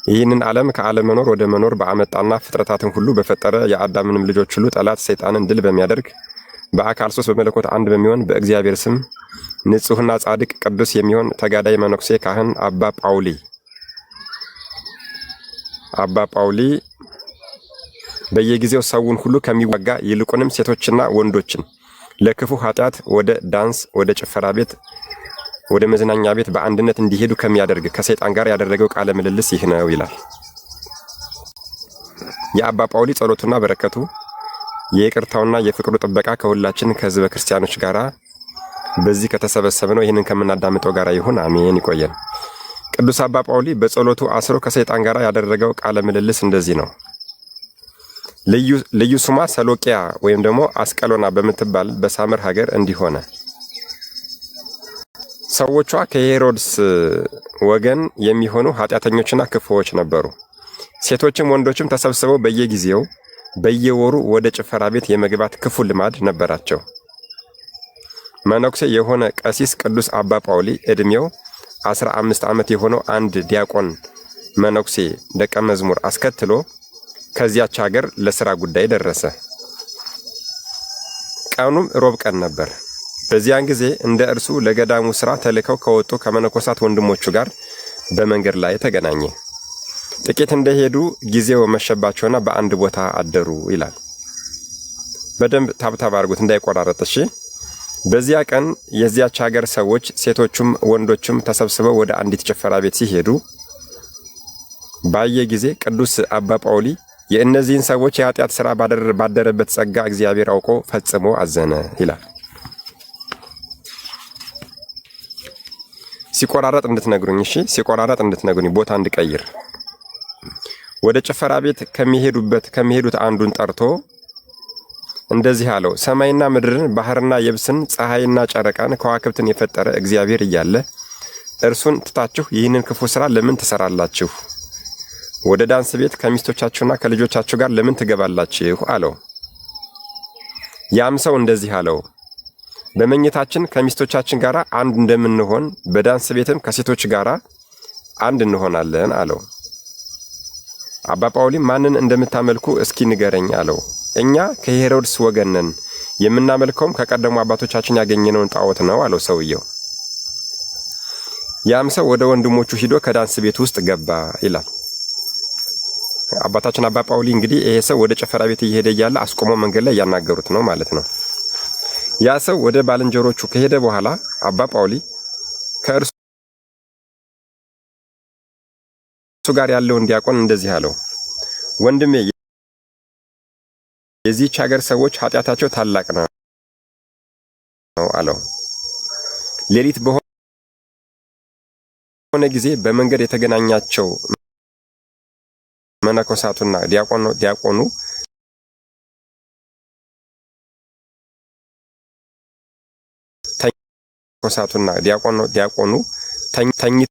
ይህንን ዓለም ከዓለም መኖር ወደ መኖር በአመጣና ፍጥረታትን ሁሉ በፈጠረ የአዳምንም ልጆች ሁሉ ጠላት ሰይጣንን ድል በሚያደርግ በአካል ሶስት በመለኮት አንድ በሚሆን በእግዚአብሔር ስም ንጹሕና ጻድቅ ቅዱስ የሚሆን ተጋዳይ መነኩሴ ካህን አባ ጳውሊ በየጊዜው ሰውን ሁሉ ከሚዋጋ ይልቁንም ሴቶችና ወንዶችን ለክፉ ኃጢአት ወደ ዳንስ፣ ወደ ጭፈራ ቤት፣ ወደ መዝናኛ ቤት በአንድነት እንዲሄዱ ከሚያደርግ ከሰይጣን ጋር ያደረገው ቃለ ምልልስ ይህ ነው ይላል። የአባ ጳውሊ ጸሎቱና በረከቱ የይቅርታውና የፍቅሩ ጥበቃ ከሁላችን ከሕዝበ ክርስቲያኖች ጋር በዚህ ከተሰበሰብነው ይህንን ከምናዳምጠው ጋር ይሁን፣ አሜን። ይቆየን። ቅዱስ አባ ጳውሊ በጸሎቱ አስሮ ከሰይጣን ጋር ያደረገው ቃለ ምልልስ እንደዚህ ነው። ልዩ ስሟ ሰሎቂያ ወይም ደግሞ አስቀሎና በምትባል በሳምር ሀገር እንዲሆነ ሰዎቿ ከሄሮድስ ወገን የሚሆኑ ኃጢአተኞችና ክፉዎች ነበሩ። ሴቶችም ወንዶችም ተሰብስበው በየጊዜው በየወሩ ወደ ጭፈራ ቤት የመግባት ክፉ ልማድ ነበራቸው። መነኩሴ የሆነ ቀሲስ ቅዱስ አባ ጳውሊ ዕድሜው 15 ዓመት የሆነው አንድ ዲያቆን መነኩሴ ደቀ መዝሙር አስከትሎ ከዚያች ሀገር ለሥራ ጉዳይ ደረሰ። ቀኑም ሮብ ቀን ነበር። በዚያን ጊዜ እንደ እርሱ ለገዳሙ ሥራ ተልከው ከወጡ ከመነኮሳት ወንድሞቹ ጋር በመንገድ ላይ ተገናኘ። ጥቂት እንደሄዱ ጊዜው መሸባቸውና በአንድ ቦታ አደሩ ይላል። በደንብ ታብታብ አድርጉት እንዳይቆራረጥ እሺ። በዚያ ቀን የዚያች ሀገር ሰዎች ሴቶቹም ወንዶቹም ተሰብስበው ወደ አንዲት ጭፈራ ቤት ሲሄዱ ባየ ጊዜ ቅዱስ አባ ጳውሊ የእነዚህን ሰዎች የኃጢአት ሥራ ባደረበት ጸጋ እግዚአብሔር አውቆ ፈጽሞ አዘነ ይላል። ሲቆራረጥ እንድትነግሩኝ እሺ፣ ሲቆራረጥ እንድትነግሩኝ ቦታ እንድቀይር። ወደ ጭፈራ ቤት ከሚሄዱት አንዱን ጠርቶ እንደዚህ አለው። ሰማይና ምድርን ባህርና የብስን ፀሐይና ጨረቃን ከዋክብትን የፈጠረ እግዚአብሔር እያለ እርሱን ትታችሁ ይህንን ክፉ ሥራ ለምን ትሰራላችሁ? ወደ ዳንስ ቤት ከሚስቶቻችሁና ከልጆቻችሁ ጋር ለምን ትገባላችሁ? አለው። ያም ሰው እንደዚህ አለው፣ በመኝታችን ከሚስቶቻችን ጋር አንድ እንደምንሆን በዳንስ ቤትም ከሴቶች ጋር አንድ እንሆናለን አለው። አባ ጳውሊ ማንን እንደምታመልኩ እስኪ ንገረኝ አለው። እኛ ከሄሮድስ ወገን ነን፣ የምናመልከውም ከቀደሙ አባቶቻችን ያገኘነውን ጣዖት ነው አለው ሰውየው። ያም ሰው ወደ ወንድሞቹ ሂዶ ከዳንስ ቤት ውስጥ ገባ ይላል። አባታችን አባ ጳውሊ እንግዲህ ይሄ ሰው ወደ ጭፈራ ቤት እየሄደ እያለ አስቆሞ መንገድ ላይ ያናገሩት ነው ማለት ነው። ያ ሰው ወደ ባልንጀሮቹ ከሄደ በኋላ አባ ጳውሊ ከእርሱ ጋር ያለውን ዲያቆን እንደዚህ አለው፣ ወንድሜ የዚህች ሀገር ሰዎች ኃጢአታቸው ታላቅ ነው አለው። ሌሊት በሆነ ጊዜ በመንገድ የተገናኛቸው መነኮሳቱና ዲያቆኑ ተኝተው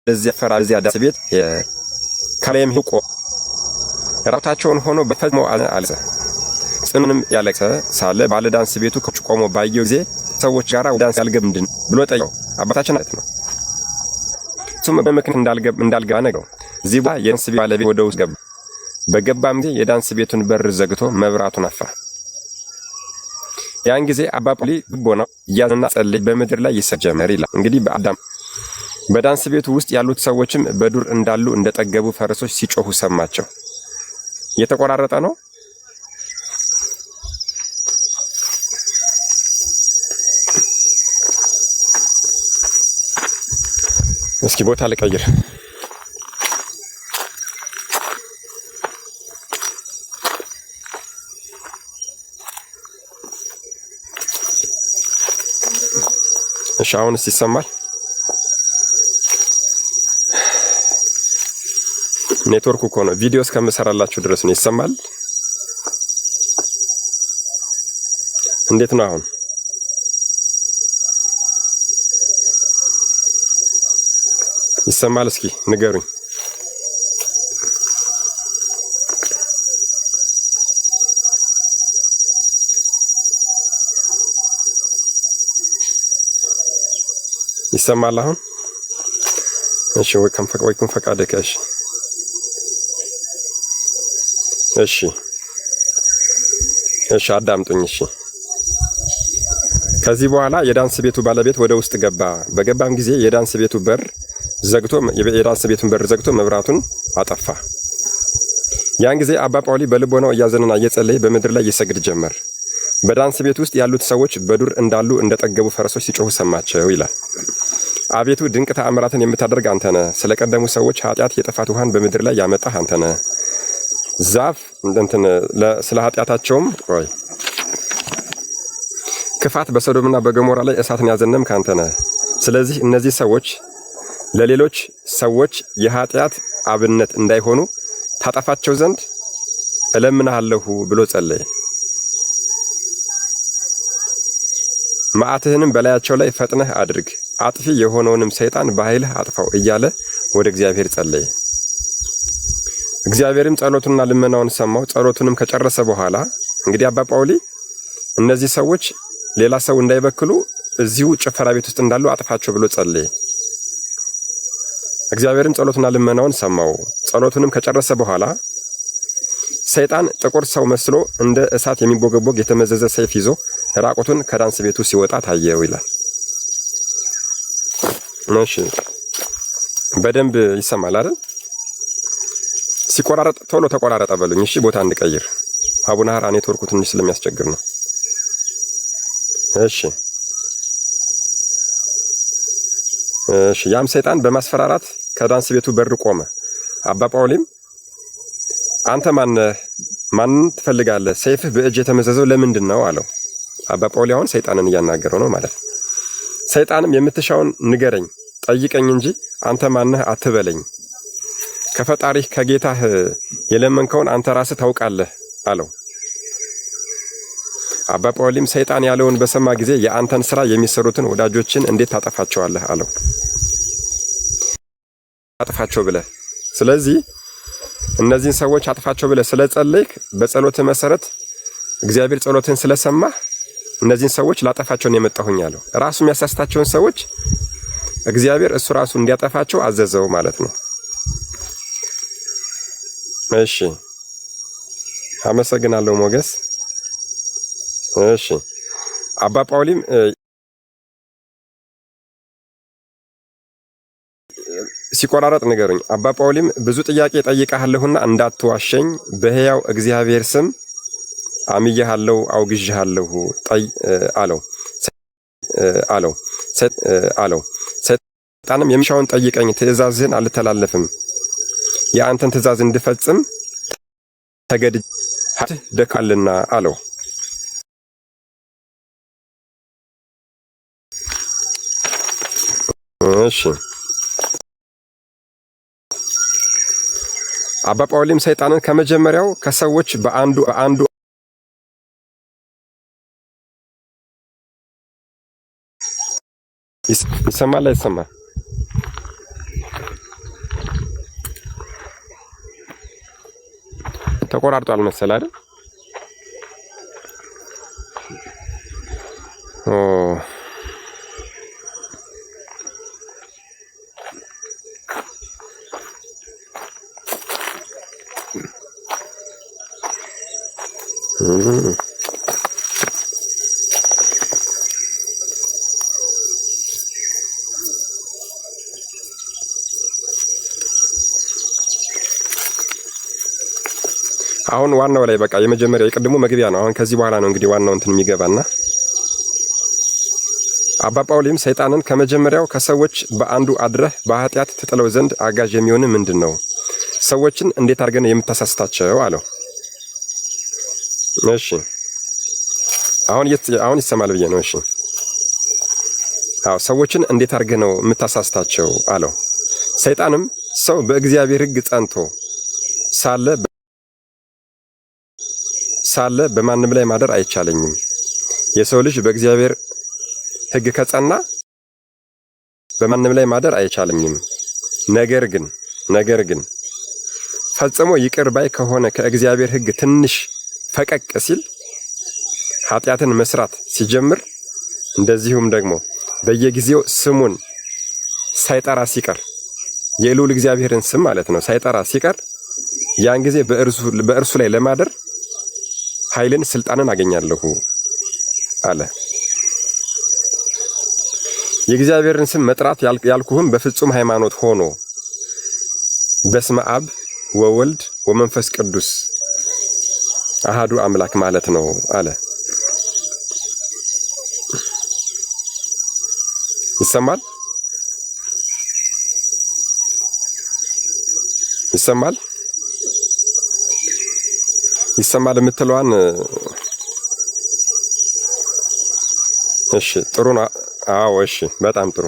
እዚያ ዳንስ ቤት ከላይም ሂቆ ራቁታቸውን ሆኖ በፈጽሞ አለቀሰ። ጽኑንም ያለቅሰ ሳለ ባለ ዳንስ ቤቱ ከውጭ ቆሞ ባየው ጊዜ ሰዎች ጋር ዳንስ ያልገምድን ብሎ ጠየቀው። አባታችን ማለት ነው። እሱም በምክንያት እንዳልገባ ነገረው። እዚህ በኋላ የዳንስ ቤት ባለቤት ወደ ውስጥ ገባ። በገባም ጊዜ የዳንስ ቤቱን በር ዘግቶ መብራቱን አፋ። ያን ጊዜ አባ ጳውሊ ልቦናው እያዘነና ጸለየ፣ በምድር ላይ ይሰጀመር ይላል። እንግዲህ በዳንስ ቤቱ ውስጥ ያሉት ሰዎችም በዱር እንዳሉ እንደጠገቡ ፈረሶች ሲጮሁ ሰማቸው። የተቆራረጠ ነው። እስኪ ቦታ ልቀይር። እሺ አሁንስ ይሰማል? ኔትወርኩ እኮ ነው ቪዲዮ እስከምሰራላችሁ ድረስ ነው። ይሰማል? እንዴት ነው አሁን? ይሰማል? እስኪ ንገሩኝ። ይሰማል አሁን? እሺ ወይኩም ፈቃደከ። እሺ አዳምጡኝ። እሺ ከዚህ በኋላ የዳንስ ቤቱ ባለቤት ወደ ውስጥ ገባ። በገባም ጊዜ የዳንስ ቤቱን በር ዘግቶ መብራቱን አጠፋ። ያን ጊዜ አባ ጳውሊ በልቦናው እያዘነና እየጸለየ በምድር ላይ ይሰግድ ጀመር። በዳንስ ቤት ውስጥ ያሉት ሰዎች በዱር እንዳሉ እንደጠገቡ ፈረሶች ሲጮሁ ሰማቸው ይላል። አቤቱ ድንቅ ተአምራትን የምታደርግ አንተ ነህ። ስለቀደሙ ሰዎች ኃጢአት የጥፋት ውሃን በምድር ላይ ያመጣህ አንተ ነህ። ስለ ኃጢአታቸውም ክፋት በሶዶምና በገሞራ ላይ እሳትን ያዘነምክ አንተ ነህ። ስለዚህ እነዚህ ሰዎች ለሌሎች ሰዎች የኃጢአት አብነት እንዳይሆኑ ታጠፋቸው ዘንድ እለምንሃለሁ ብሎ ጸለየ። መዓትህንም በላያቸው ላይ ፈጥነህ አድርግ፣ አጥፊ የሆነውንም ሰይጣን በኃይልህ አጥፋው እያለ ወደ እግዚአብሔር ጸለየ። እግዚአብሔርም ጸሎቱንና ልመናውን ሰማው። ጸሎቱንም ከጨረሰ በኋላ እንግዲህ አባ ጳውሊ እነዚህ ሰዎች ሌላ ሰው እንዳይበክሉ እዚሁ ጭፈራ ቤት ውስጥ እንዳሉ አጥፋቸው ብሎ ጸለየ። እግዚአብሔርም ጸሎቱንና ልመናውን ሰማው። ጸሎቱንም ከጨረሰ በኋላ ሰይጣን ጥቁር ሰው መስሎ እንደ እሳት የሚቦገቦግ የተመዘዘ ሰይፍ ይዞ ራቁቱን ከዳንስ ቤቱ ሲወጣ ታየው ይላል። እሺ በደንብ ይሰማል አይደል? ሲቆራረጥ ቶሎ ተቆራረጠ በሉኝ። እሺ ቦታ እንቀይር። አቡነ ሐራ ኔትወርኩ ትንሽ ስለሚያስቸግር ነው። እሺ ያም ሰይጣን በማስፈራራት ከዳንስ ቤቱ በር ቆመ። አባ ጳውሊም አንተ ማን ትፈልጋለህ? ሰይፍህ በእጅ የተመዘዘው ለምንድን ነው አለው። አባ ጳውሊ አሁን ሰይጣንን እያናገረው ነው ማለት ነው። ሰይጣንም የምትሻውን ንገረኝ፣ ጠይቀኝ እንጂ አንተ ማነህ አትበለኝ። ከፈጣሪህ ከጌታህ የለመንከውን አንተ ራስህ ታውቃለህ አለው። አባ ጳውሊም ሰይጣን ያለውን በሰማ ጊዜ የአንተን ሥራ የሚሰሩትን ወዳጆችን እንዴት ታጠፋቸዋለህ አለው። አጥፋቸው ብለህ ስለዚህ እነዚህን ሰዎች አጥፋቸው ብለህ ስለጸለይክ በጸሎትህ መሰረት እግዚአብሔር ጸሎትህን ስለሰማህ እነዚህን ሰዎች ላጠፋቸው ነው የመጣሁኝ አለው። ራሱ የሚያሳስታቸውን ሰዎች እግዚአብሔር እሱ ራሱ እንዲያጠፋቸው አዘዘው ማለት ነው። እሺ አመሰግናለሁ ሞገስ። እሺ አባ ጳውሊም ሲቆራረጥ ንገሩኝ። አባ ጳውሊም ብዙ ጥያቄ ጠይቀሃለሁና እንዳትዋሸኝ በሕያው እግዚአብሔር ስም አምዬሃለሁ አውግዤሃለሁ አለው። ሰይጣንም የሚሻውን ጠይቀኝ፣ ትእዛዝህን አልተላለፍም፣ የአንተን ትእዛዝ እንድፈጽም ተገድጄ ደካልና አለው። እሺ አባ ጳውሊም ሰይጣንን ከመጀመሪያው ከሰዎች በአንዱ ይሰማል አይሰማም? ተቆራርጧል መሰል አይደል? አሁን ዋናው ላይ በቃ የመጀመሪያው የቅድሙ መግቢያ ነው። አሁን ከዚህ በኋላ ነው እንግዲህ ዋናው እንትን የሚገባና አባ ጳውሊም ሰይጣንን ከመጀመሪያው ከሰዎች በአንዱ አድረህ በኃጢአት ትጥለው ዘንድ አጋዥ የሚሆን ምንድን ነው? ሰዎችን እንዴት አድርገህ ነው የምታሳስታቸው አለው። እሺ አሁን ይሰማል ብዬ ነው። እሺ ሰዎችን እንዴት አድርገህ ነው የምታሳስታቸው አለው። ሰይጣንም ሰው በእግዚአብሔር ሕግ ጸንቶ ሳለ በማንም ላይ ማደር አይቻለኝም። የሰው ልጅ በእግዚአብሔር ሕግ ከጸና በማንም ላይ ማደር አይቻለኝም። ነገር ግን ፈጽሞ ይቅር ባይ ከሆነ ከእግዚአብሔር ሕግ ትንሽ ፈቀቅ ሲል ኃጢአትን መስራት ሲጀምር እንደዚሁም ደግሞ በየጊዜው ስሙን ሳይጠራ ሲቀር የልዑል እግዚአብሔርን ስም ማለት ነው ሳይጠራ ሲቀር ያን ጊዜ በእርሱ ላይ ለማደር ኃይልን ስልጣንን አገኛለሁ አለ። የእግዚአብሔርን ስም መጥራት ያልኩህም በፍጹም ሃይማኖት ሆኖ በስመ አብ ወወልድ ወመንፈስ ቅዱስ አሃዱ አምላክ ማለት ነው አለ። ይሰማል ይሰማል ይሰማል የምትለዋን እሺ ጥሩ ነው። አዎ እሺ በጣም ጥሩ።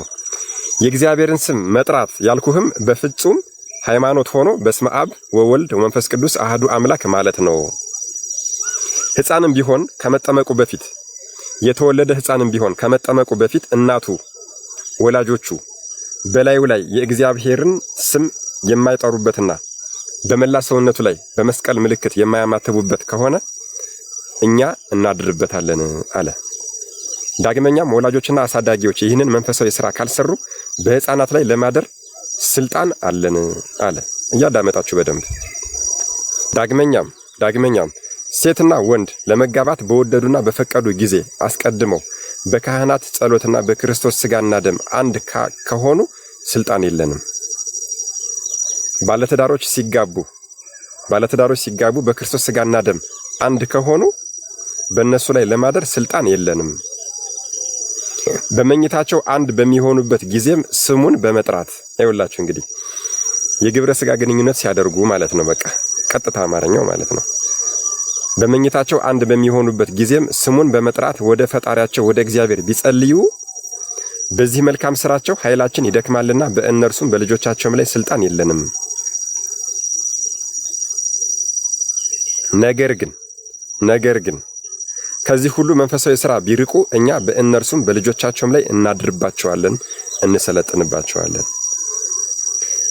የእግዚአብሔርን ስም መጥራት ያልኩህም በፍጹም ሃይማኖት ሆኖ በስመ አብ ወወልድ ወመንፈስ ቅዱስ አሃዱ አምላክ ማለት ነው። ሕፃንም ቢሆን ከመጠመቁ በፊት የተወለደ ሕፃንም ቢሆን ከመጠመቁ በፊት እናቱ ወላጆቹ በላዩ ላይ የእግዚአብሔርን ስም የማይጠሩበትና በመላ ሰውነቱ ላይ በመስቀል ምልክት የማያማተቡበት ከሆነ እኛ እናድርበታለን አለ። ዳግመኛም ወላጆችና አሳዳጊዎች ይህንን መንፈሳዊ ሥራ ካልሰሩ በሕፃናት ላይ ለማደር ስልጣን አለን አለ። እያዳመጣችሁ በደንብ ዳግመኛም ሴትና ወንድ ለመጋባት በወደዱና በፈቀዱ ጊዜ አስቀድመው በካህናት ጸሎትና በክርስቶስ ሥጋና ደም አንድ ከሆኑ ስልጣን የለንም። ባለትዳሮች ሲጋቡ በክርስቶስ ሥጋና ደም አንድ ከሆኑ በእነሱ ላይ ለማደር ስልጣን የለንም። በመኝታቸው አንድ በሚሆኑበት ጊዜም ስሙን በመጥራት አይውላችሁ እንግዲህ የግብረ ሥጋ ግንኙነት ሲያደርጉ ማለት ነው። በቃ ቀጥታ አማርኛው ማለት ነው። በመኝታቸው አንድ በሚሆኑበት ጊዜም ስሙን በመጥራት ወደ ፈጣሪያቸው ወደ እግዚአብሔር ቢጸልዩ በዚህ መልካም ሥራቸው ኃይላችን ይደክማልና በእነርሱም በልጆቻቸውም ላይ ስልጣን የለንም። ነገር ግን ከዚህ ሁሉ መንፈሳዊ ሥራ ቢርቁ እኛ በእነርሱም በልጆቻቸውም ላይ እናድርባቸዋለን፣ እንሰለጥንባቸዋለን።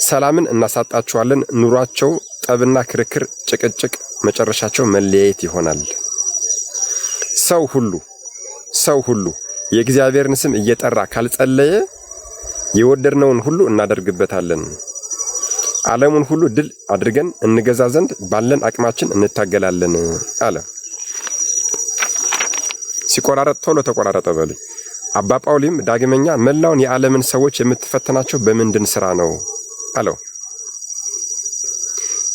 ሰላምን እናሳጣቸዋለን። ኑሯቸው ጠብና ክርክር፣ ጭቅጭቅ፣ መጨረሻቸው መለያየት ይሆናል። ሰው ሁሉ የእግዚአብሔርን ስም እየጠራ ካልጸለየ የወደድነውን ሁሉ እናደርግበታለን። ዓለሙን ሁሉ ድል አድርገን እንገዛ ዘንድ ባለን አቅማችን እንታገላለን አለ። ሲቆራረጥ ቶሎ ተቆራረጠ በሉኝ። አባ ጳውሊም ዳግመኛ መላውን የዓለምን ሰዎች የምትፈተናቸው በምንድን ሥራ ነው አለው።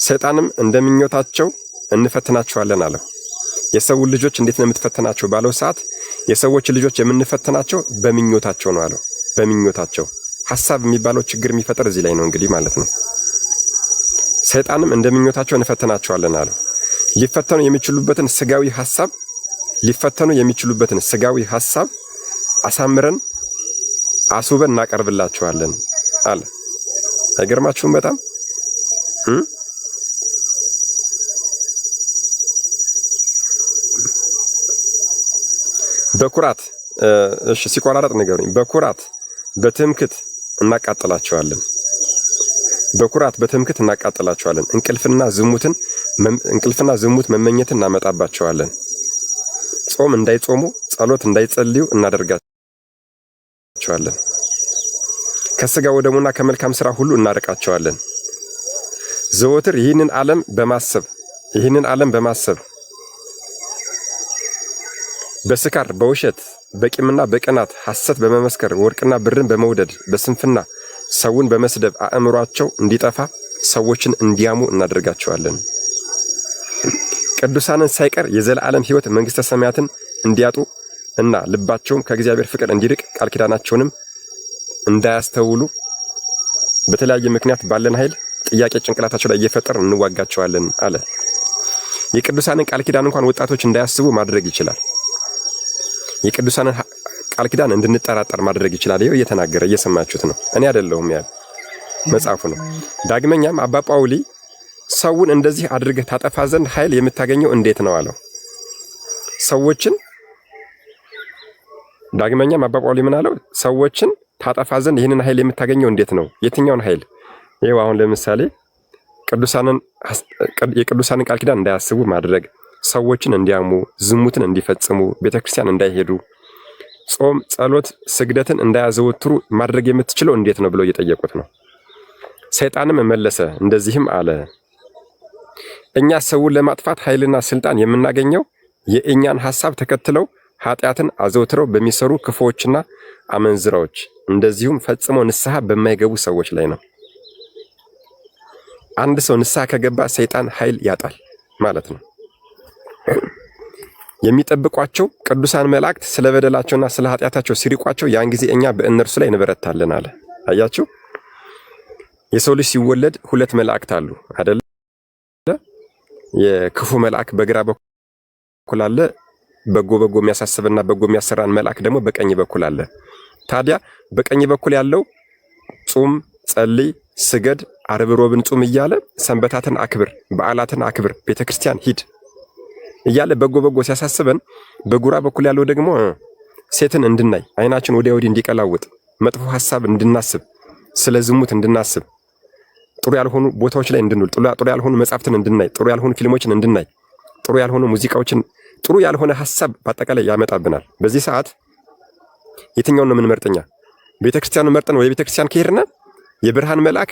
ሰይጣንም እንደምኞታቸው እንፈትናቸዋለን አለው። የሰው ልጆች እንዴት ነው የምትፈተናቸው ባለው ሰዓት የሰዎች ልጆች የምንፈተናቸው በምኞታቸው ነው አለው። በምኞታቸው ሐሳብ የሚባለው ችግር የሚፈጠር እዚህ ላይ ነው እንግዲህ ማለት ነው። ሰይጣንም እንደምኞታቸው እንፈትናቸዋለን አለው። ሊፈተኑ የሚችሉበትን ስጋዊ ሐሳብ አሳምረን አስውበን እናቀርብላቸዋለን አለ። አይገርማችሁም? በጣም በኩራት እሺ፣ ሲቆራረጥ ንገሩኝ። በኩራት በትምክት እናቃጥላቸዋለን። እንቅልፍና ዝሙት መመኘትን እናመጣባቸዋለን። ጾም እንዳይጾሙ ጸሎት እንዳይጸልዩ እናደርጋቸዋለን። ከሥጋ ወደሙና ከመልካም ሥራ ሁሉ እናርቃቸዋለን። ዘወትር ይህንን ዓለም በማሰብ በስካር በውሸት በቂምና በቅናት ሐሰት በመመስከር ወርቅና ብርን በመውደድ በስንፍና ሰውን በመስደብ አእምሯቸው እንዲጠፋ ሰዎችን እንዲያሙ እናደርጋቸዋለን። ቅዱሳንን ሳይቀር የዘላለም ሕይወት መንግሥተ ሰማያትን እንዲያጡ እና ልባቸውም ከእግዚአብሔር ፍቅር እንዲርቅ ቃል ኪዳናቸውንም እንዳያስተውሉ በተለያየ ምክንያት ባለን ኃይል ጥያቄ ጭንቅላታቸው ላይ እየፈጠር እንዋጋቸዋለን አለ። የቅዱሳንን ቃል ኪዳን እንኳን ወጣቶች እንዳያስቡ ማድረግ ይችላል። የቅዱሳንን ቃል ኪዳን እንድንጠራጠር ማድረግ ይችላል። ይኸው እየተናገረ እየሰማችሁት ነው። እኔ አይደለሁም ያለ መጽሐፉ ነው። ዳግመኛም አባ ጳውሊ ሰውን እንደዚህ አድርገህ ታጠፋ ዘንድ ኃይል የምታገኘው እንዴት ነው አለው። ዳግመኛም አባ ጳውሊ ምን አለው? ሰዎችን ታጠፋ ዘንድ ይህንን ኃይል የምታገኘው እንዴት ነው? የትኛውን ኃይል? ይኸው አሁን ለምሳሌ የቅዱሳንን ቃል ኪዳን እንዳያስቡ ማድረግ፣ ሰዎችን እንዲያሙ፣ ዝሙትን እንዲፈጽሙ፣ ቤተክርስቲያን እንዳይሄዱ፣ ጾም፣ ጸሎት፣ ስግደትን እንዳያዘወትሩ ማድረግ የምትችለው እንዴት ነው ብለው እየጠየቁት ነው። ሰይጣንም መለሰ እንደዚህም አለ፣ እኛ ሰውን ለማጥፋት ኃይልና ስልጣን የምናገኘው የእኛን ሐሳብ ተከትለው ኃጢአትን አዘውትረው በሚሰሩ ክፉዎችና አመንዝራዎች እንደዚሁም ፈጽመው ንስሐ በማይገቡ ሰዎች ላይ ነው። አንድ ሰው ንስሐ ከገባ ሰይጣን ኃይል ያጣል ማለት ነው። የሚጠብቋቸው ቅዱሳን መላእክት ስለ በደላቸውና ስለ ኃጢአታቸው ሲሪቋቸው ያን ጊዜ እኛ በእነርሱ ላይ እንበረታለን አለ። አያችሁ፣ የሰው ልጅ ሲወለድ ሁለት መላእክት አሉ አይደለ? የክፉ መልአክ በግራ በኩል አለ፣ በጎ የሚያሳስብና በጎ የሚያሰራን መልአክ ደግሞ በቀኝ በኩል አለ። ታዲያ በቀኝ በኩል ያለው ጹም፣ ጸልይ፣ ስገድ፣ ዓርብ ሮብን ጹም እያለ ሰንበታትን አክብር፣ በዓላትን አክብር፣ ቤተክርስቲያን ሂድ እያለ በጎ ሲያሳስበን፣ በግራ በኩል ያለው ደግሞ ሴትን እንድናይ አይናችን ወዲያ ወዲህ እንዲቀላውጥ፣ መጥፎ ሐሳብ እንድናስብ፣ ስለ ዝሙት እንድናስብ፣ ጥሩ ያልሆኑ ቦታዎች ላይ እንድንውል፣ ጥሩ ያልሆኑ መጻሕፍትን እንድናይ፣ ጥሩ ያልሆኑ ፊልሞችን እንድናይ፣ ጥሩ ያልሆኑ ሙዚቃዎችን፣ ጥሩ ያልሆነ ሐሳብ በአጠቃላይ ያመጣብናል። በዚህ ሰዓት የትኛውን ነው የምንመርጠኛ? ቤተክርስቲያኑ መርጠን ወደ ቤተክርስቲያን ከሄድና የብርሃን መልአክ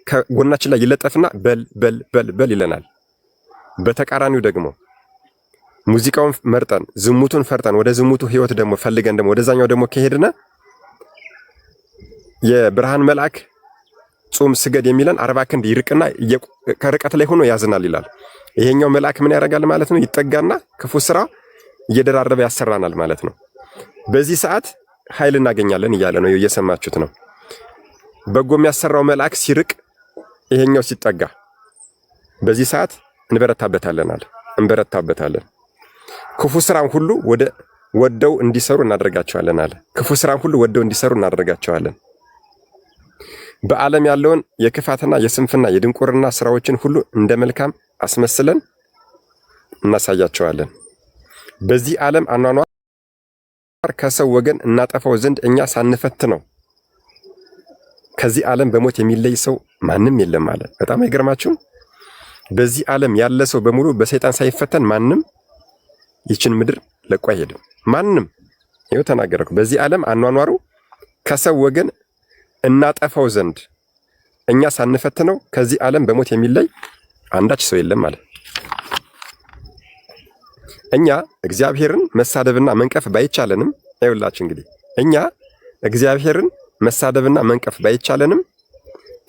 ከጎናችን ላይ ይለጠፍና በል በል በል በል ይለናል። በተቃራኒው ደግሞ ሙዚቃውን መርጠን ዝሙቱን ፈርጠን ወደ ዝሙቱ ህይወት ደግሞ ፈልገን ደግሞ ወደዛኛው ደግሞ ከሄድና የብርሃን መልአክ ጾም ስገድ የሚለን 40 ክንድ ይርቅና ከርቀት ላይ ሆኖ ያዝናል ይላል። ይሄኛው መልአክ ምን ያደርጋል ማለት ነው? ይጠጋና ክፉ ስራ እየደራረበ ያሰራናል ማለት ነው። በዚህ ሰዓት ኃይል እናገኛለን እያለ ነው። እየሰማችሁት ነው። በጎ የሚያሰራው መልአክ ሲርቅ፣ ይሄኛው ሲጠጋ፣ በዚህ ሰዓት እንበረታበታለን። ክፉ ስራን ሁሉ ወደው እንዲሰሩ እናደርጋቸዋለን አለ። ክፉ ስራን ሁሉ ወደው እንዲሰሩ እናደርጋቸዋለን። በዓለም ያለውን የክፋትና የስንፍና የድንቁርና ስራዎችን ሁሉ እንደ መልካም አስመስለን እናሳያቸዋለን። በዚህ ዓለም አኗኗር ከሰው ወገን እናጠፋው ዘንድ እኛ ሳንፈትነው ከዚህ ዓለም በሞት የሚለይ ሰው ማንም የለም አለ። በጣም አይገርማችሁም? በዚህ ዓለም ያለ ሰው በሙሉ በሰይጣን ሳይፈተን ማንም ይችን ምድር ለቆ አይሄድም። ማንም ይኸው ተናገረው። በዚህ ዓለም አኗኗሩ ከሰው ወገን እናጠፋው ዘንድ እኛ ሳንፈትነው ከዚህ ዓለም በሞት የሚለይ አንዳች ሰው የለም አለ። እኛ እግዚአብሔርን መሳደብና መንቀፍ ባይቻለንም፣ ይኸውላችሁ እንግዲህ እኛ እግዚአብሔርን መሳደብና መንቀፍ ባይቻለንም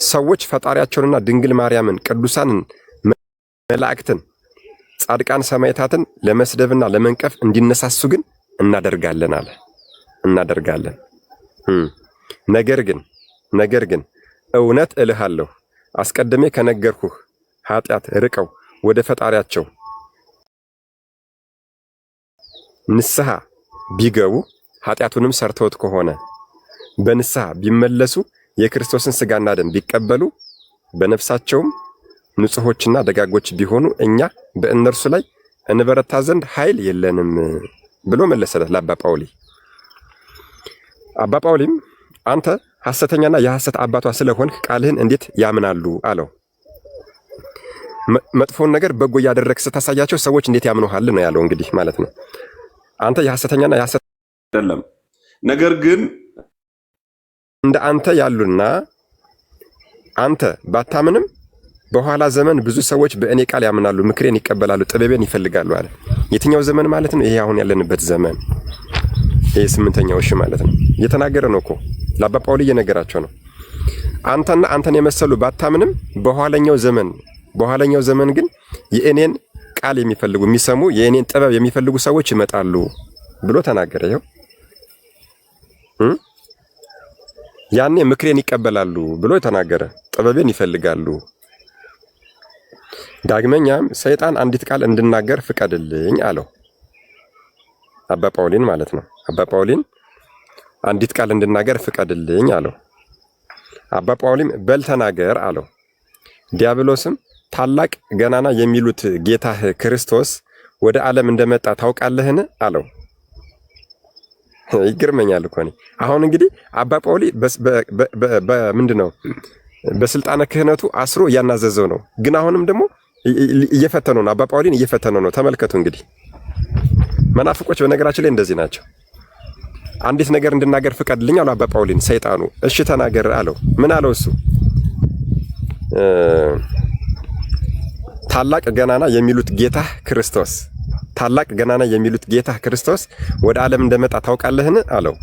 ሰዎች ፈጣሪያቸውንና ድንግል ማርያምን፣ ቅዱሳንን፣ መላእክትን፣ ጻድቃን ሰማዕታትን ለመስደብና ለመንቀፍ እንዲነሳሱ ግን እናደርጋለን አለ። እናደርጋለን። ነገር ግን እውነት እልሃለሁ አስቀድሜ ከነገርኩህ ኃጢአት ርቀው ወደ ፈጣሪያቸው ንስሐ ቢገቡ ኃጢአቱንም ሰርተውት ከሆነ በንስሐ ቢመለሱ የክርስቶስን ሥጋና ደም ቢቀበሉ በነፍሳቸውም ንጹሖችና ደጋጎች ቢሆኑ እኛ በእነርሱ ላይ እንበረታ ዘንድ ኃይል የለንም ብሎ መለሰለት ለአባ ጳውሊ። አባ ጳውሊም አንተ ሐሰተኛና የሐሰት አባቷ ስለሆንክ ቃልህን እንዴት ያምናሉ አለው። መጥፎን ነገር በጎ እያደረግህ ስታሳያቸው ሰዎች እንዴት ያምኑሃል ነው ያለው። እንግዲህ ማለት ነው አንተ የሐሰተኛና የሐሰት አይደለም፣ ነገር ግን እንደ አንተ ያሉና አንተ ባታምንም በኋላ ዘመን ብዙ ሰዎች በእኔ ቃል ያምናሉ፣ ምክሬን ይቀበላሉ፣ ጥበቤን ይፈልጋሉ አለ። የትኛው ዘመን ማለት ነው? ይሄ አሁን ያለንበት ዘመን፣ ይሄ 8ኛው እሺ ማለት ነው። እየተናገረ ነው እኮ ለአባ ጳውሊ እየነገራቸው ነው። አንተና አንተን የመሰሉ ባታምንም በኋለኛው ዘመን ግን የእኔን ቃል የሚፈልጉ የሚሰሙ የእኔን ጥበብ የሚፈልጉ ሰዎች ይመጣሉ ብሎ ተናገረ። ይኸው ያኔ ምክሬን ይቀበላሉ ብሎ ተናገረ፣ ጥበቤን ይፈልጋሉ። ዳግመኛም ሰይጣን አንዲት ቃል እንድናገር ፍቀድልኝ አለው። አባ ጳውሊን ማለት ነው። አባ ጳውሊን አንዲት ቃል እንድናገር ፍቀድልኝ አለው። አባ ጳውሊም በል ተናገር አለው። ዲያብሎስም ታላቅ ገናና የሚሉት ጌታህ ክርስቶስ ወደ ዓለም እንደመጣ ታውቃለህን አለው። ይገርመኛል እኮ ነው። አሁን እንግዲህ አባ ጳውሊ በምንድነው በስልጣነ ክህነቱ አስሮ እያናዘዘው ነው። ግን አሁንም ደግሞ እየፈተነው ነው። አባ ጳውሊን እየፈተነው ነው። ተመልከቱ እንግዲህ መናፍቆች በነገራችን ላይ እንደዚህ ናቸው። አንዲት ነገር እንድናገር ፍቀድልኝ አለው አባ ጳውሊን ሰይጣኑ። እሺ ተናገር አለው። ምን አለው እሱ? ታላቅ ገናና የሚሉት ጌታ ክርስቶስ ታላቅ ገናና የሚሉት ጌታ ክርስቶስ ወደ ዓለም እንደመጣ ታውቃለህን አለው።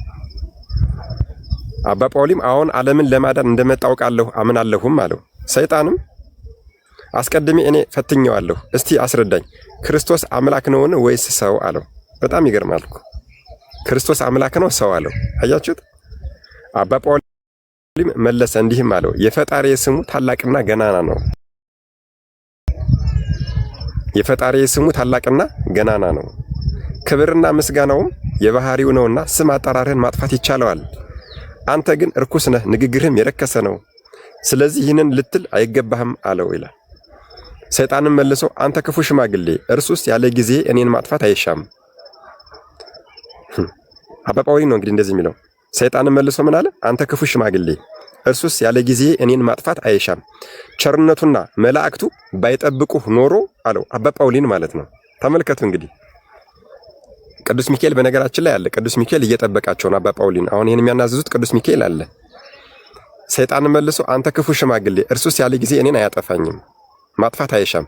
አባ ጳውሊም አሁን ዓለምን ለማዳን እንደመጣ አውቃለሁ አምናለሁም አለው። ሰይጣንም አስቀድሜ እኔ ፈትኜዋለሁ፣ እስቲ አስረዳኝ፣ ክርስቶስ አምላክ ነውን ወይስ ሰው አለው። በጣም ይገርማል እኮ ክርስቶስ አምላክ ነው ሰው አለው። አያችሁት? አባ ጳውሊም መለሰ እንዲህም አለው፣ የፈጣሪ ስሙ ታላቅና ገናና ነው። የፈጣሪ ስሙ ታላቅና ገናና ነው። ክብርና ምስጋናውም የባህሪው ነውና ስም አጠራርህን ማጥፋት ይቻለዋል። አንተ ግን እርኩስ ነህ፣ ንግግርህም የረከሰ ነው። ስለዚህ ይህንን ልትል አይገባህም አለው ይላል። ሰይጣንም መልሶ አንተ ክፉ ሽማግሌ፣ እርሱስ ያለ ጊዜ እኔን ማጥፋት አይሻም። አባ ጳውሊ ነው እንግዲህ እንደዚህ የሚለው። ሰይጣንም መልሶ ምን አለ? አንተ ክፉ ሽማግሌ፣ እርሱስ ያለ ጊዜ እኔን ማጥፋት አይሻም፣ ቸርነቱና መላእክቱ ባይጠብቁህ ኖሮ አለው። አባ ጳውሊን ማለት ነው። ተመልከቱ እንግዲህ ቅዱስ ሚካኤል በነገራችን ላይ አለ። ቅዱስ ሚካኤል እየጠበቃቸው ነው አባ ጳውሊን። አሁን ይሄን የሚያናዝዙት ቅዱስ ሚካኤል አለ። ሰይጣንም መልሶ አንተ ክፉ ሽማግሌ፣ እርሱስ ያለ ጊዜ እኔን አያጠፋኝም፣ ማጥፋት አይሻም፣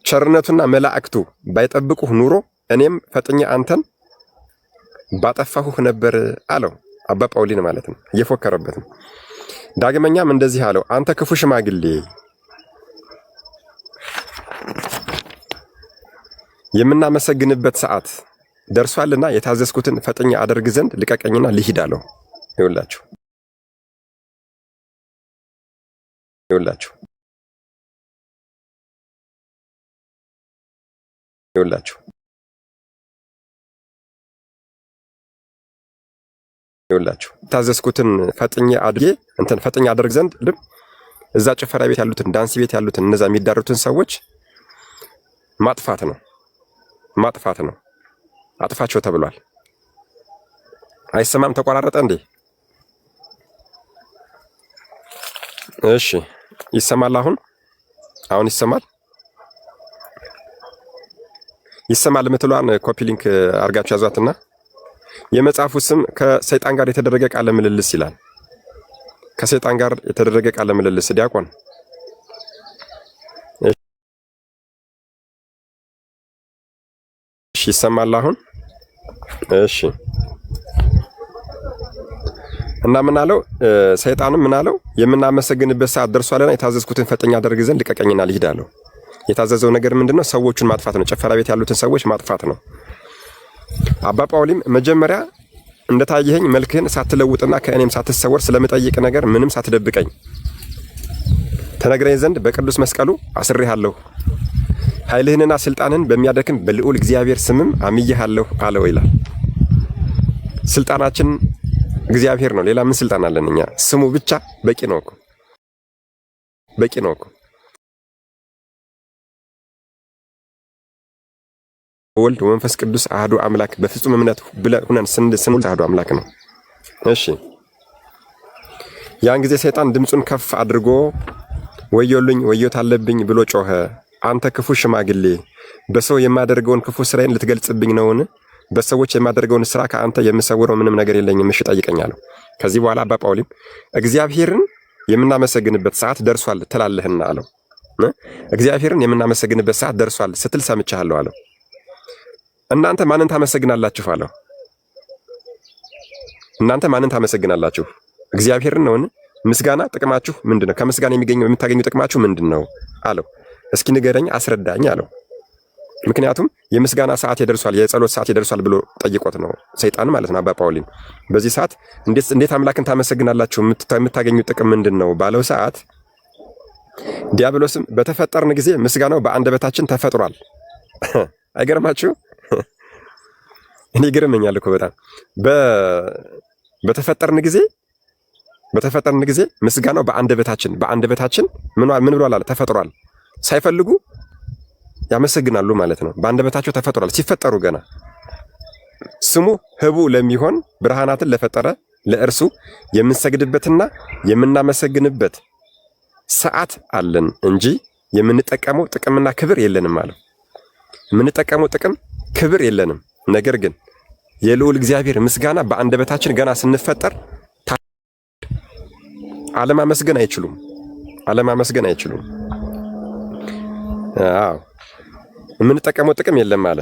ቸርነቱና መላእክቱ ባይጠብቁህ ኑሮ እኔም ፈጥኜ አንተን ባጠፋሁህ ነበር አለው። አባ ጳውሊን ማለት ነው። እየፎከረበት ነው። ዳግመኛም እንደዚህ አለው፣ አንተ ክፉ ሽማግሌ፣ የምናመሰግንበት ሰዓት ደርሷልና የታዘዝኩትን ፈጥኜ አደርግ ዘንድ ልቀቀኝና ልሂድ አለው። ይውላችሁ ታዘዝኩትን ፈጥኜ አደርግ ዘንድ እዛ ጭፈራ ቤት ያሉትን ዳንስ ቤት ያሉትን እነዛ የሚዳሩትን ሰዎች ማጥፋት ነው። አጥፋቸው ተብሏል። አይሰማም? ተቆራረጠ እንዴ? እሺ ይሰማል? አሁን ይሰማል? የምትሏን ኮፒ ሊንክ አርጋችሁ ያዟትና የመጽሐፉ ስም ከሰይጣን ጋር የተደረገ ቃለ ምልልስ ይላል። ከሰይጣን ጋር የተደረገ ቃለ ምልልስ ዲያቆን እሺ ይሰማል አሁን? እሺ እና ምን አለው ሰይጣንም? ምን አለው? የምናመሰግንበት ሰዓት ደርሷልና የታዘዝኩትን ፈጥኜ አደርግ ዘንድ ልቀቀኝና ልሂድ አለው። የታዘዘው ነገር ምንድነው? ሰዎቹን ማጥፋት ነው። ጭፈራ ቤት ያሉትን ሰዎች ማጥፋት ነው። አባ ጳውሊም መጀመሪያ እንደታየኸኝ መልክህን ሳትለውጥና ከእኔም ሳትሰወር ስለምጠይቅ ነገር ምንም ሳትደብቀኝ ተነግረኝ ዘንድ በቅዱስ መስቀሉ አስሬሃለሁ። ኃይልህንና ስልጣንህን በሚያደክም በልዑል እግዚአብሔር ስምም አምዬሃለሁ አለው ይላል። ስልጣናችን እግዚአብሔር ነው። ሌላ ምን ስልጣን አለን እኛ? ስሙ ብቻ በቂ ነው እኮ። ወልድ ወመንፈስ ቅዱስ አሐዱ አምላክ በፍጹም እምነት ብለን ስንል አሐዱ አምላክ ነው። እሺ ያን ጊዜ ሰይጣን ድምፁን ከፍ አድርጎ ወዮልኝ ወዮት አለብኝ ብሎ ጮኸ። አንተ ክፉ ሽማግሌ፣ በሰው የማደርገውን ክፉ ስራዬን ልትገልጽብኝ ነውን? በሰዎች የማደርገውን ስራ ከአንተ የምሰውረው ምንም ነገር የለኝም፣ እሺ ጠይቀኝ አለው። ከዚህ በኋላ አባ ጳውሊም እግዚአብሔርን የምናመሰግንበት ሰዓት ደርሷል ትላለህና አለው። እግዚአብሔርን የምናመሰግንበት ሰዓት ደርሷል ስትል ሰምቻለሁ አለው። እናንተ ማንን ታመሰግናላችሁ አለው። እናንተ ማንን ታመሰግናላችሁ? እግዚአብሔርን ነውን? ምስጋና ጥቅማችሁ ምንድነው? ከምስጋና የምታገኙ ጥቅማችሁ ምንድነው አለው። እስኪ ንገረኝ፣ አስረዳኝ አለው። ምክንያቱም የምስጋና ሰዓት ይደርሷል፣ የጸሎት ሰዓት ይደርሷል ብሎ ጠይቆት ነው ሰይጣን ማለት ነው። አባ ጳውሊን በዚህ ሰዓት እንዴት አምላክን ታመሰግናላችሁ? የምታገኙ ጥቅም ምንድነው ባለው ሰዓት ዲያብሎስም በተፈጠርን ጊዜ ምስጋናው በአንደበታችን ተፈጥሯል። አይገርማችሁ? እኔ ይገርመኛል እኮ በጣም በተፈጠርን ጊዜ ምስጋናው በአንደበታችን ምን ብሏል አለ? ተፈጥሯል። ሳይፈልጉ ያመሰግናሉ ማለት ነው። በአንደበታቸው ተፈጥሯል። ሲፈጠሩ ገና ስሙ ህቡ ለሚሆን ብርሃናትን ለፈጠረ ለእርሱ የምንሰግድበትና የምናመሰግንበት ሰዓት አለን እንጂ የምንጠቀመው ጥቅምና ክብር የለንም አለው። የምንጠቀመው ጥቅም ክብር የለንም። ነገር ግን የልዑል እግዚአብሔር ምስጋና በአንደበታችን ገና ስንፈጠር አለማመስገን አይችሉም። አዎ የምንጠቀመው ጥቅም የለም አለ።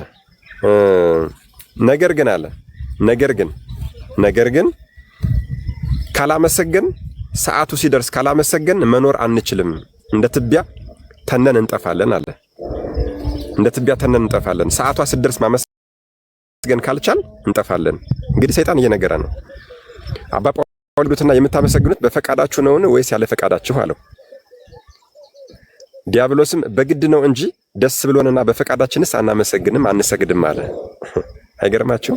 ነገር ግን ካላመሰገን ሰዓቱ ሲደርስ ካላመሰገን መኖር አንችልም። እንደ ትቢያ ተነን እንጠፋለን አለ። ሰዓቷ ስትደርስ ማመስገን ካልቻል እንጠፋለን። እንግዲህ ሰይጣን እየነገረ ነው። አባ ጳውሎስና የምታመሰግኑት በፈቃዳችሁ ነውን ወይስ ያለ ፈቃዳችሁ አለው። ዲያብሎስም በግድ ነው እንጂ ደስ ብሎንና በፈቃዳችንስ አናመሰግንም አንሰግድም አለ። አይገርማችሁ?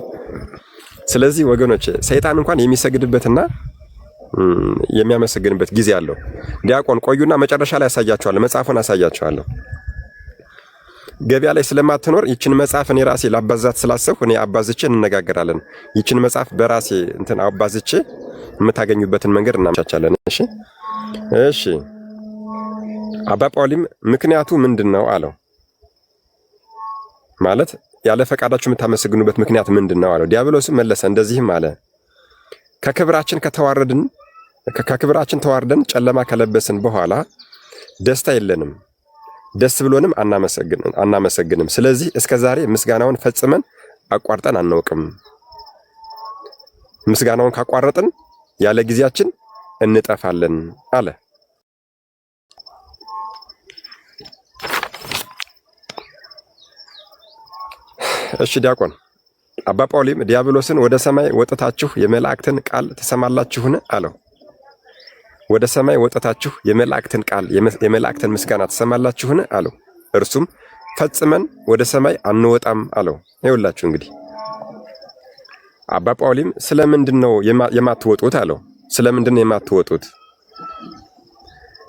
ስለዚህ ወገኖች ሰይጣን እንኳን የሚሰግድበትና የሚያመሰግንበት ጊዜ አለው። ዲያቆን ቆዩና መጨረሻ ላይ ያሳያቸዋለሁ፣ መጽሐፉን አሳያቸዋለሁ። ገበያ ላይ ስለማትኖር ይችን መጽሐፍ እኔ ራሴ ላባዛት ስላሰብኩ እኔ አባዝቼ እንነጋገራለን። ይችን መጽሐፍ በራሴ አባዝቼ የምታገኙበትን መንገድ እናመቻቻለን። እሺ አባ ጳውሊም ምክንያቱ ምንድነው አለው። ማለት ያለ ፈቃዳችሁ የምታመሰግኑበት ምክንያት ምንድነው አለው። ዲያብሎስም መለሰ እንደዚህም አለ፣ ከክብራችን ተዋርደን ጨለማ ከለበስን በኋላ ደስታ የለንም፣ ደስ ብሎንም አናመሰግንም። ስለዚህ እስከዛሬ ምስጋናውን ፈጽመን አቋርጠን አናውቅም። ምስጋናውን ካቋረጥን ያለ ጊዜያችን እንጠፋለን አለ። እሺ ዲያቆን አባ ጳውሊም ዲያብሎስን ወደ ሰማይ ወጥታችሁ የመላእክትን ቃል ትሰማላችሁን አለው። ወደ ሰማይ ወጥታችሁ የመላእክትን ቃል የመላእክትን ምስጋና ትሰማላችሁን አለው። እርሱም ፈጽመን ወደ ሰማይ አንወጣም አለው። ይኸውላችሁ እንግዲህ አባ ጳውሊም ስለምንድን ነው የማትወጡት አለው። ስለምንድን ነው የማትወጡት?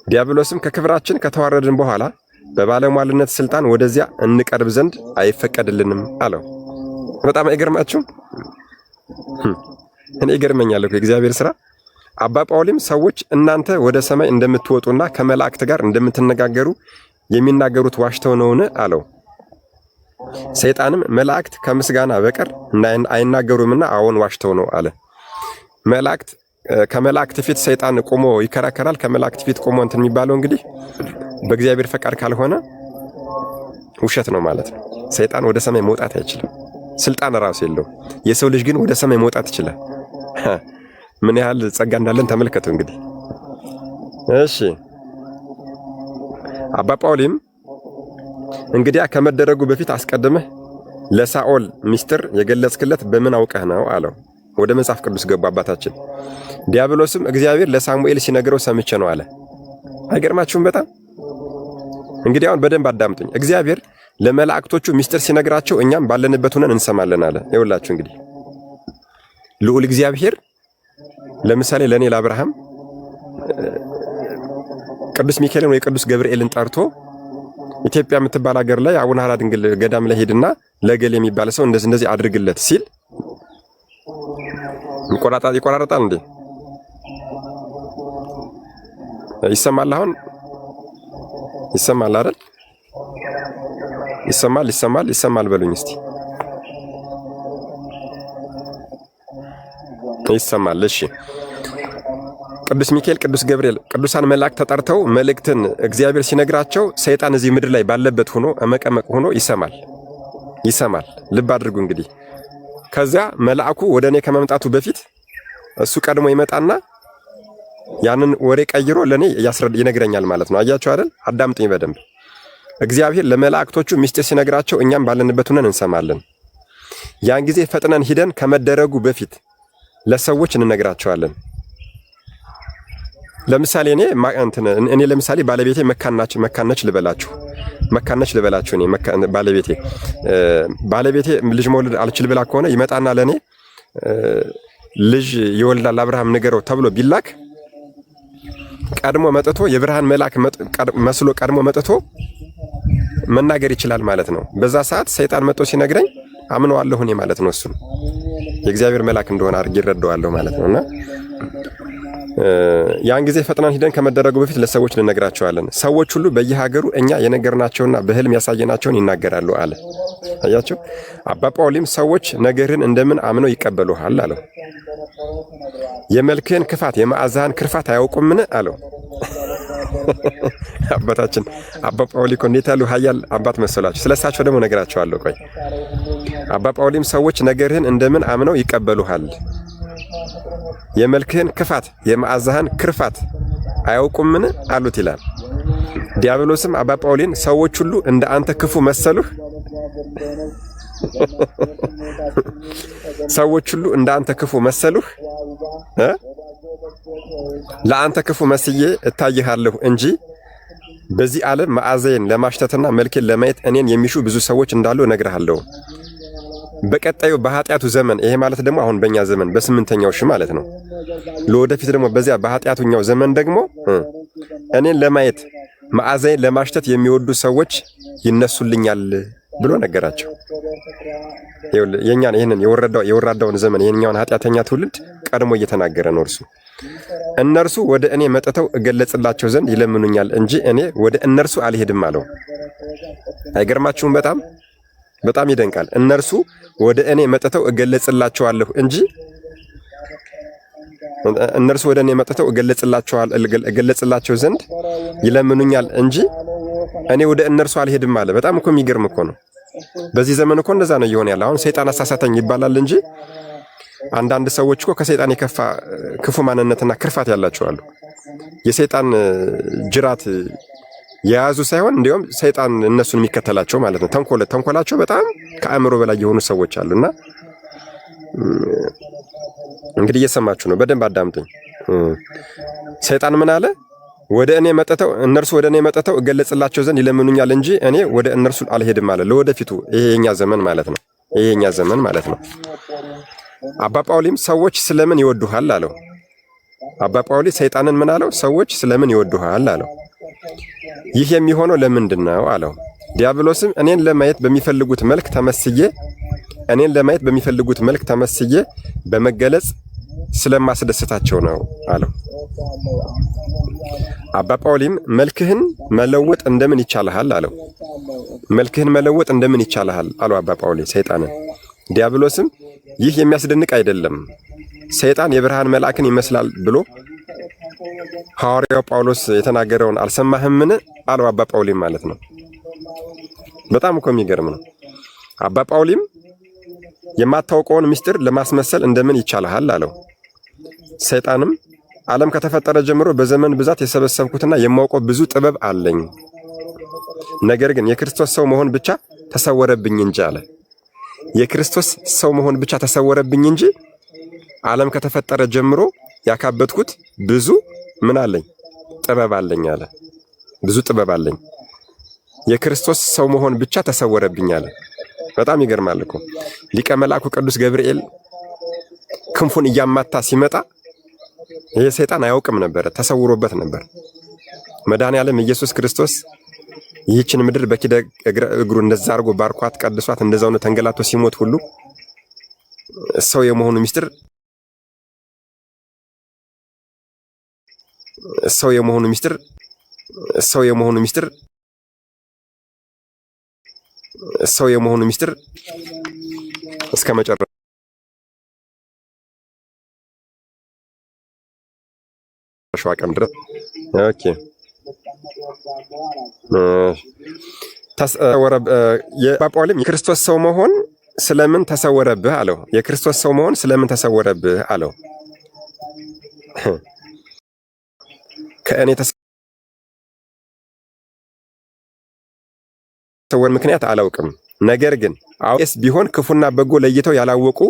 ዲያብሎስም ከክብራችን ከተዋረድን በኋላ በባለሟልነት ስልጣን ወደዚያ እንቀርብ ዘንድ አይፈቀድልንም አለው። በጣም አይገርማችሁም? እኔ ይገርመኛል እኮ የእግዚአብሔር ሥራ። አባ ጳውሊም ሰዎች እናንተ ወደ ሰማይ እንደምትወጡና ከመላእክት ጋር እንደምትነጋገሩ የሚናገሩት ዋሽተው ነውን አለው። ሰይጣንም መላእክት ከምስጋና በቀር አይናገሩምና አዎን ዋሽተው ነው አለ። ከመላእክት ፊት ሰይጣን ቆሞ ይከራከራል። ከመላእክት ፊት ቆሞ እንትን የሚባለው እንግዲህ በእግዚአብሔር ፈቃድ ካልሆነ ውሸት ነው ማለት ነው። ሰይጣን ወደ ሰማይ መውጣት አይችልም። ስልጣን ራሱ የለው። የሰው ልጅ ግን ወደ ሰማይ መውጣት ይችላል። ምን ያህል ጸጋ እንዳለን ተመልከቱ እንግዲህ። እሺ አባ ጳውሊም እንግዲያ ከመደረጉ በፊት አስቀድመህ ለሳኦል ሚስጥር የገለጽክለት በምን አውቀህ ነው አለው። ወደ መጽሐፍ ቅዱስ ገቡ አባታችን። ዲያብሎስም እግዚአብሔር ለሳሙኤል ሲነግረው ሰምቼ ነው አለ። አይገርማችሁም? በጣም እንግዲህ አሁን በደንብ አዳምጡኝ። እግዚአብሔር ለመላእክቶቹ ሚስጥር ሲነግራቸው እኛም ባለንበት ሆነን እንሰማለን አለ። ይኸውላችሁ እንግዲህ ልዑል እግዚአብሔር ለምሳሌ ለኔ ለአብርሃም ቅዱስ ሚካኤልን ወይ ቅዱስ ገብርኤልን ጠርቶ ኢትዮጵያ የምትባል ሀገር ላይ አቡነ ሐራ ድንግል ገዳም ላይ ሄድና ለገል የሚባል ሰው እንደዚህ አድርግለት ሲል ይቆራረጣል እንዴ? ይሰማል? አሁን ይሰማል አይደል? ይሰማል በሉኝ እስቲ። ይሰማል። እሺ ቅዱስ ሚካኤል፣ ቅዱስ ገብርኤል፣ ቅዱሳን መላእክት ተጠርተው መልእክትን እግዚአብሔር ሲነግራቸው ሰይጣን እዚህ ምድር ላይ ባለበት ሆኖ መቀመቅ ሆኖ ይሰማል። ልብ አድርጉ እንግዲህ። ከዚያ መልአኩ ወደ እኔ ከመምጣቱ በፊት እሱ ቀድሞ ይመጣና ያንን ወሬ ቀይሮ ለኔ ይነግረኛል ማለት ነው። አያችሁ አይደል? አዳምጡኝ በደንብ። እግዚአብሔር ለመላእክቶቹ ሚስጥር ሲነግራቸው እኛም ባለንበት ሆነን እንሰማለን። ያን ጊዜ ፈጥነን ሂደን ከመደረጉ በፊት ለሰዎች እንነግራቸዋለን። ለምሳሌ እኔ ለምሳሌ ባለቤቴ መካነች ልበላችሁ እኔ ባለቤቴ ልጅ መውለድ አልችል ብላ ከሆነ ይመጣና ለኔ ልጅ ይወልዳል አብርሃም ንገረው ተብሎ ቢላክ ቀድሞ መጥቶ የብርሃን መልአክ መስሎ ቀድሞ መጥቶ መናገር ይችላል ማለት ነው። በዛ ሰዓት ሰይጣን መጥቶ ሲነግረኝ አምነዋለሁ እኔ ማለት ነው። እሱ የእግዚአብሔር መልአክ እንደሆነ አድርጌ እረዳዋለሁ ማለት ነውና ያን ጊዜ ፈጥነን ሂደን ከመደረጉ በፊት ለሰዎች እንነግራቸዋለን። ሰዎች ሁሉ በየሀገሩ እኛ የነገርናቸውና በህልም ያሳየናቸውን ይናገራሉ አለ። አያችሁ አባ ጳውሊም ሰዎች ነገርን እንደምን አምነው ይቀበሉሃል አለው። የመልክህን ክፋት የመዓዛህን ክርፋት አያውቁምን አለው። አባታችን አባ ጳውሊ እኮ እንዴት ያሉ ኃያል አባት መሰላችሁ። ስለሳቸው ደግሞ ነገራቸዋለሁ። ቆይ አባ ጳውሊም ሰዎች ነገርህን እንደምን አምነው ይቀበሉሃል፣ የመልክህን ክፋት የመዓዛህን ክርፋት አያውቁምን አሉት ይላል። ዲያብሎስም አባ ጳውሊን ሰዎች ሁሉ እንደ አንተ ክፉ መሰሉህ? ሰዎች ሁሉ እንደ አንተ ክፉ መሰሉህ? ለአንተ ክፉ መስዬ እታይሃለሁ እንጂ በዚህ ዓለም መዓዛዬን ለማሽተትና መልኬን ለማየት እኔን የሚሹ ብዙ ሰዎች እንዳሉ እነግርሃለሁ። በቀጣዩ በኃጢአቱ ዘመን ይሄ ማለት ደግሞ አሁን በእኛ ዘመን በስምንተኛው ሺህ ማለት ነው። ለወደፊት ደግሞ በዚያ በኃጢአቱኛው ዘመን ደግሞ እኔን ለማየት መዓዛዬን ለማሽተት የሚወዱ ሰዎች ይነሱልኛል ብሎ ነገራቸው። የኛን ይሄንን የወራዳውን ዘመን የኛውን ኃጢአተኛ ትውልድ ቀድሞ እየተናገረ ነው እርሱ። እነርሱ ወደ እኔ መጥተው እገለጽላቸው ዘንድ ይለምኑኛል እንጂ እኔ ወደ እነርሱ አልሄድም አለው። አይገርማችሁም? በጣም ይደንቃል። እነርሱ ወደ እኔ መጥተው እገለጽላቸዋለሁ እንጂ እነርሱ ወደ እኔ መጥተው እገለጽላቸው ዘንድ ይለምኑኛል እንጂ እኔ ወደ እነርሱ አልሄድም አለ። በጣም እኮ የሚገርም እኮ ነው። በዚህ ዘመን እኮ እንደዛ ነው እየሆነ ያለ። አሁን ሰይጣን አሳሳተኝ ይባላል እንጂ አንዳንድ ሰዎች እኮ ከሰይጣን የከፋ ክፉ ማንነትና ክርፋት ያላቸው አሉ። የሰይጣን ጅራት የያዙ ሳይሆን እንዲያውም ሰይጣን እነሱን የሚከተላቸው ማለት ነው። ተንኮላቸው በጣም ከአእምሮ በላይ የሆኑ ሰዎች አሉና እንግዲህ እየሰማችሁ ነው። በደንብ አዳምጡኝ። ሰይጣን ምን አለ? እነርሱ ወደ እኔ መጥተው እገለጽላቸው ዘንድ ይለምኑኛል እንጂ እኔ ወደ እነርሱ አልሄድም አለ። ለወደፊቱ ይሄ የኛ ዘመን ማለት ነው። አባ ጳውሊም ሰዎች ስለምን ይወዱሃል አለው። አባ ጳውሊ ሰይጣንን ምን አለው? ሰዎች ስለምን ይወዱሃል አለው። ይህ የሚሆነው ለምንድን ነው አለው። ዲያብሎስም እኔን ለማየት በሚፈልጉት መልክ ተመስዬ በመገለጽ ስለማስደስታቸው ነው አለው። አባ ጳውሊም መልክህን መለወጥ እንደምን ይቻልሃል አለው። መልክህን መለወጥ እንደምን ይቻልሃል አለው አባ ጳውሊ ሰይጣንን። ዲያብሎስም ይህ የሚያስደንቅ አይደለም፣ ሰይጣን የብርሃን መልአክን ይመስላል ብሎ ሐዋርያው ጳውሎስ የተናገረውን አልሰማህምን አለው አባ ጳውሊም ማለት ነው። በጣም እኮ የሚገርም ነው። አባ ጳውሊም የማታውቀውን ምስጢር ለማስመሰል እንደምን ይቻልሃል አለው። ሰይጣንም ዓለም ከተፈጠረ ጀምሮ በዘመን ብዛት የሰበሰብኩትና የማውቀው ብዙ ጥበብ አለኝ፣ ነገር ግን የክርስቶስ ሰው መሆን ብቻ ተሰወረብኝ እንጂ አለ። የክርስቶስ ሰው መሆን ብቻ ተሰወረብኝ እንጂ ዓለም ከተፈጠረ ጀምሮ ያካበትኩት ብዙ ምን አለኝ? ጥበብ አለኝ አለ። ብዙ ጥበብ አለኝ። የክርስቶስ ሰው መሆን ብቻ ተሰወረብኝ አለ። በጣም ይገርማል እኮ። ሊቀ መልአኩ ቅዱስ ገብርኤል ክንፉን እያማታ ሲመጣ ይሄ ሰይጣን አያውቅም ነበር፣ ተሰውሮበት ነበር። መድኃኔዓለም ኢየሱስ ክርስቶስ ይህችን ምድር በኪደ እግሩ እንደዛ አድርጎ ባርኳት ቀድሷት እንደዛው ነው ተንገላቶ ሲሞት ሁሉ ሰው የመሆኑ ምስጢር እስከ መጨረሻው ቀን ድረስ ኦኬ የጳጳውሊም የክርስቶስ ሰው መሆን ስለምን ተሰወረብህ አለው። የክርስቶስ ሰው መሆን ስለምን ተሰወረብህ አለው። ከእኔ ተሰወር ምክንያት አላውቅም፣ ነገር ግን አውቄስ ቢሆን ክፉና በጎ ለይተው ያላወቁ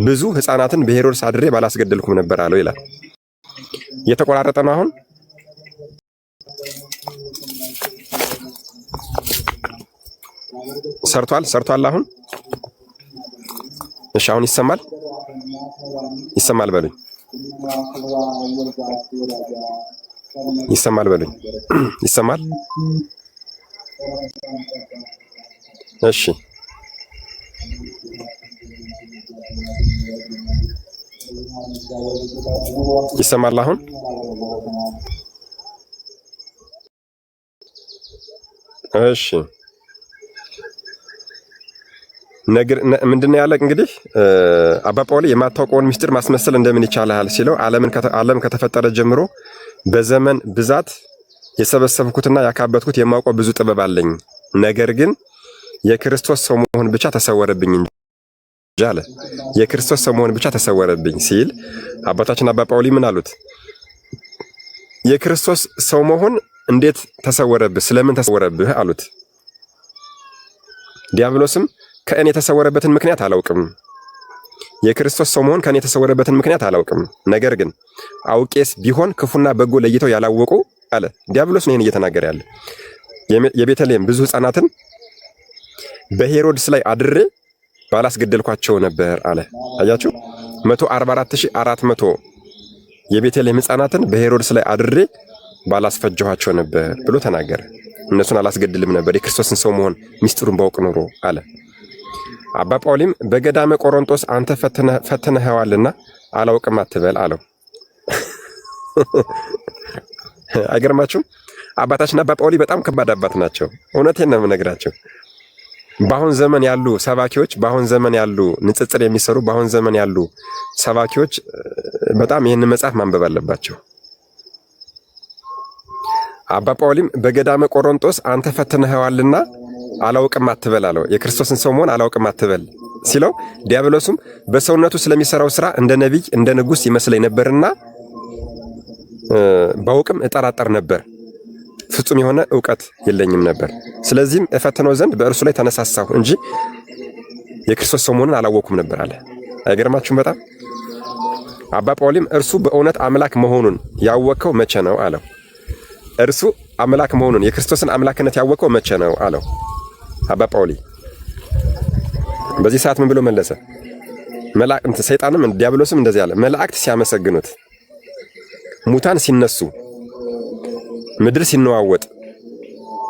ብዙ ሕፃናትን በሄሮድስ አድሬ ባላስገደልኩም ነበር አለው ይላል። የተቆራረጠ ነው አሁን ሰርቷል አሁን። እሺ አሁን ይሰማል በሉኝ። ይሰማል። እሺ ይሰማል አሁን። እሺ ምንድነው ያለ እንግዲህ አባ ጳውሊ የማታውቀውን ምስጢር ማስመሰል እንደምን ይቻላል ሲለው ዓለም ከተፈጠረ ጀምሮ በዘመን ብዛት የሰበሰብኩትና ያካበትኩት የማውቀው ብዙ ጥበብ አለኝ። ነገር ግን የክርስቶስ ሰው መሆን ብቻ ተሰወረብኝ እንጂ አለ። የክርስቶስ ሰው መሆን ብቻ ተሰወረብኝ ሲል አባታችን አባ ጳውሊ ምን አሉት? የክርስቶስ ሰው መሆን እንዴት ተሰወረብህ? ስለምን ተሰወረብህ አሉት። ዲያብሎስም ከእኔ የተሰወረበትን ምክንያት አላውቅም። የክርስቶስ ሰው መሆን ከእኔ የተሰወረበትን ምክንያት አላውቅም። ነገር ግን አውቄስ ቢሆን ክፉና በጎ ለይተው ያላወቁ አለ። ዲያብሎስ ነው ይህን እየተናገረ ያለ። የቤተልሔም ብዙ ሕፃናትን በሄሮድስ ላይ አድሬ ባላስገደልኳቸው ነበር አለ። አያችሁ 144,400 የቤተልሔም ሕፃናትን በሄሮድስ ላይ አድሬ ባላስፈጀኋቸው ነበር ብሎ ተናገረ። እነሱን አላስገድልም ነበር የክርስቶስን ሰው መሆን ሚስጥሩን ባውቅ ኖሮ አለ። አባ ጳውሊም በገዳመ ቆሮንቶስ አንተ ፈትነኸዋልና አላውቅም አትበል አለው። አይገርማችሁም? አባታችን አባ ጳውሊ በጣም ከባድ አባት ናቸው። እውነቴን ነው የምነግራቸው። በአሁን ዘመን ያሉ ሰባኪዎች፣ በአሁን ዘመን ያሉ ንጽጽር የሚሰሩ በአሁን ዘመን ያሉ ሰባኪዎች በጣም ይህንን መጽሐፍ ማንበብ አለባቸው። አባ ጳውሊም በገዳመ ቆሮንቶስ አንተ ፈትነኸዋልና አላውቅም አትበል አለው። የክርስቶስን ሰው መሆን አላውቅም አትበል ሲለው ዲያብሎስም በሰውነቱ ስለሚሰራው ስራ እንደ ነቢይ እንደ ንጉሥ ይመስለኝ ነበርና ባውቅም እጠራጠር ነበር፣ ፍጹም የሆነ ዕውቀት የለኝም ነበር። ስለዚህም እፈትነው ዘንድ በእርሱ ላይ ተነሳሳሁ እንጂ የክርስቶስ ሰው መሆንን አላወኩም ነበር አለ። አይገርማችሁም? በጣም አባ ጳውሊም እርሱ በእውነት አምላክ መሆኑን ያወቀው መቼ ነው አለው። እርሱ አምላክ መሆኑን የክርስቶስን አምላክነት ያወቀው መቼ ነው አለው አባ ጳውሊ። በዚህ ሰዓት ምን ብሎ መለሰ? ሰይጣንም ዲያብሎስም እንደዚህ አለ። መላእክት ሲያመሰግኑት፣ ሙታን ሲነሱ፣ ምድር ሲነዋወጥ፣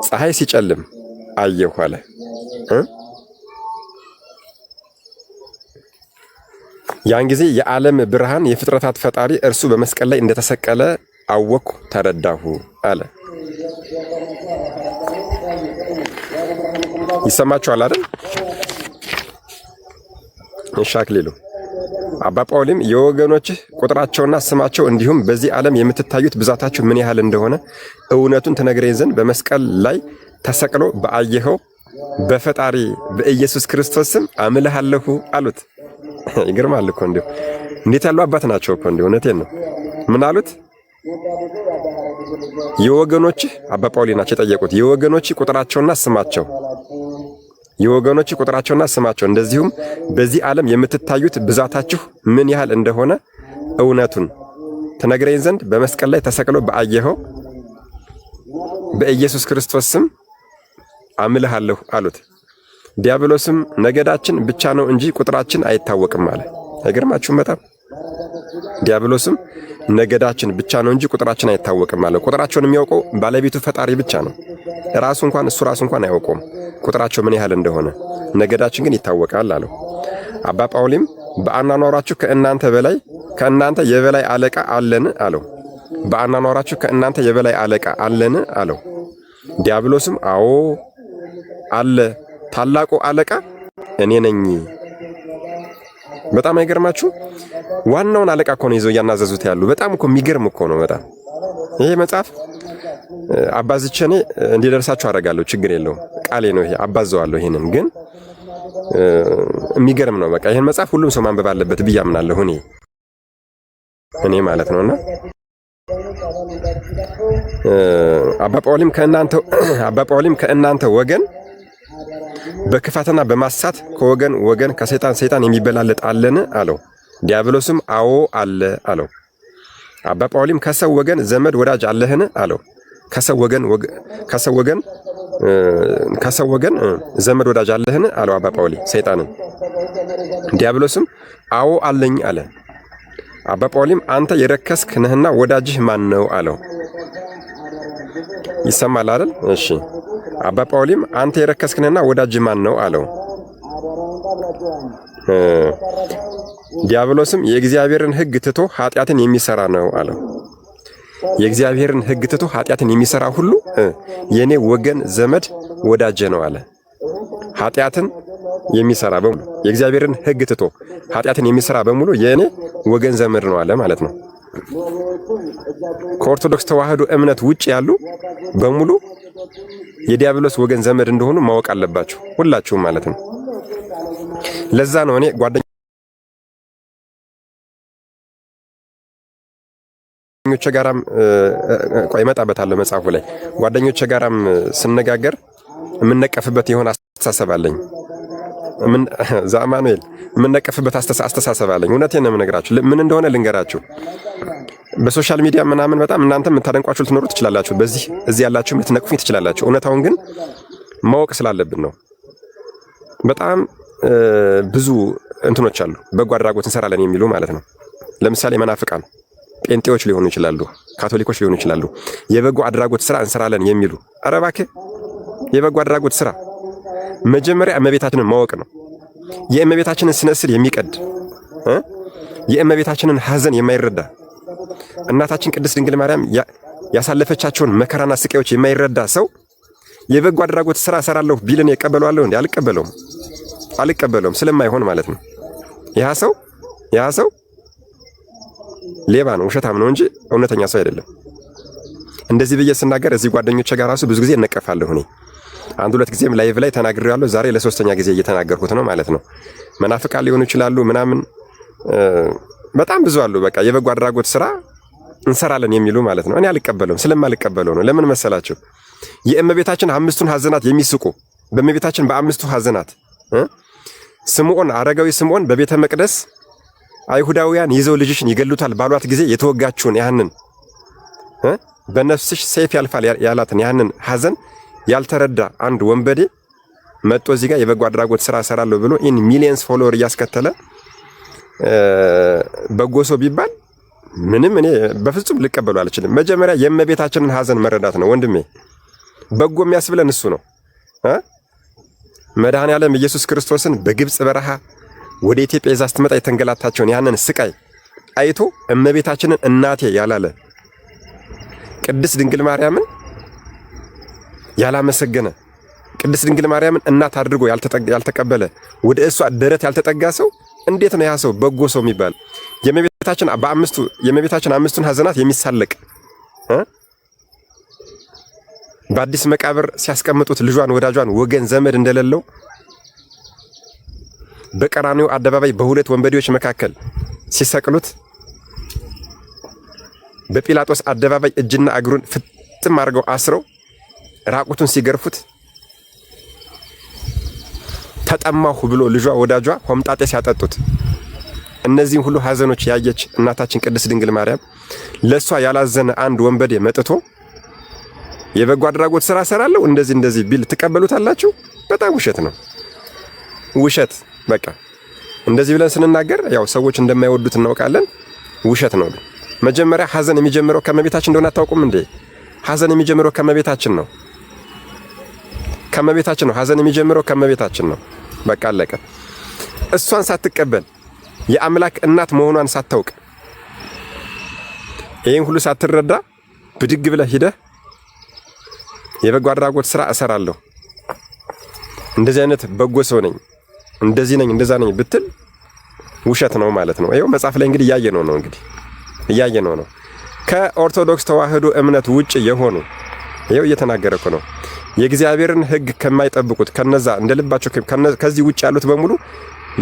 ፀሐይ ሲጨልም አየሁ አለ። ያን ጊዜ የዓለም ብርሃን የፍጥረታት ፈጣሪ እርሱ በመስቀል ላይ እንደተሰቀለ አወቅኩ ተረዳሁ አለ። ይሰማችኋል አይደል? እሺ አክሊሉ አባ ጳውሊም የወገኖችህ ቁጥራቸውና ስማቸው እንዲሁም በዚህ ዓለም የምትታዩት ብዛታችሁ ምን ያህል እንደሆነ እውነቱን ትነግረኝ ዘንድ በመስቀል ላይ ተሰቅሎ በአየኸው በፈጣሪ በኢየሱስ ክርስቶስ ስም አምልሃለሁ አሉት። ይገርማል እኮ እንዴት ያሉ አባት ናቸው እኮ እውነቴን ነው። ምን አሉት? የወገኖችህ አባ ጳውሊ ናቸው የጠየቁት። የወገኖችህ ቁጥራቸውና ስማቸው እንደዚሁም በዚህ ዓለም የምትታዩት ብዛታችሁ ምን ያህል እንደሆነ እውነቱን ትነግረኝ ዘንድ በመስቀል ላይ ተሰቅሎ በአየኸው በኢየሱስ ክርስቶስ ስም አምልሃለሁ አሉት። ዲያብሎስም ነገዳችን ብቻ ነው እንጂ ቁጥራችን አይታወቅም አለ። አይገርማችሁም? በጣም ዲያብሎስም ነገዳችን ብቻ ነው እንጂ ቁጥራችን አይታወቅም አለ። ቁጥራቸውን የሚያውቀው ባለቤቱ ፈጣሪ ብቻ ነው። እሱ ራሱ እንኳን አያውቀውም ቁጥራቸው ምን ያህል እንደሆነ፣ ነገዳችን ግን ይታወቃል አለው። አባ ጳውሊም በአኗኗራችሁ ከእናንተ የበላይ አለቃ አለን አለው። በአኗኗራችሁ ከእናንተ የበላይ አለቃ አለን አለው። ዲያብሎስም አዎ አለ፣ ታላቁ አለቃ እኔ ነኝ። በጣም አይገርማችሁ? ዋናውን አለቃ እኮ ነው ይዘው እያናዘዙት ያሉ። በጣም እኮ የሚገርም እኮ ነው። በጣም ይሄ መጽሐፍ አባዝቼ እኔ እንዲደርሳችሁ አደርጋለሁ። ችግር የለውም፣ ቃሌ ነው ይሄ፣ አባዘዋለሁ። ይሄንን ግን የሚገርም ነው። በቃ ይሄን መጽሐፍ ሁሉም ሰው ማንበብ አለበት ብዬ አምናለሁ እኔ ማለት ነውና አባ ጳውሊም ከእናንተ ወገን በክፋትና በማሳት ከወገን ከሰይጣን የሚበላለጥ አለን አለው። ዲያብሎስም አዎ አለ አለው። አባ ጳውሊም ከሰው ወገን ዘመድ ወዳጅ አለህን አለው። ከሰው ወገን ዘመድ ወዳጅ አለህን አለው አባ ጳውሊ ሰይጣንን። ዲያብሎስም አዎ አለኝ አለ። አባ ጳውሊም አንተ የረከስክ ነህና ወዳጅህ ማን ነው አለው። ይሰማል አይደል? እሺ። አባ ጳውሊም አንተ የረከስክ ነህና ወዳጅህ ማን ነው አለው። ዲያብሎስም የእግዚአብሔርን ሕግ ትቶ ኃጢአትን የሚሰራ ነው አለው። የእግዚአብሔርን ሕግ ትቶ ኃጢአትን የሚሰራ ሁሉ የኔ ወገን ዘመድ ወዳጄ ነው አለ። ኃጢአትን የሚሰራ በሙሉ የእግዚአብሔርን ሕግ ትቶ ኃጢአትን የሚሰራ በሙሉ የእኔ ወገን ዘመድ ነው አለ ማለት ነው። ከኦርቶዶክስ ተዋህዶ እምነት ውጭ ያሉ በሙሉ የዲያብሎስ ወገን ዘመድ እንደሆኑ ማወቅ አለባችሁ ሁላችሁም ማለት ነው። ለዛ ነው እኔ ጓደኞቼ ጋራም ቆይ እመጣበታለሁ መጽሐፉ ላይ ጓደኞቼ ጋራም ስነጋገር የምነቀፍበት የሆነ አስተሳሰብ አለኝ። ዛማኑኤል የምነቀፍበት አስተሳሰብ አለኝ። እውነቴን ነው የምነግራችሁ። ምን እንደሆነ ልንገራችሁ። በሶሻል ሚዲያ ምናምን በጣም እናንተ የምታደንቋችሁ ልትኖሩ ትችላላችሁ። እዚህ ያላችሁም ልትነቅፉኝ ትችላላችሁ። እውነታውን ግን ማወቅ ስላለብን ነው። በጣም ብዙ እንትኖች አሉ በጎ አድራጎት እንሰራለን የሚሉ ማለት ነው። ለምሳሌ መናፍቃን ጴንጤዎች ሊሆኑ ይችላሉ፣ ካቶሊኮች ሊሆኑ ይችላሉ። የበጎ አድራጎት ስራ እንሰራለን የሚሉ ኧረ እባክህ የበጎ አድራጎት ስራ መጀመሪያ እመቤታችንን ማወቅ ነው። የእመቤታችንን ስነ ስዕል የሚቀድ የእመቤታችንን ሐዘን የማይረዳ እናታችን ቅድስት ድንግል ማርያም ያሳለፈቻቸውን መከራና ስቃዮች የማይረዳ ሰው የበጎ አድራጎት ስራ እሰራለሁ ቢልን እቀበለዋለሁ እንዴ? አልቀበለውም ስለማይሆን ማለት ነው። ያ ሰው ሌባ ነው፣ ውሸታም ነው እንጂ እውነተኛ ሰው አይደለም። እንደዚህ ብዬ ስናገር እዚህ ጓደኞቼ ጋር ራሱ ብዙ ጊዜ እነቀፋለሁ። እኔ አንድ ሁለት ጊዜም ላይቭ ላይ ተናግሬያለሁ። ዛሬ ለሶስተኛ ጊዜ እየተናገርኩት ነው ማለት ነው። መናፍቃን ሊሆኑ ይችላሉ ምናምን በጣም ብዙ አሉ። በቃ የበጎ አድራጎት ስራ እንሰራለን የሚሉ ማለት ነው። እኔ አልቀበለውም፣ ስለማልቀበለው ነው። ለምን መሰላችሁ? የእመቤታችን አምስቱን ሐዘናት የሚስቁ በእመቤታችን በአምስቱ ሐዘናት ስምዖን አረጋዊ ስምዖን በቤተ መቅደስ አይሁዳውያን ይዘው ልጅሽን ይገሉታል ባሏት ጊዜ የተወጋችውን ያንን በነፍስሽ ሰይፍ ያልፋል ያላትን ያንን ሐዘን ያልተረዳ አንድ ወንበዴ መጥቶ እዚህ ጋር የበጎ አድራጎት ስራ እሰራለሁ ብሎ ኢን ሚሊየንስ ፎሎወር እያስከተለ በጎ ሰው ቢባል ምንም እኔ በፍጹም ልቀበሉ አልችልም። መጀመሪያ የእመቤታችንን ሐዘን መረዳት ነው ወንድሜ። በጎ የሚያስብለን እሱ ነው። መድኃኔዓለም ኢየሱስ ክርስቶስን በግብጽ በረሃ ወደ ኢትዮጵያ ይዛ ስትመጣ የተንገላታቸውን ያንን ስቃይ አይቶ እመቤታችንን እናቴ ያላለ ቅድስት ድንግል ማርያምን ያላመሰገነ ቅድስት ድንግል ማርያምን እናት አድርጎ ያልተቀበለ ወደ እሷ ደረት ያልተጠጋ ሰው እንዴት ነው ያ ሰው በጎ ሰው የሚባል? የእመቤታችን አምስቱን ሐዘናት የሚሳለቅ በአዲስ መቃብር ሲያስቀምጡት ልጇን ወዳጇን ወገን ዘመድ እንደሌለው በቀራንዮ አደባባይ በሁለት ወንበዴዎች መካከል ሲሰቅሉት በጲላጦስ አደባባይ እጅና እግሩን ፍጥም አድርገው አስረው ራቁቱን ሲገርፉት ተጠማሁ ብሎ ልጇ ወዳጇ ሆምጣጤ ሲያጠጡት እነዚህን ሁሉ ሐዘኖች ያየች እናታችን ቅድስት ድንግል ማርያም ለሷ ያላዘነ አንድ ወንበዴ መጥቶ የበጎ አድራጎት ስራ እሰራለሁ እንደዚህ ቢል ትቀበሉታላችሁ? በጣም ውሸት ነው። ውሸት በቃ እንደዚህ ብለን ስንናገር ያው ሰዎች እንደማይወዱት እናውቃለን። ውሸት ነው። መጀመሪያ ሐዘን የሚጀምረው ከመቤታችን እንደሆነ አታውቁም እንዴ? ሐዘን የሚጀምረው ከመቤታችን ነው። ሐዘን የሚጀምረው ከመቤታችን ነው። በቃ አለቀ። እሷን ሳትቀበል የአምላክ እናት መሆኗን ሳታውቅ ይሄን ሁሉ ሳትረዳ ብድግ ብለህ ሂደህ የበጎ አድራጎት ስራ እሰራለሁ እንደዚህ አይነት በጎ ሰው ነኝ እንደዚህ ነኝ እንደዛ ነኝ ብትል ውሸት ነው ማለት ነው። ይሄው መጽሐፍ ላይ እንግዲህ እያየነው ነው። ከኦርቶዶክስ ተዋህዶ እምነት ውጭ የሆኑ ይሄው እየተናገረኩ ነው። የእግዚአብሔርን ሕግ ከማይጠብቁት ከነዛ እንደልባቸው ከዚህ ውጭ ያሉት በሙሉ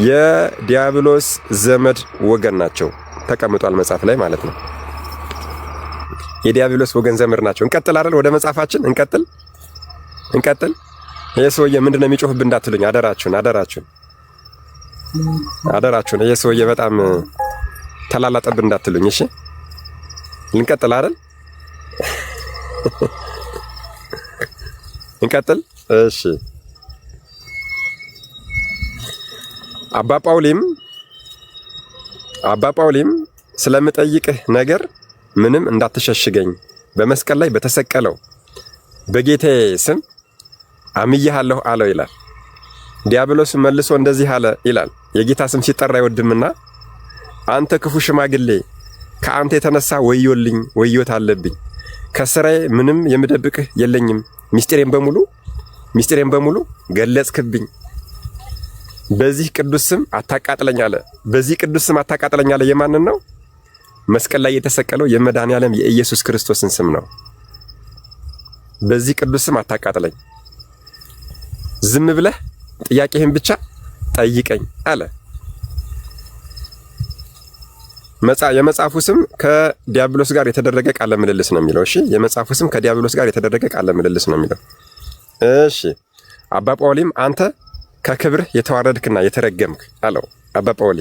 የዲያብሎስ ዘመድ ወገን ናቸው። ተቀምጧል መጽሐፍ ላይ ማለት ነው። የዲያብሎስ ወገን ዘመድ ናቸው። እንቀጥል አይደል? ወደ መጽሐፋችን እንቀጥል። ይሄ ሰውዬ ምንድነው የሚጮህብን እንዳትሉኝ አደራችሁን። ይሄ ሰውዬ በጣም ተላላጠብን እንዳትሉኝ እሺ። እንቀጥል አይደል? እንቀጥል እሺ። አባ ጳውሊም ስለምጠይቅህ ነገር ምንም እንዳትሸሽገኝ በመስቀል ላይ በተሰቀለው በጌታዬ ስም አምኜሃለሁ አለው ይላል። ዲያብሎስ መልሶ እንደዚህ አለ ይላል። የጌታ ስም ሲጠራ አይወድምና አንተ ክፉ ሽማግሌ ከአንተ የተነሳ ወዮት አለብኝ። ከስራዬ ምንም የምደብቅህ የለኝም። ሚስጥሬን በሙሉ ገለጽክብኝ። በዚህ ቅዱስ ስም አታቃጥለኝ አለ። በዚህ ቅዱስ ስም አታቃጥለኝ አለ። የማንን ነው? መስቀል ላይ የተሰቀለው የመድኃኔዓለም የኢየሱስ ክርስቶስን ስም ነው። በዚህ ቅዱስ ስም አታቃጥለኝ፣ ዝም ብለህ ጥያቄህን ብቻ ጠይቀኝ አለ። የመጽሐፉ ስም ከዲያብሎስ ጋር የተደረገ ቃለ ምልልስ ነው የሚለው። እሺ፣ የመጽሐፉ ስም ከዲያብሎስ ጋር የተደረገ ቃለ ምልልስ ነው የሚለው። እሺ፣ አባ ጳውሊም አንተ ከክብርህ የተዋረድክና የተረገምክ አለው። አባ ጳውሊ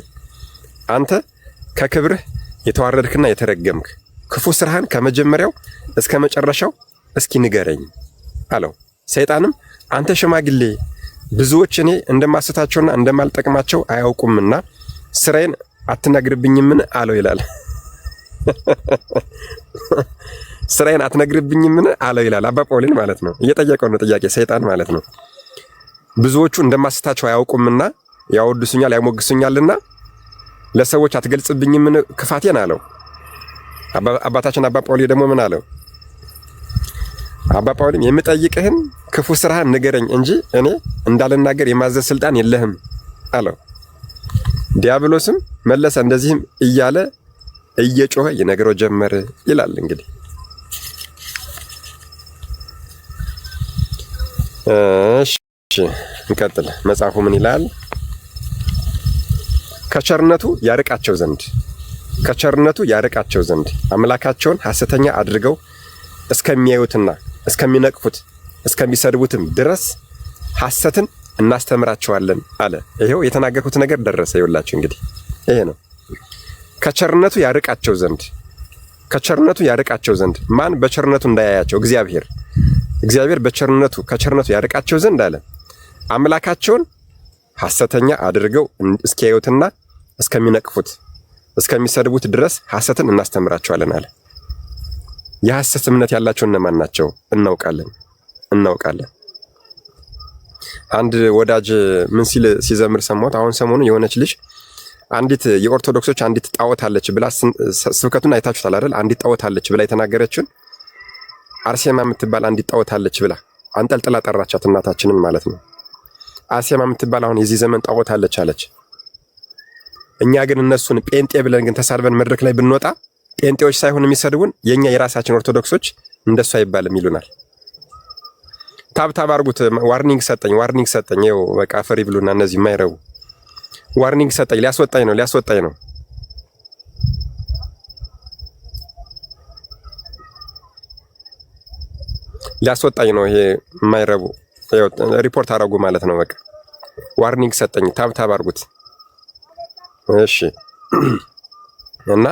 አንተ ከክብርህ የተዋረድክና የተረገምክ ክፉ ስራህን ከመጀመሪያው እስከ መጨረሻው እስኪ ንገረኝ አለው። ሰይጣንም አንተ ሽማግሌ ብዙዎች እኔ እንደማስታቸውና እንደማልጠቅማቸው አያውቁምና ስራዬን አትነግርብኝምን አለው ይላል። ስራዬን አትነግርብኝምን አለው ይላል። አባ ጳውሊን ማለት ነው። እየጠየቀው ነው ጥያቄ ሰይጣን ማለት ነው። ብዙዎቹ እንደማስታቸው አያውቁምና ያወድሱኛል ያሞግሱኛልና ለሰዎች አትገልጽብኝምን ክፋቴን አለው። አባታችን አባ ጳውሊ ደግሞ ምን አለው? አባ ጳውሊም የምጠይቅህን ክፉ ስራህን ንገረኝ እንጂ እኔ እንዳልናገር የማዘዝ ስልጣን የለህም አለው። ዲያብሎስም መለሰ እንደዚህም እያለ እየጮኸ ይነግረው ጀመር ይላል። እንግዲህ እሺ እንቀጥል። መጽሐፉ ምን ይላል? ከቸርነቱ ያርቃቸው ዘንድ አምላካቸውን ሐሰተኛ አድርገው እስከሚያዩትና እስከሚነቅፉት እስከሚሰድቡትም ድረስ ሐሰትን እናስተምራቸዋለን አለ። ይሄው የተናገርኩት ነገር ደረሰ። ይኸውላችሁ እንግዲህ ይሄ ነው። ከቸርነቱ ያርቃቸው ዘንድ ማን በቸርነቱ እንዳያያቸው? እግዚአብሔር ከቸርነቱ ያርቃቸው ዘንድ አለ። አምላካቸውን ሐሰተኛ አድርገው እስኪያዩትና እስከሚነቅፉት እስከሚሰድቡት ድረስ ሐሰትን እናስተምራቸዋለን አለ። የሐሰት እምነት ያላቸው እነማን ናቸው? እናውቃለን። አንድ ወዳጅ ምን ሲል ሲዘምር ሰማሁት። አሁን ሰሞኑን የሆነች ልጅ አንዲት የኦርቶዶክሶች አንዲት ጣዖት አለች ብላ ስብከቱን አይታችሁታል አይደል? አንዲት ጣዖት አለች ብላ የተናገረችን አርሴማ የምትባል አንዲት ጣዖት አለች ብላ አንጠልጥላ ጠራቻት፣ እናታችንን ማለት ነው። አርሴማ የምትባል አሁን የዚህ ዘመን ጣዖት አለች አለች። እኛ ግን እነሱን ጴንጤ ብለን ግን ተሳድበን መድረክ ላይ ብንወጣ ጴንጤዎች ሳይሆን የሚሰድቡን የኛ የራሳችን ኦርቶዶክሶች እንደሱ አይባልም ይሉናል። ታብታብ አድርጉት። ዋርኒንግ ሰጠኝ። ይኸው በቃ አፈሪ ብሉና እነዚህ የማይረቡ ዋርኒንግ ሰጠኝ። ሊያስወጣኝ ነው። ይሄ የማይረቡ ሪፖርት አደረጉ ማለት ነው። በቃ ዋርኒንግ ሰጠኝ። ታብታብ አድርጉት። እሺ። እና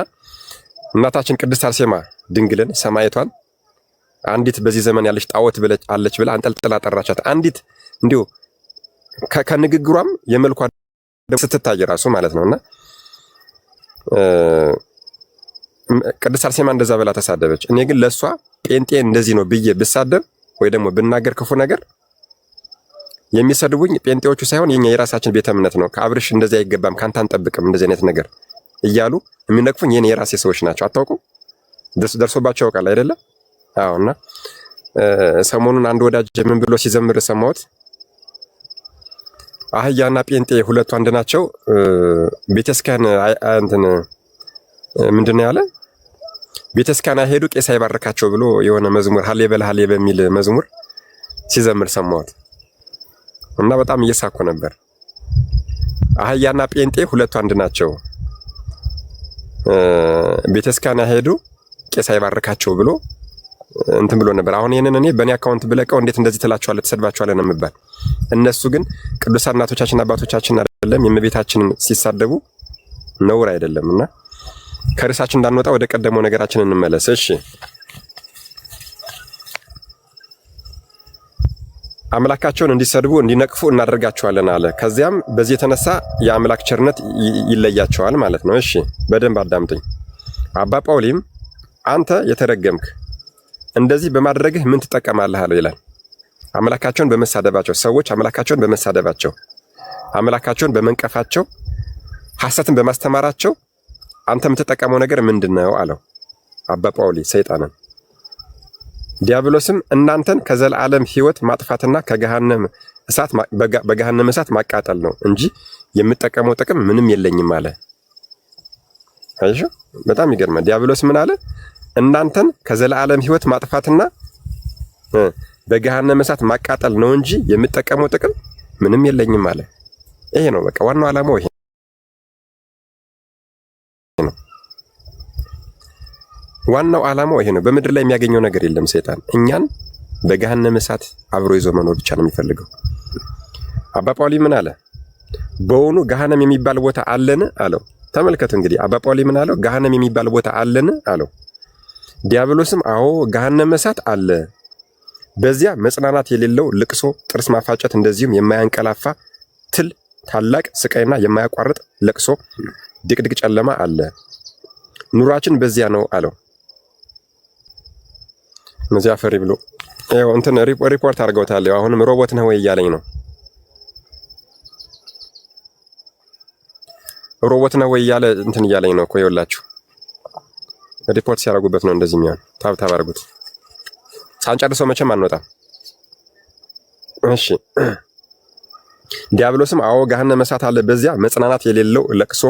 እናታችን ቅድስት አርሴማ ድንግልን ሰማዕቷን አንዲት በዚህ ዘመን ያለች ጣዖት አለች ብላ አንጠልጥላ ጠራቻት። አንዲት እንዲሁ ከንግግሯም የመልኳ ስትታይ ራሱ ማለት ነውና ቅድስት አርሴማ እንደዛ ብላ ተሳደበች። እኔ ግን ለሷ ጴንጤ እንደዚህ ነው ብዬ ብሳደብ ወይ ደግሞ ብናገር ክፉ ነገር የሚሰድቡኝ ጴንጤዎቹ ሳይሆን የኛ የራሳችን ቤተ እምነት ነው። ከአብርሽ እንደዚህ አይገባም፣ ካንተ አንጠብቅም እንደዚህ አይነት ነገር እያሉ የሚነቅፉኝ የኔ የራሴ ሰዎች ናቸው። አታውቁም? ደርሶባቸው ያውቃል አይደለም? አዎና ሰሞኑን አንድ ወዳጅ ምን ብሎ ሲዘምር ሰማሁት። አህያና ጴንጤ ሁለቱ አንድ ናቸው። ቤተስካን እንትን ምንድነው ያለ? ቤተስካን አይሄዱ ቄስ አይባርካቸው ብሎ የሆነ መዝሙር ሀሌ በሚል መዝሙር ሲዘምር ሰማሁት እና በጣም እየሳኩ ነበር። አህያና ጴንጤ ሁለቱ አንድ ናቸው፣ ቤተስካን አይሄዱ ቄስ አይባርካቸው ብሎ እንትን ብሎ ነበር። አሁን ይሄንን እኔ በእኔ አካውንት ብለቀው እንዴት እንደዚህ ትላቸዋለህ ትሰድባቸዋለህ ነው የምባል። እነሱ ግን ቅዱሳን እናቶቻችን አባቶቻችን አይደለም የእመቤታችንን ሲሳደቡ ነውር አይደለምና ከርዕሳችን እንዳንወጣ ወደ ቀደመው ነገራችን እንመለስ። እሺ፣ አምላካቸውን እንዲሰድቡ እንዲነቅፉ እናደርጋቸዋለን አለ። ከዚያም በዚህ የተነሳ የአምላክ ቸርነት ይለያቸዋል ማለት ነው። እሺ፣ በደንብ አዳምጡኝ። አባ ጳውሊም አንተ የተረገምክ እንደዚህ በማድረግህ ምን ትጠቀማለህ አለው ይላል። አምላካቸውን በመሳደባቸው ሰዎች አምላካቸውን በመሳደባቸው አምላካቸውን በመንቀፋቸው ሐሰትን በማስተማራቸው አንተ የምትጠቀመው ነገር ምንድነው አለው አባ ጳውሊ ሰይጣንን። ዲያብሎስም እናንተን ከዘላለም ሕይወት ማጥፋትና ከገሃነም በገሃነመ እሳት ማቃጠል ነው እንጂ የምጠቀመው ጥቅም ምንም የለኝም አለ። አይሹ በጣም ይገርማል። ዲያብሎስ ምን አለ? እናንተን ከዘላለም ሕይወት ማጥፋትና በገሃነመ እሳት ማቃጠል ነው እንጂ የምጠቀመው ጥቅም ምንም የለኝም አለ። ይሄ ነው በቃ ዋናው ዓላማው ይሄ ነው። ዋናው ዓላማው ይሄ ነው። በምድር ላይ የሚያገኘው ነገር የለም ሰይጣን። እኛን በገሃነመ እሳት አብሮ ይዞ መኖር ብቻ ነው የሚፈልገው። አባ ጳውሊ ምን አለ? በውኑ ገሃነም የሚባል ቦታ አለን አለው። ተመልከቱ እንግዲህ አባ ጳውሊ ምን አለው? ገሃነም የሚባል ቦታ አለን አለው። ዲያብሎስም አዎ ገሃነመ እሳት አለ፣ በዚያ መጽናናት የሌለው ልቅሶ፣ ጥርስ ማፋጨት፣ እንደዚሁም የማያንቀላፋ ትል፣ ታላቅ ስቃይና የማያቋርጥ ለቅሶ፣ ድቅድቅ ጨለማ አለ። ኑሯችን በዚያ ነው አለው። እነዚያ ፈሪ ብሎ ይኸው እንትን ሪፖርት አድርገውታል። አሁንም ሮቦት ነህ ወይ እያለኝ ነው። ሮቦት ነህ ወይ እያለ እንትን እያለኝ ነው እኮ ይኸውላችሁ። ሪፖርት ሲያደርጉበት ነው እንደዚህ የሚሆን። ታብ አድርጉት። ሳንጨርሰው መቼም አንወጣም። እሺ ዲያብሎስም አዎ ገሃነመ እሳት አለ፣ በዚያ መጽናናት የሌለው ለቅሶ፣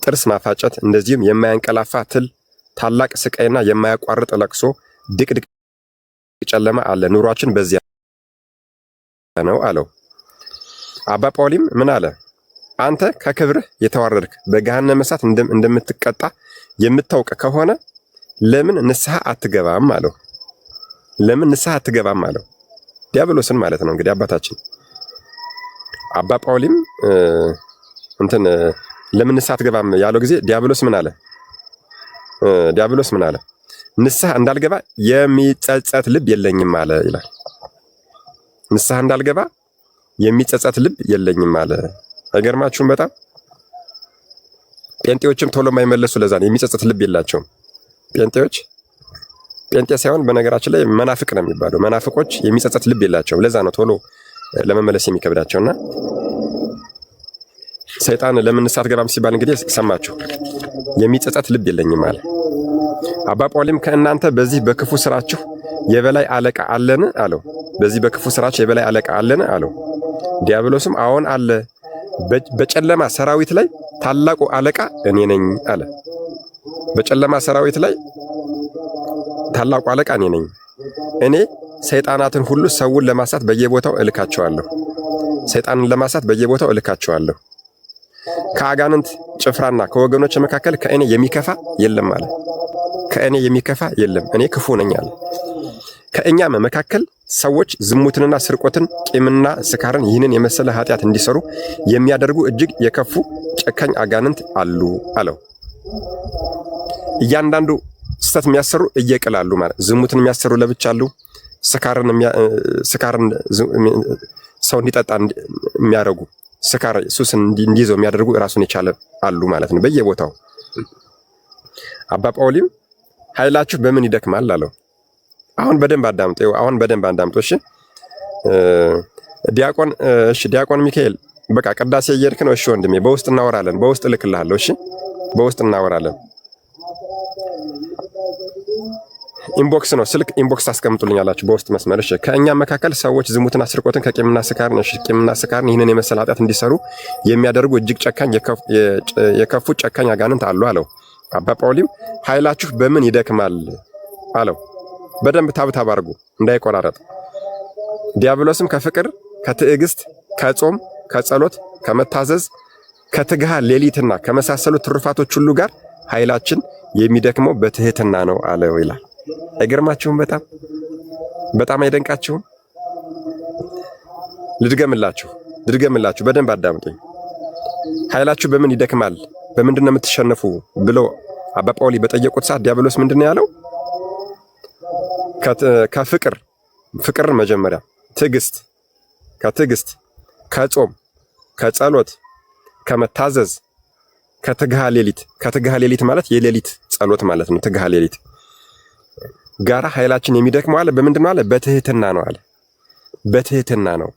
ጥርስ ማፋጨት፣ እንደዚሁም የማያንቀላፋ ትል፣ ታላቅ ስቃይና የማያቋርጥ ለቅሶ፣ ድቅድቅ ጨለማ አለ። ኑሯችን በዚያ ነው አለው። አባ ጳውሊም ምን አለ? አንተ ከክብርህ የተዋረድክ በገሃነመ እሳት እንደምትቀጣ የምታውቅ ከሆነ ለምን ንስሐ አትገባም አለው። ለምን ንስሐ አትገባም አለው። ዲያብሎስን ማለት ነው እንግዲህ አባታችን። አባ ጳውሊም ለምን ንስሐ አትገባም ያለው ጊዜ ዲያብሎስ ምን አለ? ንስሐ እንዳልገባ የሚጸጸት ልብ የለኝም አለ ይላል። ንስሐ እንዳልገባ የሚጸጸት ልብ የለኝም አለ። አይገርማችሁም? በጣም ጴንጤዎችም ቶሎ የማይመለሱ ለዛ ነው። የሚጸጸት ልብ የላቸውም ጴንጤዎች። ጴንጤ ሳይሆን በነገራችን ላይ መናፍቅ ነው የሚባለው። መናፍቆች የሚጸጸት ልብ የላቸውም። ለዛ ነው ቶሎ ለመመለስ የሚከብዳቸውና ሰይጣን ለምን ንስሐ አትገባም ሲባል እንግዲህ ሰማችሁ። የሚጸጸት ልብ የለኝም አለ። አባ ጳውሊም ከእናንተ በዚህ በክፉ ስራችሁ የበላይ አለቃ አለን አለው። በዚህ በክፉ ስራችሁ የበላይ አለቃ አለን አለው። ዲያብሎስም አዎን አለ፣ በጨለማ ሰራዊት ላይ ታላቁ አለቃ እኔ ነኝ አለ። በጨለማ ሰራዊት ላይ ታላቁ አለቃ እኔ ነኝ። እኔ ሰይጣናትን ሁሉ ሰውን ለማሳት በየቦታው እልካቸዋለሁ። ሰይጣንን ለማሳት በየቦታው እልካቸዋለሁ። ከአጋንንት ጭፍራና ከወገኖች መካከል ከእኔ የሚከፋ የለም አለ። ከእኔ የሚከፋ የለም፣ እኔ ክፉ ነኝ አለ። ከእኛም መካከል ሰዎች ዝሙትንና ስርቆትን፣ ቂምና ስካርን ይህንን የመሰለ ኃጢአት እንዲሰሩ የሚያደርጉ እጅግ የከፉ ጨካኝ አጋንንት አሉ አለው። እያንዳንዱ ስተት የሚያሰሩ እየቅላሉ ማለት ዝሙትን የሚያሰሩ ለብቻ አሉ። ስካርን ሰው እንዲጠጣ የሚያደርጉ ስካር ሱስን እንዲይዘው የሚያደርጉ ራሱን የቻለ አሉ ማለት ነው በየቦታው። አባ ጳውሊም ኃይላችሁ በምን ይደክማል አለው። አሁን በደንብ አዳምጡ። እሺ ዲያቆን ሚካኤል በቃ ቅዳሴ እየሄድክ ነው። እሺ ወንድሜ በውስጥ እናወራለን። በውስጥ እልክልሃለሁ። እሺ በውስጥ እናወራለን። ኢንቦክስ ነው ስልክ ኢንቦክስ አስቀምጡልኛላችሁ በውስጥ መስመር። እሺ ከእኛ መካከል ሰዎች ዝሙትና ስርቆትን ከቂምና ስካርን ይህንን የመሰለ ኃጢአት እንዲሰሩ የሚያደርጉ እጅግ ጨካኝ የከፉ ጨካኝ አጋንንት አሉ አለው። አባ ጳውሊም ኃይላችሁ በምን ይደክማል አለው። በደንብ ታብታብ አድርጉ እንዳይቆራረጥ። ዲያብሎስም ከፍቅር፣ ከትዕግስት፣ ከጾም፣ ከጸሎት፣ ከመታዘዝ፣ ከትግሃ ሌሊትና ከመሳሰሉ ትሩፋቶች ሁሉ ጋር ኃይላችን የሚደክመው በትህትና ነው አለው ይላል። አይገርማችሁም? በጣም አይደንቃችሁም? ልድገምላችሁ በደንብ አዳምጡኝ። ኃይላችሁ በምን ይደክማል፣ በምንድን ነው የምትሸነፉ ብለው አባ ጳውሊ በጠየቁት ሰዓት ዲያብሎስ ምንድን ነው ያለው? ፍቅር መጀመሪያ፣ ከትዕግስት፣ ከጾም፣ ከጸሎት፣ ከመታዘዝ፣ ከትግሃ ሌሊት ማለት የሌሊት ጸሎት ማለት ነው። ትግሃ ሌሊት ጋራ ኃይላችን የሚደክመው አለ በምንድን ነው አለ? በትህትና ነው አለ። በትህትና ነው።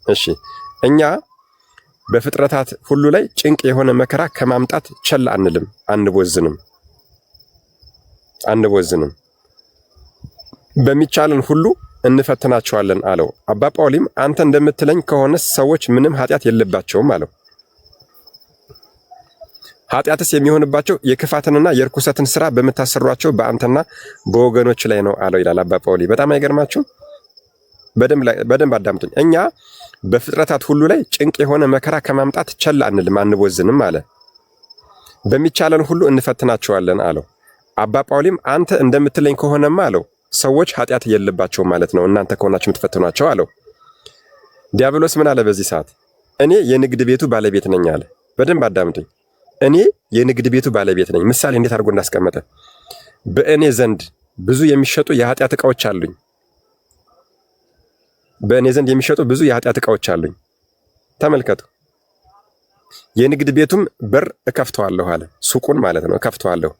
እሺ እኛ በፍጥረታት ሁሉ ላይ ጭንቅ የሆነ መከራ ከማምጣት ቸል አንልም፣ አንቦዝንም። በሚቻለን ሁሉ እንፈትናቸዋለን አለው። አባ ጳውሊም አንተ እንደምትለኝ ከሆነስ ሰዎች ምንም ኃጢአት የለባቸውም አለው። ኃጢአትስ የሚሆንባቸው የክፋትንና የርኩሰትን ስራ በምታሰሯቸው በአንተና በወገኖች ላይ ነው አለው ይላል አባ ጳውሊ። በጣም አይገርማችሁ? በደንብ አዳምጡኝ። እኛ በፍጥረታት ሁሉ ላይ ጭንቅ የሆነ መከራ ከማምጣት ቸል አንልም፣ አንቦዝንም አለ። በሚቻለን ሁሉ እንፈትናቸዋለን አለው። አባ ጳውሊም አንተ እንደምትለኝ ከሆነማ አለው ሰዎች ኃጢአት የለባቸውም ማለት ነው እናንተ ከሆናችሁ የምትፈትኗቸው አለው። ዲያብሎስ ምን አለ በዚህ ሰዓት? እኔ የንግድ ቤቱ ባለቤት ነኝ አለ። በደንብ አዳምጡኝ። እኔ የንግድ ቤቱ ባለቤት ነኝ። ምሳሌ እንዴት አድርጎ እንዳስቀመጠ፣ በእኔ ዘንድ ብዙ የሚሸጡ የኃጢአት ዕቃዎች አሉኝ። በእኔ ዘንድ የሚሸጡ ብዙ የኃጢአት ዕቃዎች አሉኝ። ተመልከቱ። የንግድ ቤቱም በር እከፍተዋለሁ አለ። ሱቁን ማለት ነው፣ እከፍተዋለሁ።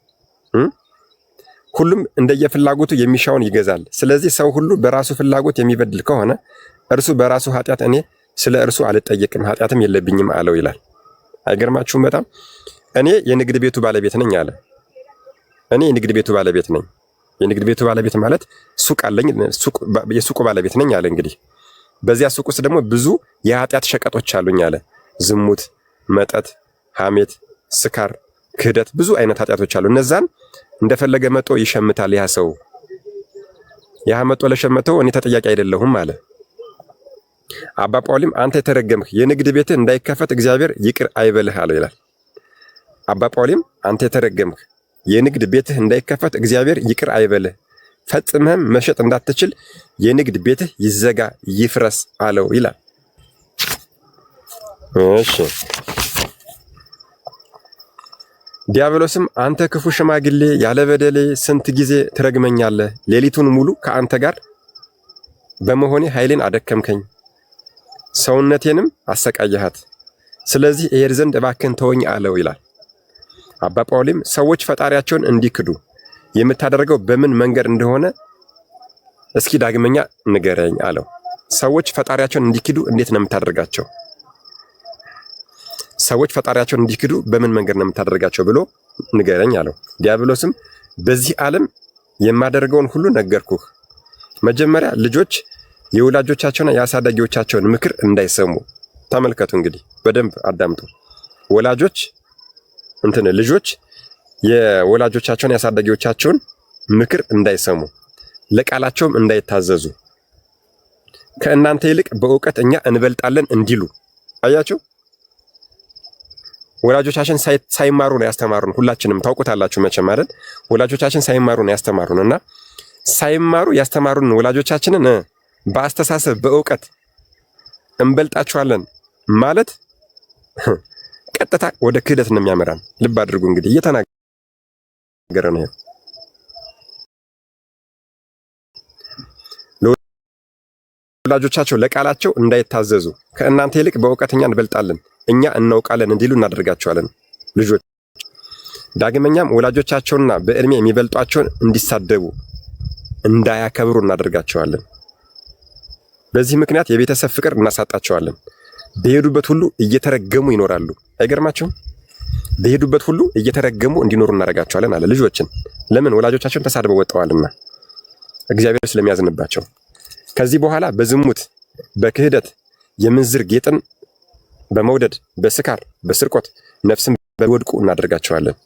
ሁሉም እንደየፍላጎቱ የሚሻውን ይገዛል። ስለዚህ ሰው ሁሉ በራሱ ፍላጎት የሚበድል ከሆነ እርሱ በራሱ ኃጢአት እኔ ስለ እርሱ አልጠየቅም፣ ኃጢአትም የለብኝም አለው ይላል። አይገርማችሁም? በጣም እኔ የንግድ ቤቱ ባለቤት ነኝ አለ። እኔ የንግድ ቤቱ ባለቤት ነኝ። የንግድ ቤቱ ባለቤት ማለት ሱቅ አለኝ፣ የሱቁ ባለቤት ነኝ አለ። እንግዲህ በዚያ ሱቅ ውስጥ ደግሞ ብዙ የኃጢአት ሸቀጦች አሉኝ አለ። ዝሙት፣ መጠጥ፣ ሐሜት፣ ስካር፣ ክህደት፣ ብዙ አይነት ኃጢአቶች አሉ። እነዛን እንደፈለገ መጦ ይሸምታል ያ ሰው። ያ መጦ ለሸመተው እኔ ተጠያቂ አይደለሁም አለ። አባ ጳውሊም አንተ የተረገምህ የንግድ ቤትህ እንዳይከፈት እግዚአብሔር ይቅር አይበልህ አለው ይላል። አባ ጳውሊም አንተ የተረገምህ የንግድ ቤትህ እንዳይከፈት እግዚአብሔር ይቅር አይበልህ፣ ፈጽመህም መሸጥ እንዳትችል የንግድ ቤትህ ይዘጋ ይፍረስ አለው ይላል። እሺ። ዲያብሎስም አንተ ክፉ ሽማግሌ ያለ በደሌ ስንት ጊዜ ትረግመኛለህ? ሌሊቱን ሙሉ ከአንተ ጋር በመሆኔ ኃይሌን አደከምከኝ፣ ሰውነቴንም አሰቃየሃት። ስለዚህ እሄድ ዘንድ እባክህን ተወኝ አለው ይላል። አባ ጳውሊም ሰዎች ፈጣሪያቸውን እንዲክዱ የምታደርገው በምን መንገድ እንደሆነ እስኪ ዳግመኛ ንገረኝ አለው። ሰዎች ፈጣሪያቸውን እንዲክዱ እንዴት ነው የምታደርጋቸው? ሰዎች ፈጣሪያቸውን እንዲክዱ በምን መንገድ ነው የምታደርጋቸው ብሎ ንገረኝ አለው። ዲያብሎስም በዚህ ዓለም የማደርገውን ሁሉ ነገርኩህ። መጀመሪያ ልጆች የወላጆቻቸውና የአሳዳጊዎቻቸውን ምክር እንዳይሰሙ። ተመልከቱ እንግዲህ በደንብ አዳምጡ። ልጆች የወላጆቻቸውን የአሳዳጊዎቻቸውን ምክር እንዳይሰሙ፣ ለቃላቸውም እንዳይታዘዙ፣ ከእናንተ ይልቅ በእውቀት እኛ እንበልጣለን እንዲሉ። አያችሁ? ወላጆቻችን ሳይማሩ ነው ያስተማሩን። ሁላችንም ታውቁታላችሁ መቼም አይደል? ወላጆቻችን ሳይማሩ ነው ያስተማሩን እና ሳይማሩ ያስተማሩን ወላጆቻችንን በአስተሳሰብ በእውቀት እንበልጣቸዋለን ማለት ቀጥታ ወደ ክህደት ነው የሚያመራን። ልብ አድርጉ እንግዲህ እየተናገረ ነው። ወላጆቻቸው ለቃላቸው እንዳይታዘዙ ከእናንተ ይልቅ በእውቀት እኛ እንበልጣለን፣ እኛ እናውቃለን እንዲሉ እናደርጋቸዋለን ልጆች። ዳግመኛም ወላጆቻቸውና በእድሜ የሚበልጧቸውን እንዲሳደቡ እንዳያከብሩ እናደርጋቸዋለን። በዚህ ምክንያት የቤተሰብ ፍቅር እናሳጣቸዋለን። በሄዱበት ሁሉ እየተረገሙ ይኖራሉ። አይገርማችሁም? በሄዱበት ሁሉ እየተረገሙ እንዲኖሩ እናደርጋቸዋለን አለ ልጆችን። ለምን? ወላጆቻቸውን ተሳድበው ወጥተዋልና እግዚአብሔር ስለሚያዝንባቸው። ከዚህ በኋላ በዝሙት፣ በክህደት፣ የምንዝር ጌጥን በመውደድ፣ በስካር፣ በስርቆት ነፍስን በወድቁ እናደርጋቸዋለን።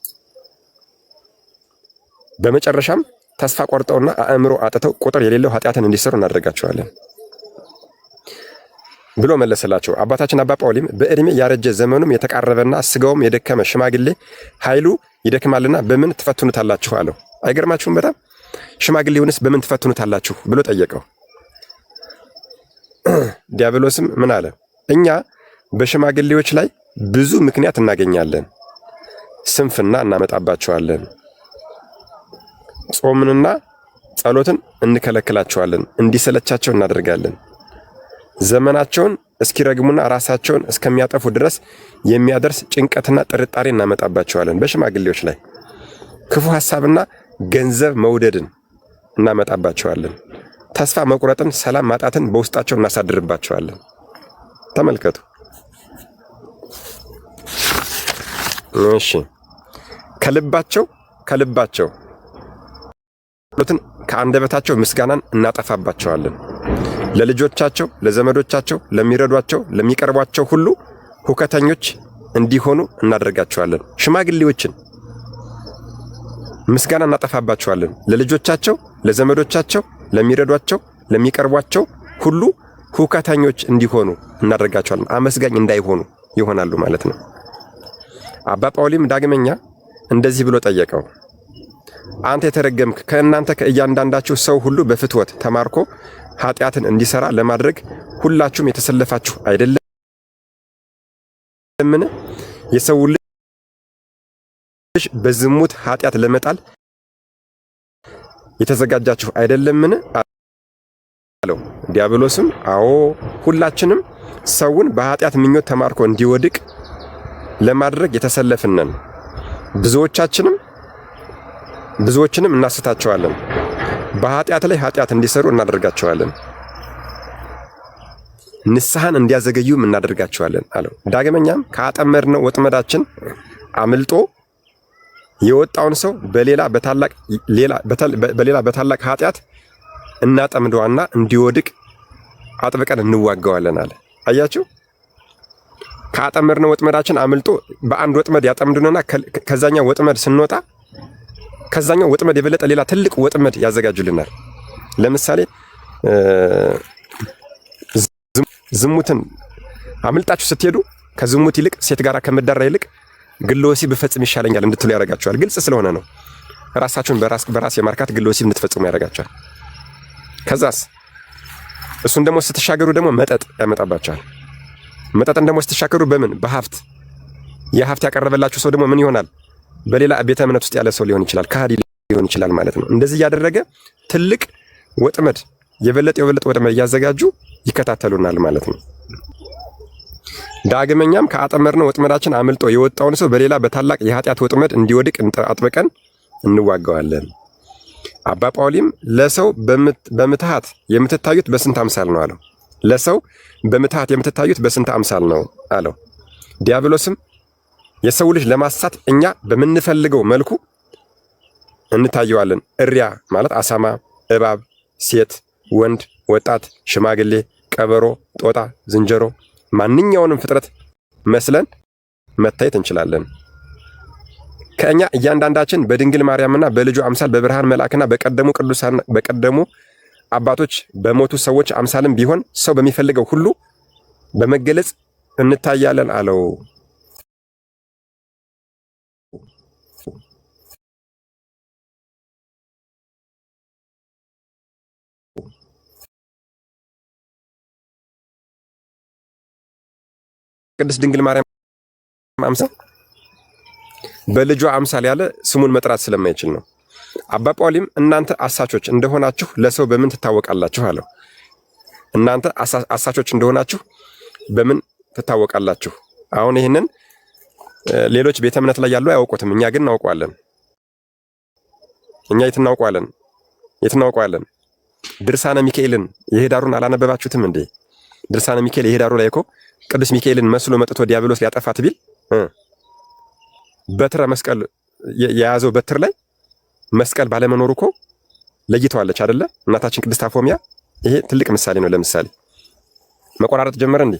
በመጨረሻም ተስፋ ቆርጠውና አእምሮ አጥተው ቁጥር የሌለው ኃጢአትን እንዲሰሩ እናደርጋቸዋለን ብሎ መለሰላቸው። አባታችን አባ ጳውሊም በእድሜ ያረጀ ዘመኑም የተቃረበና ስጋውም የደከመ ሽማግሌ ኃይሉ ይደክማልና በምን ትፈትኑታላችሁ አለው። አይገርማችሁም? በጣም ሽማግሌውንስ በምን ትፈትኑታላችሁ ብሎ ጠየቀው። ዲያብሎስም ምን አለ? እኛ በሽማግሌዎች ላይ ብዙ ምክንያት እናገኛለን፣ ስንፍና እናመጣባቸዋለን፣ ጾምንና ጸሎትን እንከለክላቸዋለን፣ እንዲሰለቻቸው እናደርጋለን፣ ዘመናቸውን እስኪረግሙና ራሳቸውን እስከሚያጠፉ ድረስ የሚያደርስ ጭንቀትና ጥርጣሬ እናመጣባቸዋለን። በሽማግሌዎች ላይ ክፉ ሐሳብና ገንዘብ መውደድን እናመጣባቸዋለን። ተስፋ መቁረጥን፣ ሰላም ማጣትን በውስጣቸው እናሳድርባቸዋለን። ተመልከቱ። እሺ ከልባቸው ሎትን ከአንደበታቸው ምስጋናን እናጠፋባቸዋለን። ለልጆቻቸው፣ ለዘመዶቻቸው፣ ለሚረዷቸው፣ ለሚቀርቧቸው ሁሉ ሁከተኞች እንዲሆኑ እናደርጋቸዋለን። ሽማግሌዎችን ምስጋና እናጠፋባቸዋለን። ለልጆቻቸው፣ ለዘመዶቻቸው፣ ለሚረዷቸው፣ ለሚቀርቧቸው ሁሉ ሁከተኞች እንዲሆኑ እናደርጋቸዋለን። አመስጋኝ እንዳይሆኑ ይሆናሉ ማለት ነው። አባ ጳውሊም ዳግመኛ እንደዚህ ብሎ ጠየቀው። አንተ የተረገምክ ከእናንተ ከእያንዳንዳችሁ ሰው ሁሉ በፍትወት ተማርኮ ኃጢአትን እንዲሰራ ለማድረግ ሁላችሁም የተሰለፋችሁ አይደለምን? የሰው ልጅ በዝሙት ኃጢአት ለመጣል የተዘጋጃችሁ አይደለምን አለው። ዲያብሎስም አዎ ሁላችንም ሰውን በኃጢአት ምኞት ተማርኮ እንዲወድቅ ለማድረግ የተሰለፍነን፣ ብዙዎችንም እናስታቸዋለን፣ በኃጢአት ላይ ኃጢአት እንዲሰሩ እናደርጋቸዋለን፣ ንስሐን እንዲያዘገዩም እናደርጋቸዋለን አለው። ዳግመኛም ካጠመድነው ወጥመዳችን አምልጦ የወጣውን ሰው በሌላ በታላቅ ኃጢአት እናጠምደዋና እንዲወድቅ አጥብቀን እንዋጋዋለን አለ። አያችሁ፣ ካጠመድነው ወጥመዳችን አምልጦ በአንድ ወጥመድ ያጠምዱንና ከዛኛው ወጥመድ ስንወጣ ከዛኛው ወጥመድ የበለጠ ሌላ ትልቅ ወጥመድ ያዘጋጁልናል። ለምሳሌ ዝሙትን አምልጣችሁ ስትሄዱ ከዝሙት ይልቅ ሴት ጋር ከመዳራ ይልቅ ግለ ወሲብ ብፈጽም ይሻለኛል እንድትሉ ያደርጋቸዋል። ግልጽ ስለሆነ ነው። ራሳችሁን በራስ የማርካት ግለ ወሲብ እንድትፈጽሙ ያደርጋቸዋል። ከዛስ እሱን ደግሞ ስትሻገሩ ደግሞ መጠጥ ያመጣባቸዋል። መጠጥን ደግሞ ስትሻገሩ በምን በሀብት የሀብት ያቀረበላችሁ ሰው ደግሞ ምን ይሆናል? በሌላ ቤተ እምነት ውስጥ ያለ ሰው ሊሆን ይችላል፣ ከሃዲ ሊሆን ይችላል ማለት ነው። እንደዚህ እያደረገ ትልቅ ወጥመድ የበለጠ ወጥመድ እያዘጋጁ ይከታተሉናል ማለት ነው። ዳግመኛም ከአጠመድነው ወጥመዳችን አምልጦ የወጣውን ሰው በሌላ በታላቅ የኃጢአት ወጥመድ እንዲወድቅ አጥብቀን እንዋጋዋለን። አባ ጳውሊም ለሰው በምትሃት የምትታዩት በስንት አምሳል ነው አለው። ለሰው በምትሃት የምትታዩት በስንት አምሳል ነው አለው። ዲያብሎስም የሰው ልጅ ለማሳት እኛ በምንፈልገው መልኩ እንታየዋለን። እሪያ ማለት አሳማ፣ እባብ፣ ሴት፣ ወንድ፣ ወጣት፣ ሽማግሌ፣ ቀበሮ፣ ጦጣ፣ ዝንጀሮ ማንኛውንም ፍጥረት መስለን መታየት እንችላለን። ከእኛ እያንዳንዳችን በድንግል ማርያምና በልጁ አምሳል በብርሃን መልአክና በቀደሙ አባቶች በሞቱ ሰዎች አምሳልም ቢሆን ሰው በሚፈልገው ሁሉ በመገለጽ እንታያለን አለው። ቅድስት ድንግል ማርያም አምሳል በልጇ አምሳል ያለ ስሙን መጥራት ስለማይችል ነው። አባ ጳውሊም እናንተ አሳቾች እንደሆናችሁ ለሰው በምን ትታወቃላችሁ አለው። እናንተ አሳቾች እንደሆናችሁ በምን ትታወቃላችሁ? አሁን ይህንን ሌሎች ቤተ እምነት ላይ ያሉ አያውቁትም፣ እኛ ግን እናውቀዋለን። እኛ የት እናውቀዋለን? ድርሳነ ሚካኤልን የሄዳሩን አላነበባችሁትም እንዴ? ድርሳነ ሚካኤል የሄዳሩ ላይ እኮ ቅዱስ ሚካኤልን መስሎ መጥቶ ዲያብሎስ ሊያጠፋት ቢል በትረ መስቀል የያዘው በትር ላይ መስቀል ባለመኖሩ እኮ ለይተዋለች አይደለ? እናታችን ቅድስት አፎሚያ። ይሄ ትልቅ ምሳሌ ነው። ለምሳሌ መቆራረጥ ጀመረ እንዴ?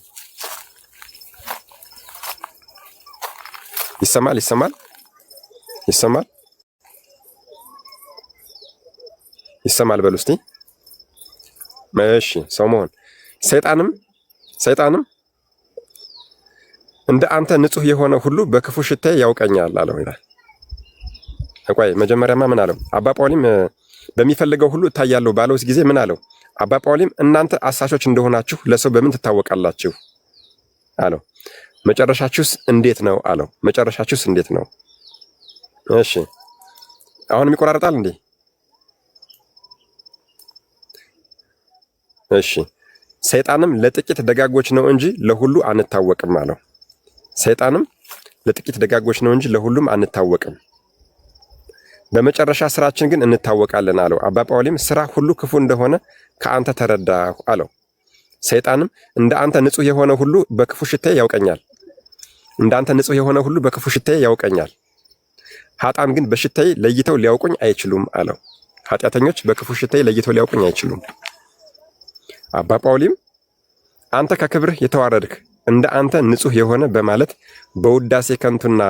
ይሰማል በሉ እስቲ። እሺ፣ ሰው መሆን ሰይጣንም እንደ አንተ ንጹህ የሆነ ሁሉ በክፉ ሽታዬ ያውቀኛል አለው ይላል። ቆይ መጀመሪያማ ምን አለው? አባ ጳውሊም በሚፈልገው ሁሉ እታያለሁ ባለውስ ጊዜ ምን አለው? አባ ጳውሊም እናንተ አሳሾች እንደሆናችሁ ለሰው በምን ትታወቃላችሁ አለው። መጨረሻችሁስ እንዴት ነው አለው። መጨረሻችሁስ እንዴት ነው? እሺ አሁንም ይቆራረጣል እንዴ? እሺ ሰይጣንም ለጥቂት ደጋጎች ነው እንጂ ለሁሉ አንታወቅም አለው። ሰይጣንም ለጥቂት ደጋጎች ነው እንጂ ለሁሉም አንታወቅም፣ በመጨረሻ ስራችን ግን እንታወቃለን አለው። አባ ጳውሊም ስራ ሁሉ ክፉ እንደሆነ ከአንተ ተረዳሁ አለው። ሰይጣንም እንደ አንተ ንጹህ የሆነ ሁሉ በክፉ ሽታዬ ያውቀኛል፣ ኃጥአን ግን በሽታዬ ለይተው ሊያውቁኝ አይችሉም አለው። ኃጢአተኞች በክፉ ሽታዬ ለይተው ሊያውቁኝ አይችሉም። አባ ጳውሊም አንተ ከክብርህ የተዋረድክ እንደ አንተ ንጹሕ የሆነ በማለት በውዳሴ ከንቱና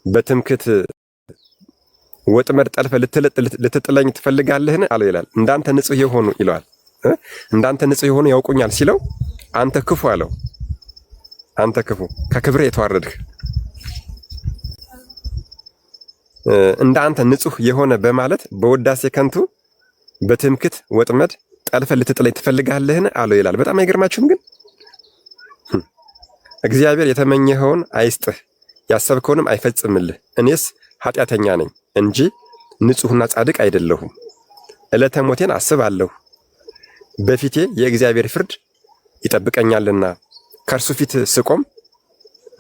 በትምክት ወጥመድ ጠልፈ ልትጥለኝ ትፈልጋለህን አለው ይላል። እንዳንተ ንጹሕ የሆኑ ይለዋል። እንዳንተ ንጹሕ የሆኑ ያውቁኛል ሲለው አንተ ክፉ አለው። አንተ ክፉ ከክብርህ የተዋረድክ እንደ አንተ ንጹሕ የሆነ በማለት በውዳሴ ከንቱ በትምክት ወጥመድ ጠልፈ ልትጥለኝ ትፈልጋለህን አለው ይላል። በጣም አይገርማችሁም? ግን እግዚአብሔር የተመኘኸውን አይስጥህ ያሰብከውንም አይፈጽምልህ። እኔስ ኃጢአተኛ ነኝ እንጂ ንጹሕና ጻድቅ አይደለሁም። ዕለተ ሞቴን አስባለሁ፣ በፊቴ የእግዚአብሔር ፍርድ ይጠብቀኛልና ከእርሱ ፊት ስቆም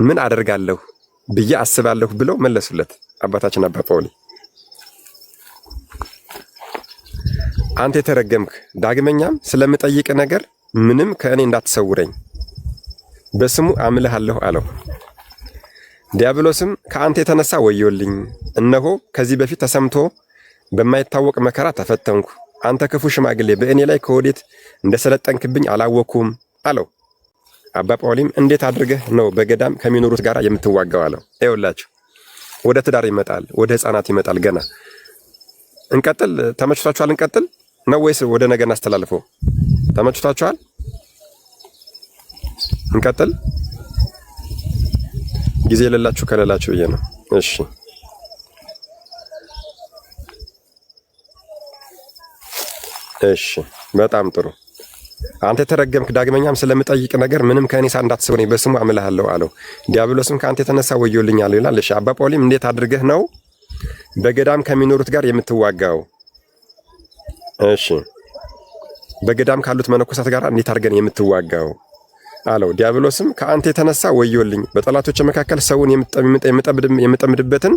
ምን አደርጋለሁ ብዬ አስባለሁ ብለው መለሱለት አባታችን አባ ጳውሊ። አንተ የተረገምክ ዳግመኛም ስለምጠይቅ ነገር ምንም ከእኔ እንዳትሰውረኝ በስሙ አምልሃለሁ አለው። ዲያብሎስም ከአንተ የተነሳ ወዮልኝ፣ እነሆ ከዚህ በፊት ተሰምቶ በማይታወቅ መከራ ተፈተንኩ። አንተ ክፉ ሽማግሌ በእኔ ላይ ከወዴት እንደሰለጠንክብኝ አላወኩም አለው። አባ ጳውሊም እንዴት አድርገህ ነው በገዳም ከሚኖሩት ጋር የምትዋጋው አለው። ይኸውላችሁ ወደ ትዳር ይመጣል፣ ወደ ሕፃናት ይመጣል። ገና እንቀጥል። ተመችቷችኋል? እንቀጥል ነው ወይስ ወደ ነገ እናስተላልፈው? ተመችቷችኋል? እንቀጥል። ጊዜ የሌላችሁ ከሌላችሁ ብዬ ነው። እሺ እሺ፣ በጣም ጥሩ። አንተ የተረገምክ ዳግመኛም ስለምጠይቅ ነገር ምንም ከእኔ እንዳትሰውረኝ በስሙ አምልሃለሁ አለው። ዲያብሎስም ከአንተ የተነሳ ወዮልኝ አለው ይላል። እሺ አባ ጳውሊም እንዴት አድርገህ ነው በገዳም ከሚኖሩት ጋር የምትዋጋው? እሺ በገዳም ካሉት መነኮሳት ጋር እንዴት አድርገን የምትዋጋው አለው። ዲያብሎስም ከአንተ የተነሳ ወዮልኝ፣ በጠላቶች መካከል ሰውን የምጠምድበትን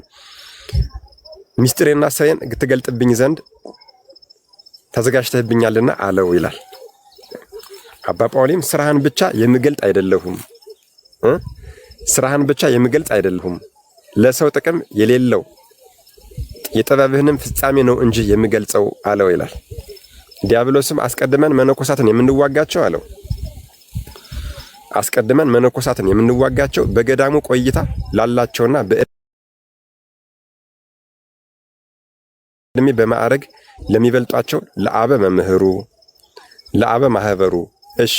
ሚስጥሬና ሥራዬን ትገልጥብኝ ዘንድ ተዘጋጅተህብኛልና አለው ይላል። አባ ጳውሊም ስራህን ብቻ የምገልጥ አይደለሁም፣ ስራህን ብቻ የምገልጥ አይደለሁም፣ ለሰው ጥቅም የሌለው የጥበብህንም ፍጻሜ ነው እንጂ የምገልጸው አለው ይላል። ዲያብሎስም አስቀድመን መነኮሳትን የምንዋጋቸው አለው። አስቀድመን መነኮሳትን የምንዋጋቸው በገዳሙ ቆይታ ላላቸውና በዕድሜ በማዕረግ ለሚበልጧቸው ለአበ መምህሩ ለአበ ማህበሩ እሺ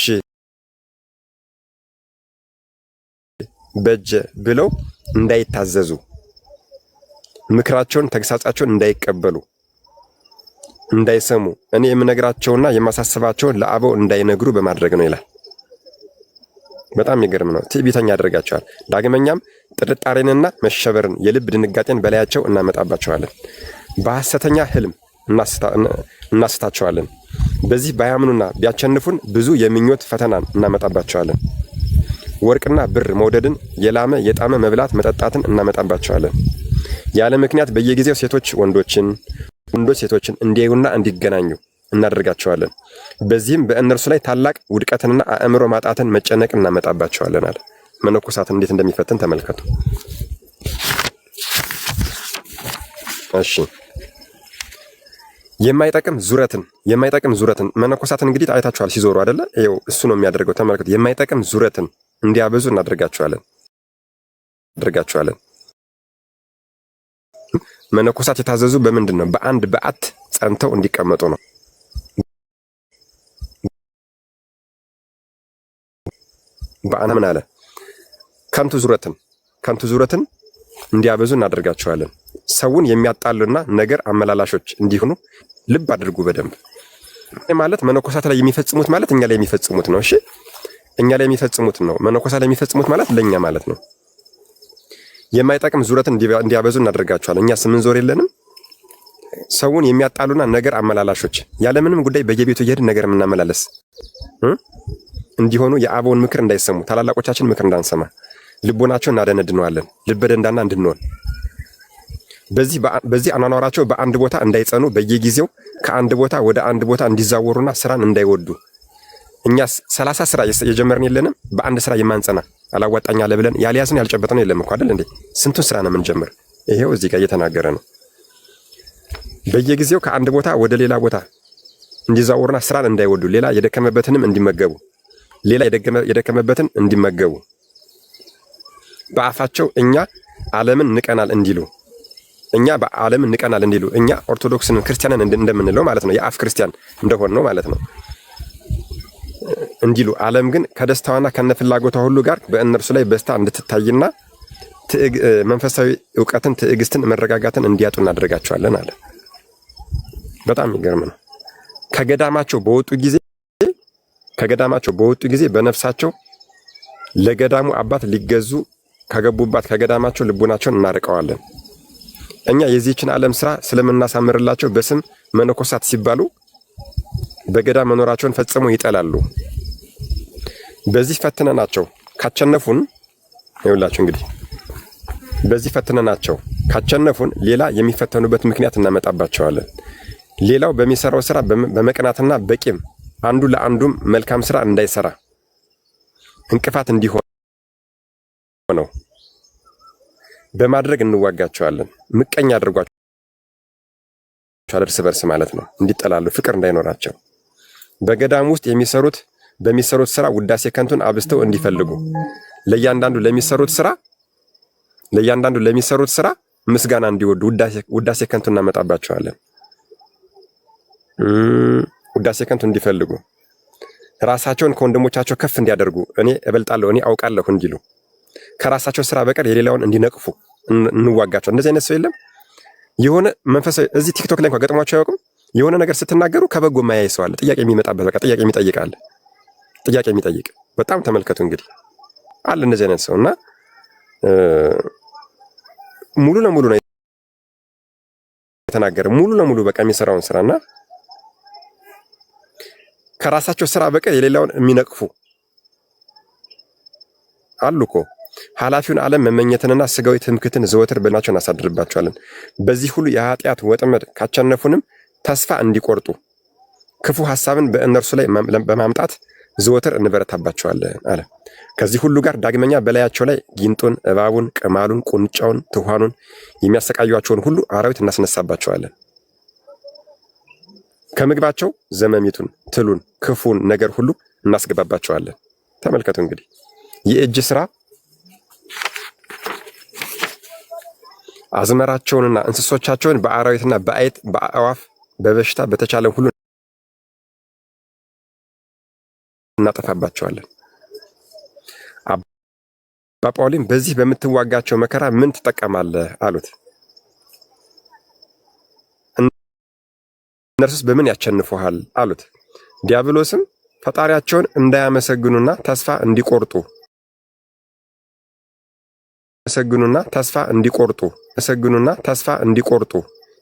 በጀ ብለው እንዳይታዘዙ ምክራቸውን ተግሳጻቸውን እንዳይቀበሉ እንዳይሰሙ እኔ የምነግራቸውና የማሳስባቸውን ለአበው እንዳይነግሩ በማድረግ ነው ይላል። በጣም የሚገርም ነው። ትዕቢተኛ ያደርጋቸዋል። ዳግመኛም ጥርጣሬንና መሸበርን የልብ ድንጋጤን በላያቸው እናመጣባቸዋለን። በሐሰተኛ ህልም እናስታቸዋለን። በዚህ ባያምኑና ቢያቸንፉን ብዙ የምኞት ፈተናን እናመጣባቸዋለን። ወርቅና ብር መውደድን፣ የላመ የጣመ መብላት መጠጣትን እናመጣባቸዋለን። ያለ ምክንያት በየጊዜው ሴቶች ወንዶችን፣ ወንዶች ሴቶችን እንዲያዩና እንዲገናኙ እናደርጋቸዋለን። በዚህም በእነርሱ ላይ ታላቅ ውድቀትንና አእምሮ ማጣትን መጨነቅን እናመጣባቸዋለን አለ። መነኮሳትን እንዴት እንደሚፈትን ተመልከቱ። እሺ የማይጠቅም ዙረትን መነኮሳትን እንግዲህ አይታችኋል ሲዞሩ አይደለ? ይኸው እሱ ነው የሚያደርገው። ተመልከቱ። የማይጠቅም ዙረትን እንዲያበዙ እናደርጋቸዋለን። መነኮሳት የታዘዙ በምንድን ነው? በአንድ በዓት ጸንተው እንዲቀመጡ ነው። ምን አለ? ከንቱ ዙረትን እንዲያበዙ እናደርጋቸዋለን። ሰውን የሚያጣሉና ነገር አመላላሾች እንዲሆኑ ልብ አድርጉ በደንብ። ማለት መነኮሳት ላይ የሚፈጽሙት ማለት እኛ ላይ የሚፈጽሙት ነው። እሺ እኛ ላይ የሚፈጽሙት ነው። መነኮሳት ላይ የሚፈጽሙት ማለት ለኛ ማለት ነው። የማይጠቅም ዙረትን እንዲያበዙ እናደርጋቸዋለን። እኛ ስምን ዞር የለንም። ሰውን የሚያጣሉና ነገር አመላላሾች ያለምንም ጉዳይ በየቤቱ እየሄድን ነገር የምናመላለስ እንዲሆኑ የአበውን ምክር እንዳይሰሙ ታላላቆቻችን ምክር እንዳንሰማ ልቦናቸውን እናደነድነዋለን። ልበ ደንዳና እንድንሆን በዚህ አኗኗራቸው በአንድ ቦታ እንዳይጸኑ በየጊዜው ከአንድ ቦታ ወደ አንድ ቦታ እንዲዛወሩና ስራን እንዳይወዱ እኛ 30 ስራ የጀመርን የለንም። በአንድ ስራ የማንጸና አላዋጣኛ ለብለን ያልያዝን ያልጨበጥነው የለም እኮ አይደል እንዴ? ስንቱን ስራ ነው የምንጀምር? ይሄው እዚህ ጋር እየተናገረ ነው። በየጊዜው ከአንድ ቦታ ወደ ሌላ ቦታ እንዲዛወሩና ስራን እንዳይወዱ ሌላ የደከመበትንም እንዲመገቡ ሌላ የደከመበትን እንዲመገቡ በአፋቸው እኛ ዓለምን ንቀናል እንዲሉ እኛ ኦርቶዶክስን ክርስቲያንን እንደምንለው ማለት ነው። የአፍ ክርስቲያን እንደሆን ነው ማለት ነው እንዲሉ ዓለም ግን ከደስታዋና ከነፍላጎቷ ሁሉ ጋር በእነርሱ ላይ በስታ እንድትታይና መንፈሳዊ ዕውቀትን፣ ትዕግስትን፣ መረጋጋትን እንዲያጡ እናደርጋቸዋለን አለ። በጣም የሚገርም ነው። ከገዳማቸው በወጡ ጊዜ በነፍሳቸው ለገዳሙ አባት ሊገዙ ከገቡባት ከገዳማቸው ልቡናቸውን እናርቀዋለን። እኛ የዚህችን ዓለም ስራ ስለምናሳምርላቸው በስም መነኮሳት ሲባሉ በገዳም መኖራቸውን ፈጽሞ ይጠላሉ። በዚህ ፈትነናቸው ካቸነፉን ይውላችሁ እንግዲህ በዚህ ፈትነናቸው ካቸነፉን ሌላ የሚፈተኑበት ምክንያት እናመጣባቸዋለን። ሌላው በሚሰራው ስራ በመቅናትና በቂም አንዱ ለአንዱም መልካም ስራ እንዳይሰራ እንቅፋት እንዲሆን ነው በማድረግ እንዋጋቸዋለን። ምቀኛ አድርጓቸው እርስ በርስ ማለት ነው፣ እንዲጠላሉ፣ ፍቅር እንዳይኖራቸው። በገዳም ውስጥ በሚሰሩት ስራ ውዳሴ ከንቱን አብስተው እንዲፈልጉ ለእያንዳንዱ ለሚሰሩት ስራ ምስጋና እንዲወዱ ውዳሴ ከንቱ እናመጣባቸዋለን። ውዳሴ ከንቱ እንዲፈልጉ ራሳቸውን ከወንድሞቻቸው ከፍ እንዲያደርጉ እኔ እበልጣለሁ፣ እኔ አውቃለሁ እንዲሉ ከራሳቸው ስራ በቀር የሌላውን እንዲነቅፉ እንዋጋቸው። እንደዚህ አይነት ሰው የለም። የሆነ መንፈሳዊ እዚህ ቲክቶክ ላይ እንኳን ገጥሟቸው አያውቅም። የሆነ ነገር ስትናገሩ ከበጎ ማያይ ሰው አለ። ጥያቄ የሚመጣበት በቃ ጥያቄ የሚጠይቅ በጣም ተመልከቱ እንግዲህ አለ እንደዚህ አይነት ሰው እና ሙሉ ለሙሉ ነው የተናገረ ሙሉ ለሙሉ በቃ የሚሰራውን ስራና ከራሳቸው ስራ በቀር የሌላውን የሚነቅፉ አሉ እኮ። ኃላፊውን ዓለም መመኘትንና ስጋዊ ትምክህትን ዘወትር በናቸው እናሳድርባቸዋለን። በዚህ ሁሉ የኃጢአት ወጥመድ ካቸነፉንም ተስፋ እንዲቆርጡ ክፉ ሐሳብን በእነርሱ ላይ በማምጣት ዘወትር እንበረታባቸዋለን አለ። ከዚህ ሁሉ ጋር ዳግመኛ በላያቸው ላይ ጊንጡን፣ እባቡን፣ ቅማሉን፣ ቁንጫውን፣ ትኋኑን የሚያሰቃዩቸውን ሁሉ አራዊት እናስነሳባቸዋለን። ከምግባቸው ዘመሚቱን፣ ትሉን፣ ክፉን ነገር ሁሉ እናስገባባቸዋለን። ተመልከቱ እንግዲህ የእጅ ስራ አዝመራቸውንና እንስሶቻቸውን በአራዊትና በአይጥ በአእዋፍ በበሽታ በተቻለ ሁሉ እናጠፋባቸዋለን። አባ ጳውሊም በዚህ በምትዋጋቸው መከራ ምን ትጠቀማለህ አሉት። እነርሱስ በምን ያቸንፉሃል አሉት። ዲያብሎስም ፈጣሪያቸውን እንዳያመሰግኑና ተስፋ እንዲቆርጡ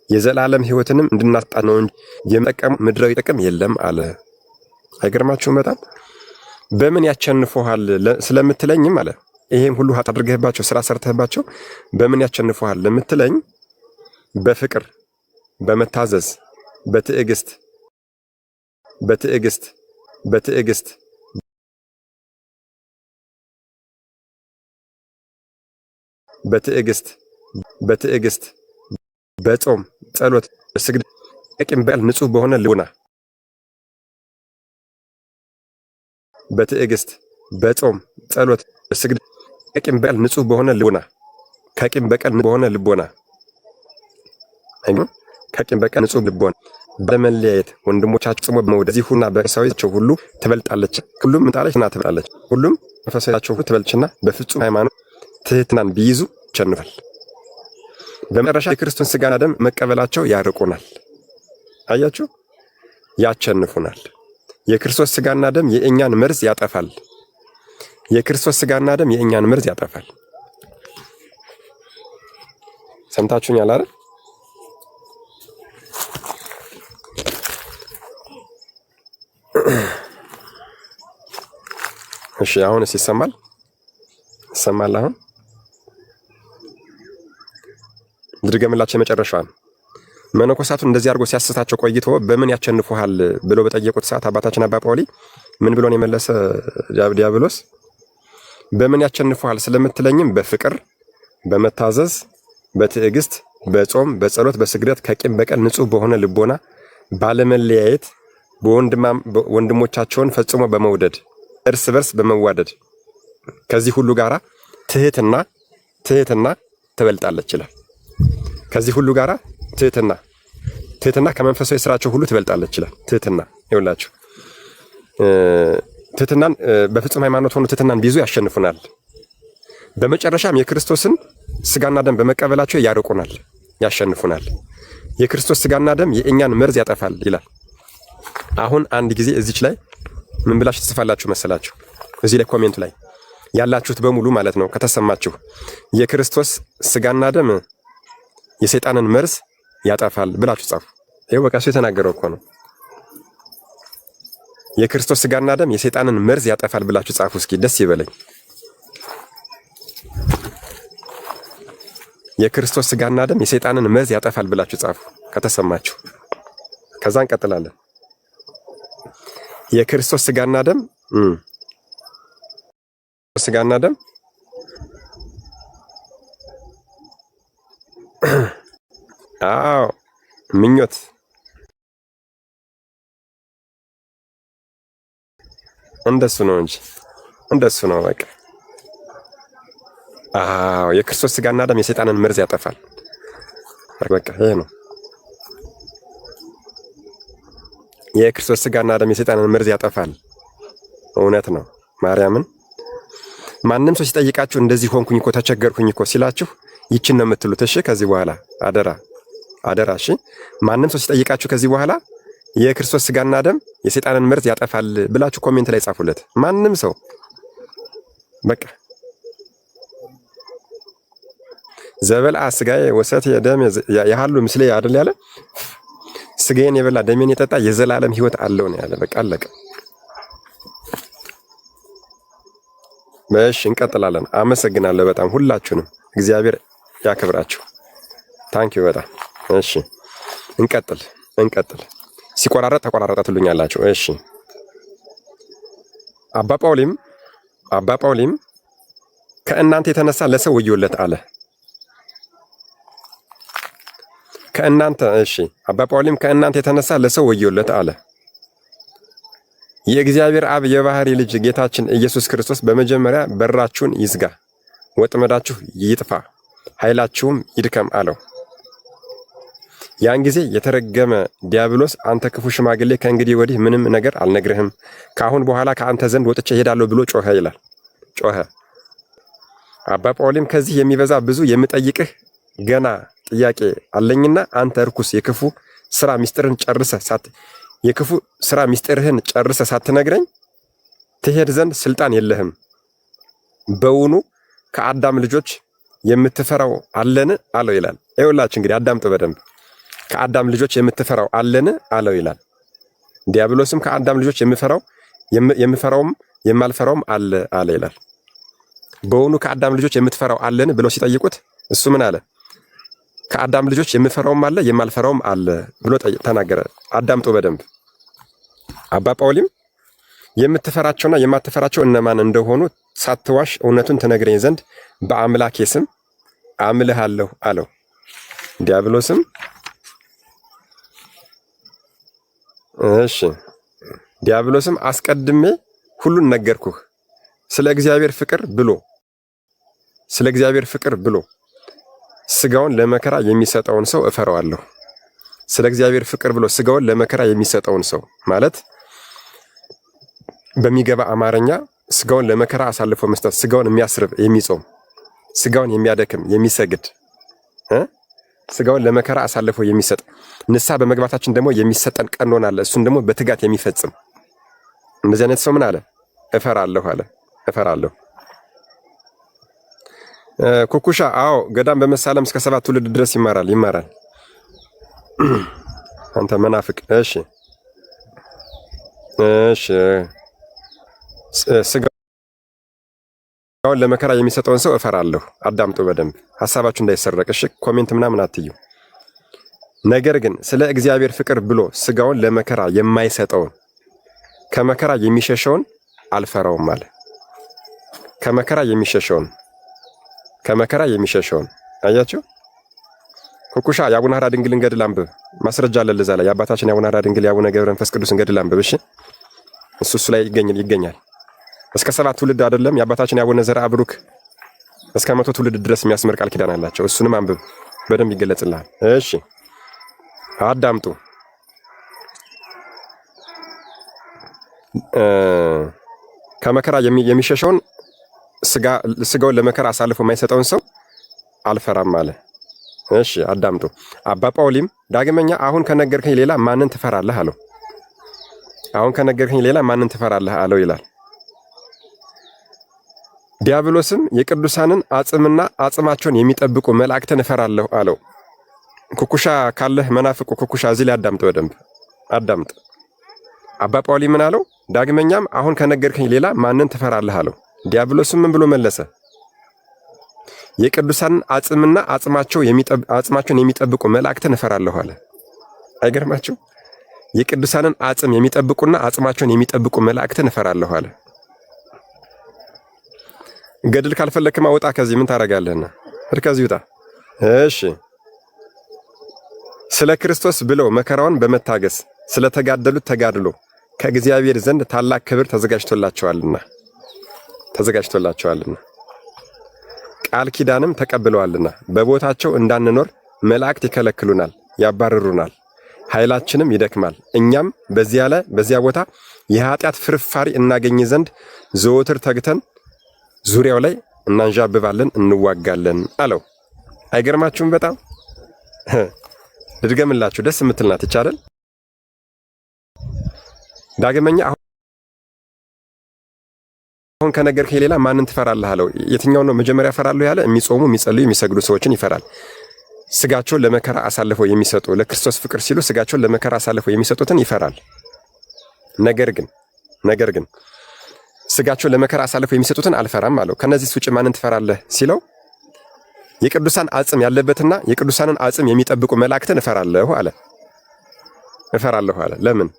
የዘላለም ሕይወትንም እንድናጣ ነው እንጂ የሚጠቀም ምድራዊ ጥቅም የለም አለ። አይገርማችሁም? በጣም በምን ያቸንፉሃል ስለምትለኝም አለ ይሄም ሁሉ ኃጢአት አድርገህባቸው ስራ ሰርተህባቸው በምን ያቸንፉሃል ለምትለኝ በፍቅር፣ በመታዘዝ፣ በትዕግስት በጾም፣ ጸሎት፣ ስግድ፣ ቂም በቀል ንጹህ በሆነ ልቦና በጾም፣ ጸሎት፣ ስግድ፣ ቂም በቀል ንጹህ በሆነ ልቦና ከቂም በቀል በሆነ ልቦና ከቂም በቀል ንጹህ ልቦና በመለያየት ወንድሞቻቸው ጽሞ በመውደድ እዚሁና በሰውያቸው ሁሉ ትበልጣለች። ሁሉም ምጣለችና ትበልጣለች። ሁሉም መንፈሳቸው ሁሉ ትበልጥና በፍጹም ሃይማኖት ትህትናን ቢይዙ ይቸንፋል። በመጨረሻ የክርስቶስን ስጋና ደም መቀበላቸው ያርቁናል። አያችሁ፣ ያቸንፉናል። የክርስቶስ ስጋና ደም የእኛን መርዝ ያጠፋል። ሰምታችሁኛል አይደል? እሺ አሁንስ ይሰማል? አሁን ድርገምላቸው የመጨረሻዋን መነኮሳቱን እንደዚህ አድርጎ ሲያስታቸው ቆይቶ በምን ያቸንፉሃል ብለው በጠየቁት ሰዓት አባታችን አባ ጳውሊ ምን ብሎን የመለሰ ዲያብሎስ? በምን ያቸንፉሃል ስለምትለኝም በፍቅር፣ በመታዘዝ፣ በትዕግስት፣ በጾም በጸሎት በስግደት ከቂም በቀል ንጹሕ በሆነ ልቦና ባለመለያየት ወንድሞቻቸውን ፈጽሞ በመውደድ እርስ በርስ በመዋደድ ከዚህ ሁሉ ጋራ ትህትና ትበልጣለች ይላል። ከዚህ ሁሉ ጋራ ትህትና ከመንፈሳዊ ስራቸው ሁሉ ትበልጣለች ይላል። ትህትና ይኸውላችሁ ትህትናን በፍጹም ሃይማኖት ሆኖ ትህትናን ቢይዙ ያሸንፉናል። በመጨረሻም የክርስቶስን ስጋና ደም በመቀበላቸው ያርቁናል፣ ያሸንፉናል። የክርስቶስ ስጋና ደም የእኛን መርዝ ያጠፋል ይላል። አሁን አንድ ጊዜ እዚች ላይ ምን ብላችሁ ትጽፋላችሁ መሰላችሁ? እዚህ ላይ ኮሜንቱ ላይ ያላችሁት በሙሉ ማለት ነው ከተሰማችሁ የክርስቶስ ስጋና ደም የሰይጣንን መርዝ ያጠፋል ብላችሁ ጻፉ። ይሄው በቃ እሱ የተናገረው እኮ ነው። የክርስቶስ ስጋና ደም የሰይጣንን መርዝ ያጠፋል ብላችሁ ጻፉ። እስኪ ደስ ይበለኝ። የክርስቶስ ስጋና ደም የሰይጣንን መርዝ ያጠፋል ብላችሁ ጻፉ ከተሰማችሁ። ከዛ እንቀጥላለን። የክርስቶስ ስጋና ደም አዎ ምኞት እንደሱ ነው እንጂ እንደሱ ነው በቃ። አዎ የክርስቶስ ስጋና ደም የሰይጣንን መርዝ ያጠፋል። በቃ ይሄ ነው። የክርስቶስ ስጋና ደም የሰይጣንን መርዝ ያጠፋል። እውነት ነው። ማርያምን ማንም ሰው ሲጠይቃችሁ እንደዚህ ሆንኩኝ እኮ ተቸገርኩኝ እኮ ሲላችሁ ይችን ነው የምትሉት። እሺ ከዚህ በኋላ አደራ እሺ። ማንም ሰው ሲጠይቃችሁ ከዚህ በኋላ የክርስቶስ ስጋና ደም የሰይጣንን መርዝ ያጠፋል ብላችሁ ኮሜንት ላይ ጻፉለት። ማንም ሰው በቃ ዘበልአ ስጋዬ ወሰት የደም ያሃሉ ምስሌ አይደል ያለ፣ ስጋዬን የበላ ደሜን የጠጣ የዘላለም ሕይወት አለው ነው ያለ። በቃ አለቀ። እሺ እንቀጥላለን። አመሰግናለሁ በጣም ሁላችሁንም፣ እግዚአብሔር ያክብራችሁ። ታንኪዩ በጣም እሺ። እንቀጥል። ሲቆራረጥ ተቆራረጠ ትሉኛላችሁ። እሺ አባ ጳውሊም ከእናንተ የተነሳ ለሰው ወዮለት አለ። አባ ጳውሊም ከእናንተ የተነሳ ለሰው ወዮለት አለ። የእግዚአብሔር አብ የባህሪ ልጅ ጌታችን ኢየሱስ ክርስቶስ በመጀመሪያ በራችሁን ይዝጋ፣ ወጥመዳችሁ ይጥፋ፣ ኃይላችሁም ይድከም አለው። ያን ጊዜ የተረገመ ዲያብሎስ አንተ ክፉ ሽማግሌ ከእንግዲህ ወዲህ ምንም ነገር አልነግርህም፣ ከአሁን በኋላ ከአንተ ዘንድ ወጥቼ እሄዳለሁ ብሎ ጮኸ ይላል። አባ ጳውሊም ከዚህ የሚበዛ ብዙ የምጠይቅህ ገና ጥያቄ አለኝና አንተ ርኩስ የክፉ ስራ ምስጢርህን ጨርሰህ ሳትነግረኝ ትሄድ ዘንድ ስልጣን የለህም። በውኑ ከአዳም ልጆች የምትፈራው አለን አለው ይላል። ይኸውላችሁ እንግዲህ አዳምጡ በደንብ። ከአዳም ልጆች የምትፈራው አለን አለው ይላል። ዲያብሎስም ከአዳም ልጆች የምፈራውም የማልፈራውም አለ ይላል። በውኑ ከአዳም ልጆች የምትፈራው አለን ብለው ሲጠይቁት እሱ ምን አለ? ከአዳም ልጆች የምፈራውም አለ የማልፈራውም አለ ብሎ ተናገረ። አዳምጡ በደንብ። አባ ጳውሊም የምትፈራቸውና የማትፈራቸው እነማን እንደሆኑ ሳትዋሽ እውነቱን ትነግረኝ ዘንድ በአምላኬ ስም አምልሃለሁ አለው። ዲያብሎስም አስቀድሜ ሁሉን ነገርኩህ፣ ስለ እግዚአብሔር ፍቅር ብሎ ስጋውን ለመከራ የሚሰጠውን ሰው እፈራዋለሁ። ስለ እግዚአብሔር ፍቅር ብሎ ስጋውን ለመከራ የሚሰጠውን ሰው ማለት በሚገባ አማርኛ ስጋውን ለመከራ አሳልፎ መስጠት፣ ስጋውን የሚያስርብ የሚጾም፣ ስጋውን የሚያደክም የሚሰግድ፣ ስጋውን ለመከራ አሳልፎ የሚሰጥ፣ ንስሐ በመግባታችን ደግሞ የሚሰጠን ቀኖና አለ። እሱን ደግሞ በትጋት የሚፈጽም እንደዚህ አይነት ሰው ምን አለ? እፈራለሁ። ኩኩሻ አዎ ገዳም በመሳለም እስከ 7 ትውልድ ድረስ ይማራል። አንተ መናፍቅ። እሺ ስጋውን ለመከራ የሚሰጠውን ሰው እፈራለሁ። አዳምጡ በደንብ ሐሳባችሁ እንዳይሰረቅ እሺ። ኮሜንት ምናምን አትዩ። ነገር ግን ስለ እግዚአብሔር ፍቅር ብሎ ስጋውን ለመከራ የማይሰጠውን ከመከራ የሚሸሸውን አልፈራውም አለ። ከመከራ የሚሸሸውን አያችሁ። ኩኩሻ የአቡነ ሐራ ድንግልን ገድል አንብብ። ማስረጃ አለ ለዛ ላይ የአባታችን የአቡነ ሐራ ድንግል የአቡነ ገብረ መንፈስ ቅዱስን ገድል አንብብ። እሺ እሱ ላይ ይገኛል። እስከ 7 ትውልድ አይደለም የአባታችን የአቡነ ዘርዓ ብሩክ እስከ 100 ትውልድ ድረስ የሚያስመር ቃል ኪዳን አላቸው። እሱንም አንብብ በደንብ ይገለጽልሃል። እሺ አዳምጡ። ከመከራ የሚሸሸውን ስጋውን ለመከራ አሳልፎ የማይሰጠውን ሰው አልፈራም አለ። እሺ አዳምጡ። አባ ጳውሊም ዳግመኛ አሁን ከነገርከኝ ሌላ ማንን ትፈራለህ አለው። አሁን ከነገርከኝ ሌላ ማንን ትፈራለህ አለው ይላል። ዲያብሎስም የቅዱሳንን አጽምና አጽማቸውን የሚጠብቁ መላእክትን እፈራለሁ አለው። ኩኩሻ ካለህ መናፍቁ ኩኩሻ እዚህ ላይ አዳምጥ፣ በደንብ አዳምጥ። አባ ጳውሊ ምን አለው? ዳግመኛም አሁን ከነገርከኝ ሌላ ማንን ትፈራለህ አለው። ዲያብሎስም ምን ብሎ መለሰ? የቅዱሳንን አጽምና አጽማቸውን የሚጠብቁ መላእክትን እፈራለሁ አለ። አይገርማችሁ? የቅዱሳንን አጽም የሚጠብቁና አጽማቸውን የሚጠብቁ መላእክትን እፈራለሁ አለ። ገድል ካልፈለክማ ውጣ ከዚህ። ምን ታረጋለህና? ከዚህ ውጣ። እሺ ስለ ክርስቶስ ብለው መከራውን በመታገስ ስለተጋደሉት ተጋድሎ ከእግዚአብሔር ዘንድ ታላቅ ክብር ተዘጋጅቶላቸዋልና ቃል ኪዳንም ተቀብለዋልና በቦታቸው እንዳንኖር መላእክት ይከለክሉናል፣ ያባርሩናል፣ ኃይላችንም ይደክማል። እኛም በዚያ ቦታ የኃጢአት ፍርፋሪ እናገኝ ዘንድ ዘወትር ተግተን ዙሪያው ላይ እናንዣብባለን፣ እንዋጋለን አለው። አይገርማችሁም? በጣም ልድገምላችሁ፣ ደስ የምትልናት ይቻላል። ዳግመኛ አሁን ከነገርከኝ ሌላ ማንን ትፈራለህ አለው። የትኛው ነው መጀመሪያ እፈራለሁ ያለ? የሚጾሙ የሚጸልዩ የሚሰግዱ ሰዎችን ይፈራል። ስጋቸውን ለመከራ አሳልፈው የሚሰጡ ለክርስቶስ ፍቅር ሲሉ ስጋቸውን ለመከራ አሳልፈው የሚሰጡትን ይፈራል። ነገር ግን ስጋቸውን ለመከራ አሳልፈው የሚሰጡትን አልፈራም አለው። ከነዚህ ውጭ ማንን ትፈራለህ ሲለው የቅዱሳን አጽም ያለበትና የቅዱሳንን አጽም የሚጠብቁ መላእክትን እፈራለሁ አለ። ለምን?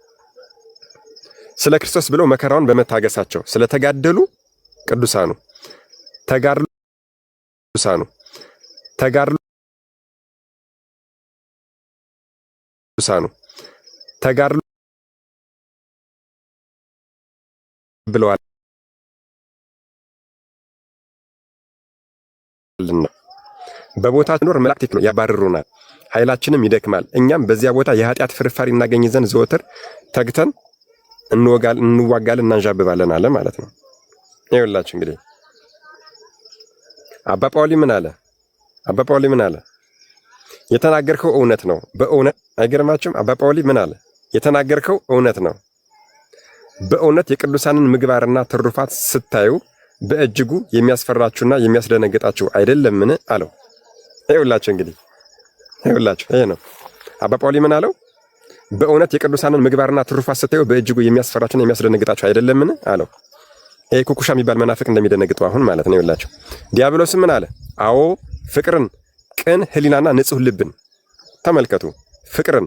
ስለ ክርስቶስ ብለው መከራውን በመታገሳቸው ስለተጋደሉ ቅዱሳኑ ተጋድሎ ብለዋል። በቦታችን ኖር መላእክት ያባርሩናል፣ ኃይላችንም ይደክማል። እኛም በዚያ ቦታ የኃጢአት ፍርፋሪ እናገኝ ዘንድ ዘወትር ተግተን እንዋጋለን፣ እናንዣብባለን አለ ማለት ነው። ይኸውላችሁ እንግዲህ አባ ጳውሊ ምን አለ? የተናገርከው እውነት ነው። በእውነት አይገርማችሁም? አባ ጳውሊ ምን አለ? የተናገርከው እውነት ነው። በእውነት የቅዱሳንን ምግባርና ትሩፋት ስታዩ በእጅጉ የሚያስፈራችሁና የሚያስደነግጣችሁ አይደለምን አለው። ይኸውላችሁ እንግዲህ ይሄ ነው። አባ ጳውሊ ምን አለው? በእውነት የቅዱሳንን ምግባርና ትሩፋት ስታዩ በእጅጉ የሚያስፈራችሁና የሚያስደነግጣችሁ አይደለምን አለው። ይሄ ኩኩሻ የሚባል መናፍቅ እንደሚደነግጠው አሁን ማለት ነው። ይኸውላችሁ ዲያብሎስም ምን አለ? አዎ ፍቅርን፣ ቅን ህሊናና ንጹህ ልብን ተመልከቱ። ፍቅርን፣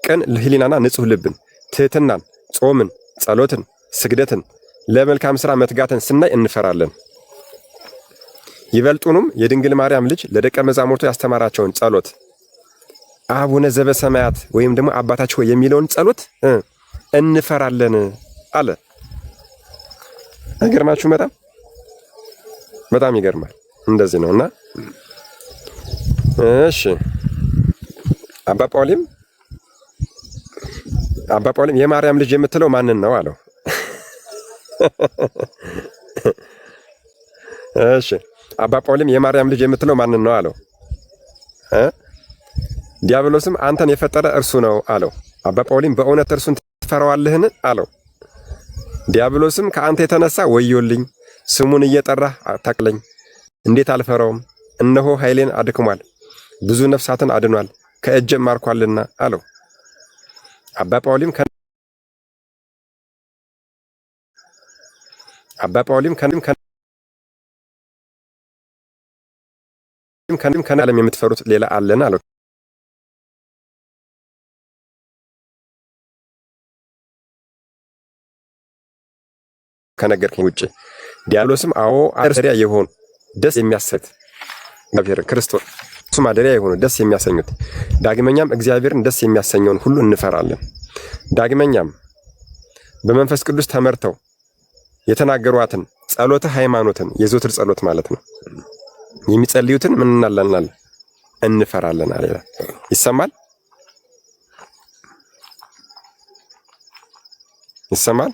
ቅን ህሊናና ንጹህ ልብን፣ ትህትናን፣ ጾምን፣ ጸሎትን፣ ስግደትን፣ ለመልካም ሥራ መትጋትን ስናይ እንፈራለን። ይበልጡንም የድንግል ማርያም ልጅ ለደቀ መዛሙርቱ ያስተማራቸውን ጸሎት አቡነ ዘበሰማያት ወይም ደግሞ አባታችን ሆይ የሚለውን ጸሎት እንፈራለን አለ። አይገርማችሁም? በጣም ይገርማል። እንደዚህ ነውና እሺ አባ ጳውሊም የማርያም ልጅ የምትለው ማንን ነው አለው። እሺ አባ ጳውሊም የማርያም ልጅ የምትለው ማንን ነው አለው። ዲያብሎስም አንተን የፈጠረ እርሱ ነው አለው። አባ ጳውሊም በእውነት እርሱን ትፈራዋለህን አለው። ዲያብሎስም ከአንተ የተነሳ ወዮልኝ፣ ስሙን እየጠራህ አታቅለኝ። እንዴት አልፈራውም? እነሆ ኃይሌን አድክሟል፣ ብዙ ነፍሳትን አድኗል፣ ከእጄም ማርኳልና አለው። አባ ጳውሊም ከዓለም የምትፈሩት ሌላ አለን አለው። ከነገርከኝ ውጭ ዲያብሎስም አዎ አርሰሪያ የሆኑ ደስ የሚያሰት እግዚአብሔር ክርስቶስ ማደሪያ የሆኑ ደስ የሚያሰኙት ዳግመኛም እግዚአብሔርን ደስ የሚያሰኘውን ሁሉ እንፈራለን። ዳግመኛም በመንፈስ ቅዱስ ተመርተው የተናገሯትን ጸሎተ ሃይማኖትን የዘወትር ጸሎት ማለት ነው የሚጸልዩትን ምን እናለናል እንፈራለን አለ። ይሰማል ይሰማል።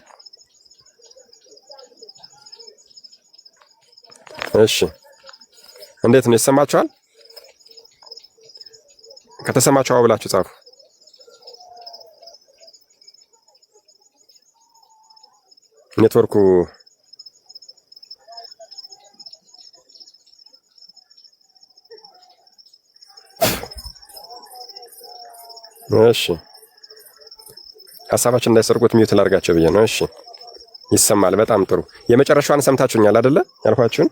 እሺ እንዴት ነው ይሰማችኋል? ከተሰማችሁ ብላችሁ ጻፉ። ኔትወርኩ እሺ ሐሳባችን እንዳይሰርቁት ሚዩት ላድርጋቸው ብዬ ነው። እሺ ይሰማል። በጣም ጥሩ። የመጨረሻዋን ሰምታችሁኛል አይደለ? ያልኳችሁን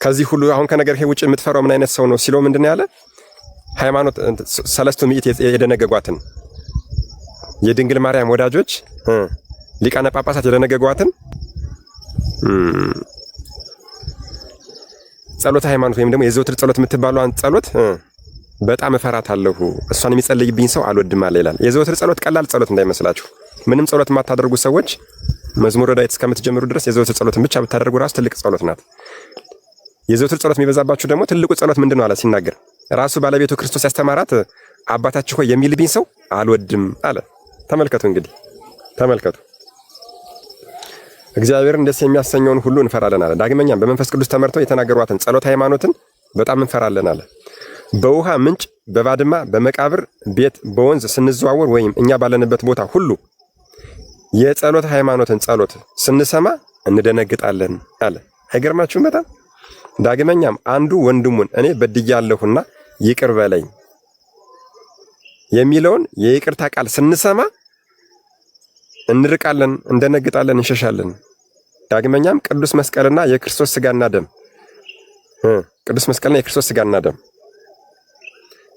ከዚህ ሁሉ አሁን ከነገር ይሄ ውጭ የምትፈራው ምን አይነት ሰው ነው ሲለው ምንድነው ያለ? ሃይማኖት ሰለስቱ ምዕት የደነገጓትን የድንግል ማርያም ወዳጆች ሊቃነ ጳጳሳት የደነገጓትን ጸሎተ ሃይማኖት ወይም ደግሞ የዘወትር ጸሎት የምትባለዋን ጸሎት በጣም እፈራታለሁ፣ እሷን የሚጸልይብኝ ሰው አልወድም አለ ይላል። የዘወትር ጸሎት ቀላል ጸሎት እንዳይመስላችሁ። ምንም ጸሎት የማታደርጉ ሰዎች መዝሙረ ዳዊት እስከምትጀምሩ ድረስ የዘወትር ጸሎትን ብቻ ብታደርጉ ራሱ ትልቅ ጸሎት ናት። የዘወትር ጸሎት የሚበዛባችሁ ደግሞ ትልቁ ጸሎት ምንድነው አለ ሲናገር፣ ራሱ ባለቤቱ ክርስቶስ ያስተማራት አባታችሁ ሆይ የሚልብኝ ሰው አልወድም አለ። ተመልከቱ እንግዲህ ተመልከቱ። እግዚአብሔርን ደስ የሚያሰኘውን ሁሉ እንፈራለን አለ። ዳግመኛም በመንፈስ ቅዱስ ተመርተው የተናገሯትን ጸሎተ ሃይማኖትን በጣም እንፈራለን አለ። በውሃ ምንጭ፣ በባድማ፣ በመቃብር ቤት፣ በወንዝ ስንዘዋወር ወይም እኛ ባለንበት ቦታ ሁሉ የጸሎተ ሃይማኖትን ጸሎት ስንሰማ እንደነግጣለን አለ። አይገርማችሁም? በጣም ዳግመኛም አንዱ ወንድሙን እኔ በድያለሁና ይቅር በለኝ የሚለውን የይቅርታ ቃል ስንሰማ እንርቃለን፣ እንደነግጣለን፣ እንሸሻለን። ዳግመኛም ቅዱስ መስቀልና የክርስቶስ ስጋና ደም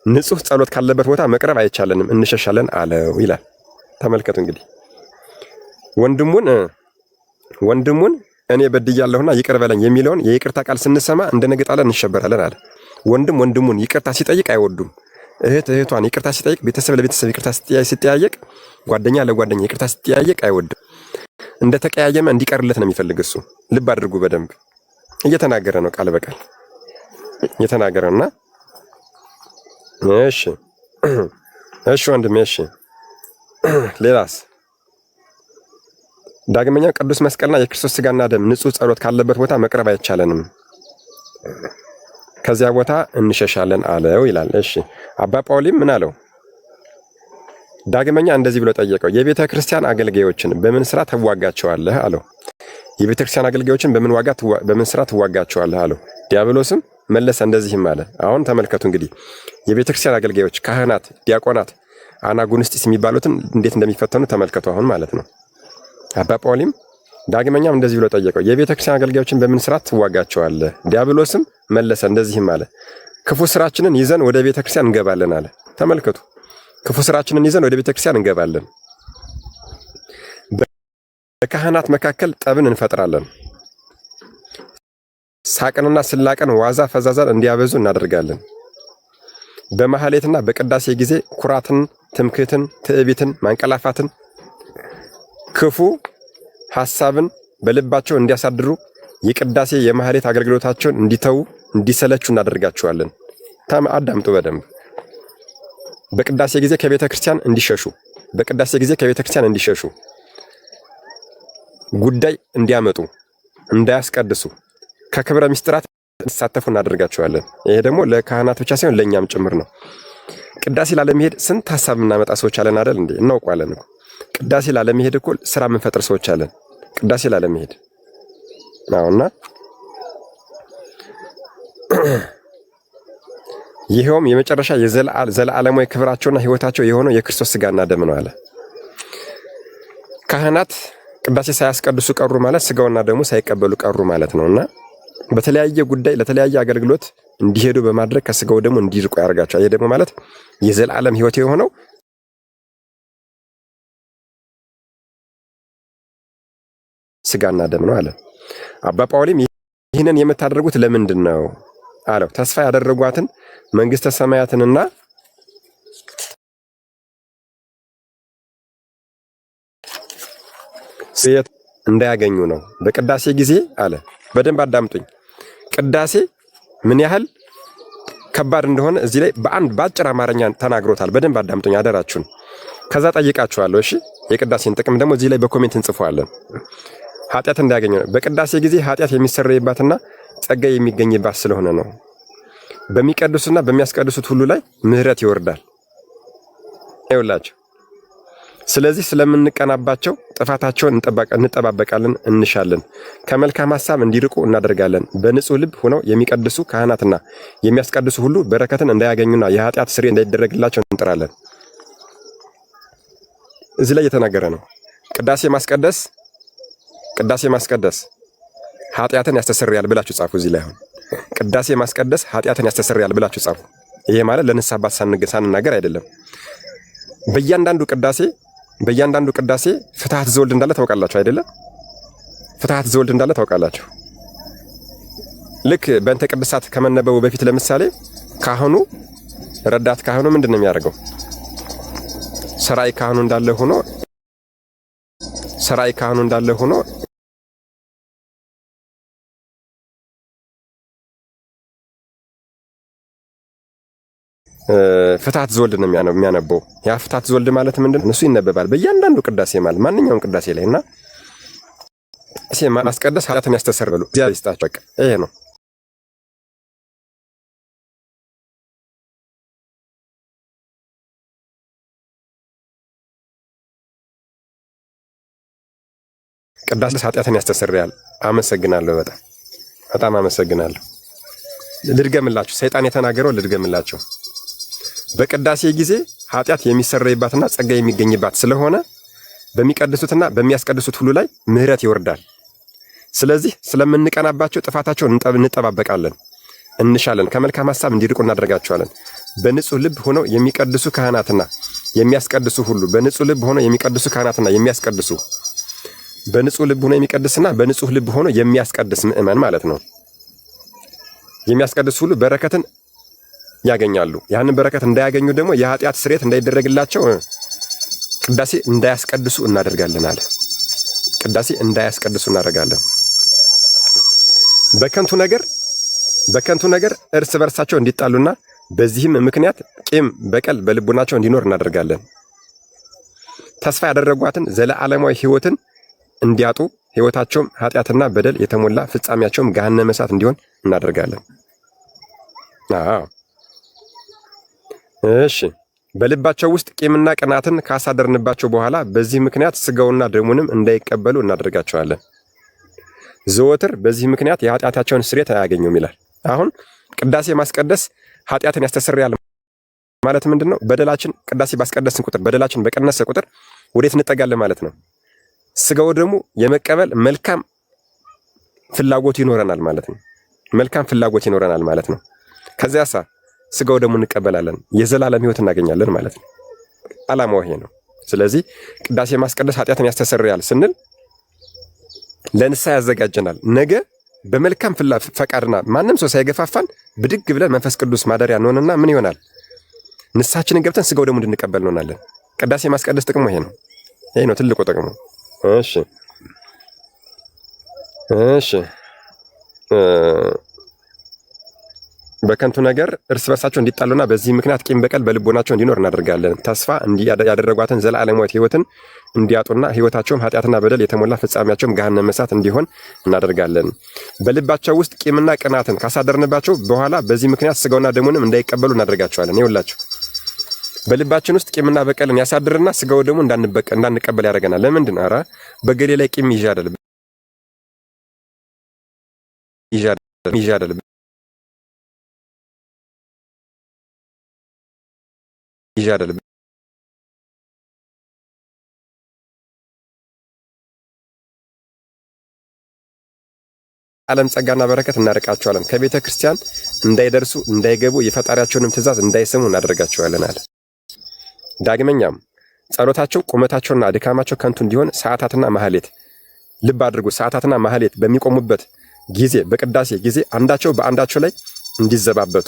ንጹህ ጸሎት ካለበት ቦታ መቅረብ አይቻለንም፣ እንሸሻለን አለው ይላል። ተመልከቱ እንግዲህ ወንድሙን እኔ በድያለሁና ይቅር በለኝ የሚለውን የይቅርታ ቃል ስንሰማ እንደነግጣለን፣ እንሸበራለን አለ። ወንድሙን ይቅርታ ሲጠይቅ አይወዱም። እህቷን ይቅርታ ሲጠይቅ፣ ቤተሰብ ለቤተሰብ ይቅርታ ሲጠያየቅ፣ ጓደኛ ለጓደኛ ይቅርታ ሲጠያየቅ አይወድም። እንደተቀያየመ እንዲቀርለት ነው የሚፈልግ እሱ። ልብ አድርጉ። በደንብ እየተናገረ ነው፣ ቃል በቃል እየተናገረና እሺ ወንድሜ፣ እሺ ሌላስ? ዳግመኛ ቅዱስ መስቀልና የክርስቶስ ስጋና ደም ንጹህ ጸሎት ካለበት ቦታ መቅረብ አይቻለንም፣ ከዚያ ቦታ እንሸሻለን አለው ይላል። እሺ አባ ጳውሊም ምን አለው? ዳግመኛ እንደዚህ ብሎ ጠየቀው። የቤተ ክርስቲያን አገልጋዮችን በምን ስራ ትዋጋቸዋለህ አለው። የቤተ ክርስቲያን አገልጋዮችን በምን ስራ ትዋጋቸዋለህ አለው። ዲያብሎስም መለሰ እንደዚህም አለ። አሁን ተመልከቱ እንግዲህ የቤተ ክርስቲያን አገልጋዮች ካህናት፣ ዲያቆናት፣ አናጉንስጢስ የሚባሉትን እንዴት እንደሚፈተኑ ተመልከቱ አሁን ማለት ነው። አባ ጳውሊም ዳግመኛም እንደዚህ ብሎ ጠየቀው። የቤተ ክርስቲያን አገልጋዮችን በምን ስራ ትዋጋቸዋለህ? ዲያብሎስም መለሰ እንደዚህም አለ። ክፉ ስራችንን ይዘን ወደ ቤተ ክርስቲያን እንገባለን አለ። ተመልከቱ፣ ክፉ ስራችንን ይዘን ወደ ቤተ ክርስቲያን እንገባለን። በካህናት መካከል ጠብን እንፈጥራለን። ሳቅንና ስላቅን፣ ዋዛ ፈዛዛን እንዲያበዙ እናደርጋለን። በማህሌትና በቅዳሴ ጊዜ ኩራትን፣ ትምክህትን፣ ትዕቢትን፣ ማንቀላፋትን፣ ክፉ ሐሳብን በልባቸው እንዲያሳድሩ የቅዳሴ የማህሌት አገልግሎታቸውን እንዲተዉ እንዲሰለቹ እናደርጋቸዋለን። አዳምጡ በደንብ። በቅዳሴ ጊዜ ከቤተ ክርስቲያን እንዲሸሹ፣ ጉዳይ እንዲያመጡ፣ እንዳያስቀድሱ፣ ከክብረ ምስጢራት እንዲሳተፉ እናደርጋቸዋለን። ይሄ ደግሞ ለካህናት ብቻ ሳይሆን ለእኛም ጭምር ነው። ቅዳሴ ላለመሄድ ስንት ሐሳብ የምናመጣ ሰዎች አለን አይደል እንዴ? እናውቀዋለን እኮ። ቅዳሴ ላለመሄድ እኮ ስራ የምንፈጥር ሰዎች አለን። ቅዳሴ ላለመሄድ ነውና ይሄውም የመጨረሻ የዘላለማዊ ክብራቸውና ሕይወታቸው የሆነው የክርስቶስ ስጋና ደም ነው አለ። ካህናት ቅዳሴ ሳያስቀድሱ ቀሩ ማለት ስጋውና ደሙ ሳይቀበሉ ቀሩ ማለት ነውና በተለያየ ጉዳይ ለተለያየ አገልግሎት እንዲሄዱ በማድረግ ከስጋው ደሙ እንዲርቁ ያደርጋቸዋል። ይሄ ደግሞ ማለት የዘላለም ሕይወት የሆነው ስጋና ደም ነው አለ። አባ ጳውሊም ይህንን የምታደርጉት ለምንድን ነው? አለው። ተስፋ ያደረጓትን መንግስተ ሰማያትንና ስየት እንዳያገኙ ነው። በቅዳሴ ጊዜ አለ። በደንብ አዳምጡኝ። ቅዳሴ ምን ያህል ከባድ እንደሆነ እዚህ ላይ በአጭር አማርኛ ተናግሮታል። በደንብ አዳምጡኝ አደራችሁን። ከዛ ጠይቃችኋለሁ። እሺ የቅዳሴን ጥቅም ደግሞ እዚህ ላይ በኮሜንት እንጽፈዋለን። ኃጢአት እንዳያገኙ ነው። በቅዳሴ ጊዜ ኃጢአት የሚሰረይባትና ጸጋ የሚገኝባት ስለሆነ ነው። በሚቀድሱና በሚያስቀድሱት ሁሉ ላይ ምሕረት ይወርዳል። ይውላችሁ። ስለዚህ ስለምንቀናባቸው ጥፋታቸውን እንጠባበቃለን፣ እንሻለን። ከመልካም ሐሳብ እንዲርቁ እናደርጋለን። በንጹህ ልብ ሆነው የሚቀድሱ ካህናትና የሚያስቀድሱ ሁሉ በረከትን እንዳያገኙና የኃጢአት ስርየት እንዳይደረግላቸው እንጥራለን። እዚህ ላይ እየተናገረ ነው። ቅዳሴ ማስቀደስ ኃጢአትን ያስተሰርያል ብላችሁ ጻፉ። እዚህ ላይ አሁን ቅዳሴ ማስቀደስ ኃጢአትን ያስተሰርያል ብላችሁ ጻፉ። ይሄ ማለት ለንስሐ አባት ሳንናገር አይደለም። በእያንዳንዱ ቅዳሴ ፍትሐት ዘወልድ እንዳለ ታውቃላችሁ አይደለም? ፍትሐት ዘወልድ እንዳለ ታውቃላችሁ። ልክ በእንተ ቅድሳት ከመነበቡ በፊት ለምሳሌ ረዳት ካህኑ ምንድን ነው የሚያደርገው? ሰራይ ካህኑ እንዳለ ሆኖ ፍትሐት ዘወልድ ነው የሚያነበው። ያ ፍትሐት ዘወልድ ማለት ምንድን ነው? እሱ ይነበባል በእያንዳንዱ ቅዳሴ ማለት ማንኛውም ቅዳሴ ላይ እና ማስቀደስ ኃጢአትን ያስተሰርያል። እግዚአብሔር ይስጣችሁ። በቃ ይሄ ነው። ቅዳሴ ኃጢአትን ያስተሰርያል። አመሰግናለሁ። በጣም አመሰግናለሁ። ልድገምላችሁ። ሰይጣን የተናገረው ልድገምላችሁ። በቅዳሴ ጊዜ ኃጢአት የሚሰረይባትና ጸጋ የሚገኝባት ስለሆነ በሚቀድሱትና በሚያስቀድሱት ሁሉ ላይ ምሕረት ይወርዳል። ስለዚህ ስለምንቀናባቸው ጥፋታቸውን እንጠባበቃለን፣ እንሻለን። ከመልካም ሐሳብ እንዲርቁ እናደርጋቸዋለን። በንጹህ ልብ ሆነው የሚቀድሱ ካህናትና የሚያስቀድሱ ሁሉ በንጹህ ልብ ሆነው የሚቀድሱ ካህናትና የሚያስቀድሱ በንጹህ ልብ ሆኖ የሚቀድስና በንጹህ ልብ ሆኖ የሚያስቀድስ ምእመን ማለት ነው። የሚያስቀድስ ሁሉ በረከትን ያገኛሉ። ያንን በረከት እንዳያገኙ ደግሞ የኃጢአት ስርየት እንዳይደረግላቸው ቅዳሴ እንዳያስቀድሱ እናደርጋለን አለ። ቅዳሴ እንዳያስቀድሱ እናደርጋለን። በከንቱ ነገር እርስ በርሳቸው እንዲጣሉና በዚህም ምክንያት ቂም በቀል በልቡናቸው እንዲኖር እናደርጋለን። ተስፋ ያደረጓትን ዘለዓለማዊ ሕይወትን እንዲያጡ ሕይወታቸውም ኃጢአትና በደል የተሞላ ፍጻሜያቸውም ገሃነመ እሳት እንዲሆን እናደርጋለን። እሺ በልባቸው ውስጥ ቂምና ቅናትን ካሳደርንባቸው በኋላ በዚህ ምክንያት ስጋውና ደሙንም እንዳይቀበሉ እናደርጋቸዋለን። ዘወትር በዚህ ምክንያት የኃጢአታቸውን ስርየት አያገኙም ይላል። አሁን ቅዳሴ ማስቀደስ ኃጢአትን ያስተሰርያል ማለት ምንድን ነው? በደላችን ቅዳሴ ባስቀደስን ቁጥር በደላችን በቀነሰ ቁጥር ወዴት እንጠጋለን ማለት ነው? ስጋው ደግሞ የመቀበል መልካም ፍላጎት ይኖረናል ማለት ነው። መልካም ፍላጎት ይኖረናል ማለት ነው። ከዚያሳ ስጋው ደግሞ እንቀበላለን፣ የዘላለም ሕይወት እናገኛለን ማለት ነው። ዓላማው ይሄ ነው። ስለዚህ ቅዳሴ ማስቀደስ ኃጢአትን ያስተሰርያል ስንል ለንስሐ ያዘጋጀናል። ነገ በመልካም ፈቃድና ማንም ሰው ሳይገፋፋን ብድግ ብለን መንፈስ ቅዱስ ማደሪያ እንሆንና ምን ይሆናል? ንስሐችንን ገብተን ስጋው ደግሞ እንድንቀበል እንሆናለን። ቅዳሴ ማስቀደስ ጥቅሙ ይሄ ነው። ይሄ ነው ትልቁ ጥቅሙ። እሺ በከንቱ ነገር እርስ በርሳቸው እንዲጣሉና በዚህ ምክንያት ቂም በቀል በልቦናቸው እንዲኖር እናደርጋለን። ተስፋ ያደረጓትን ዘላለማዊት ሕይወትን እንዲያጡና ሕይወታቸውም ኃጢአትና በደል የተሞላ ፍጻሜያቸውም ገሃነመ እሳት እንዲሆን እናደርጋለን። በልባቸው ውስጥ ቂምና ቅናትን ካሳደርንባቸው በኋላ በዚህ ምክንያት ስጋውና ደሙንም እንዳይቀበሉ እናደርጋቸዋለን። ይኸውላችሁ በልባችን ውስጥ ቂምና በቀልን ያሳድርና ስጋው ደግሞ እንዳንቀበል ያደርገናል። ለምንድን ነው? ኧረ በገሌ ላይ ቂም ይዤ አይደለም ዓለም ጸጋና በረከት እናርቃቸዋለን። ከቤተ ክርስቲያን እንዳይደርሱ እንዳይገቡ የፈጣሪያቸውንም ትእዛዝ እንዳይሰሙ እናደርጋቸዋለን አለ። ዳግመኛም ጸሎታቸው ቁመታቸውና ድካማቸው ከንቱ እንዲሆን ሰዓታትና ማህሌት ልብ አድርጉ። ሰዓታትና ማህሌት በሚቆሙበት ጊዜ በቅዳሴ ጊዜ አንዳቸው በአንዳቸው ላይ እንዲዘባበቱ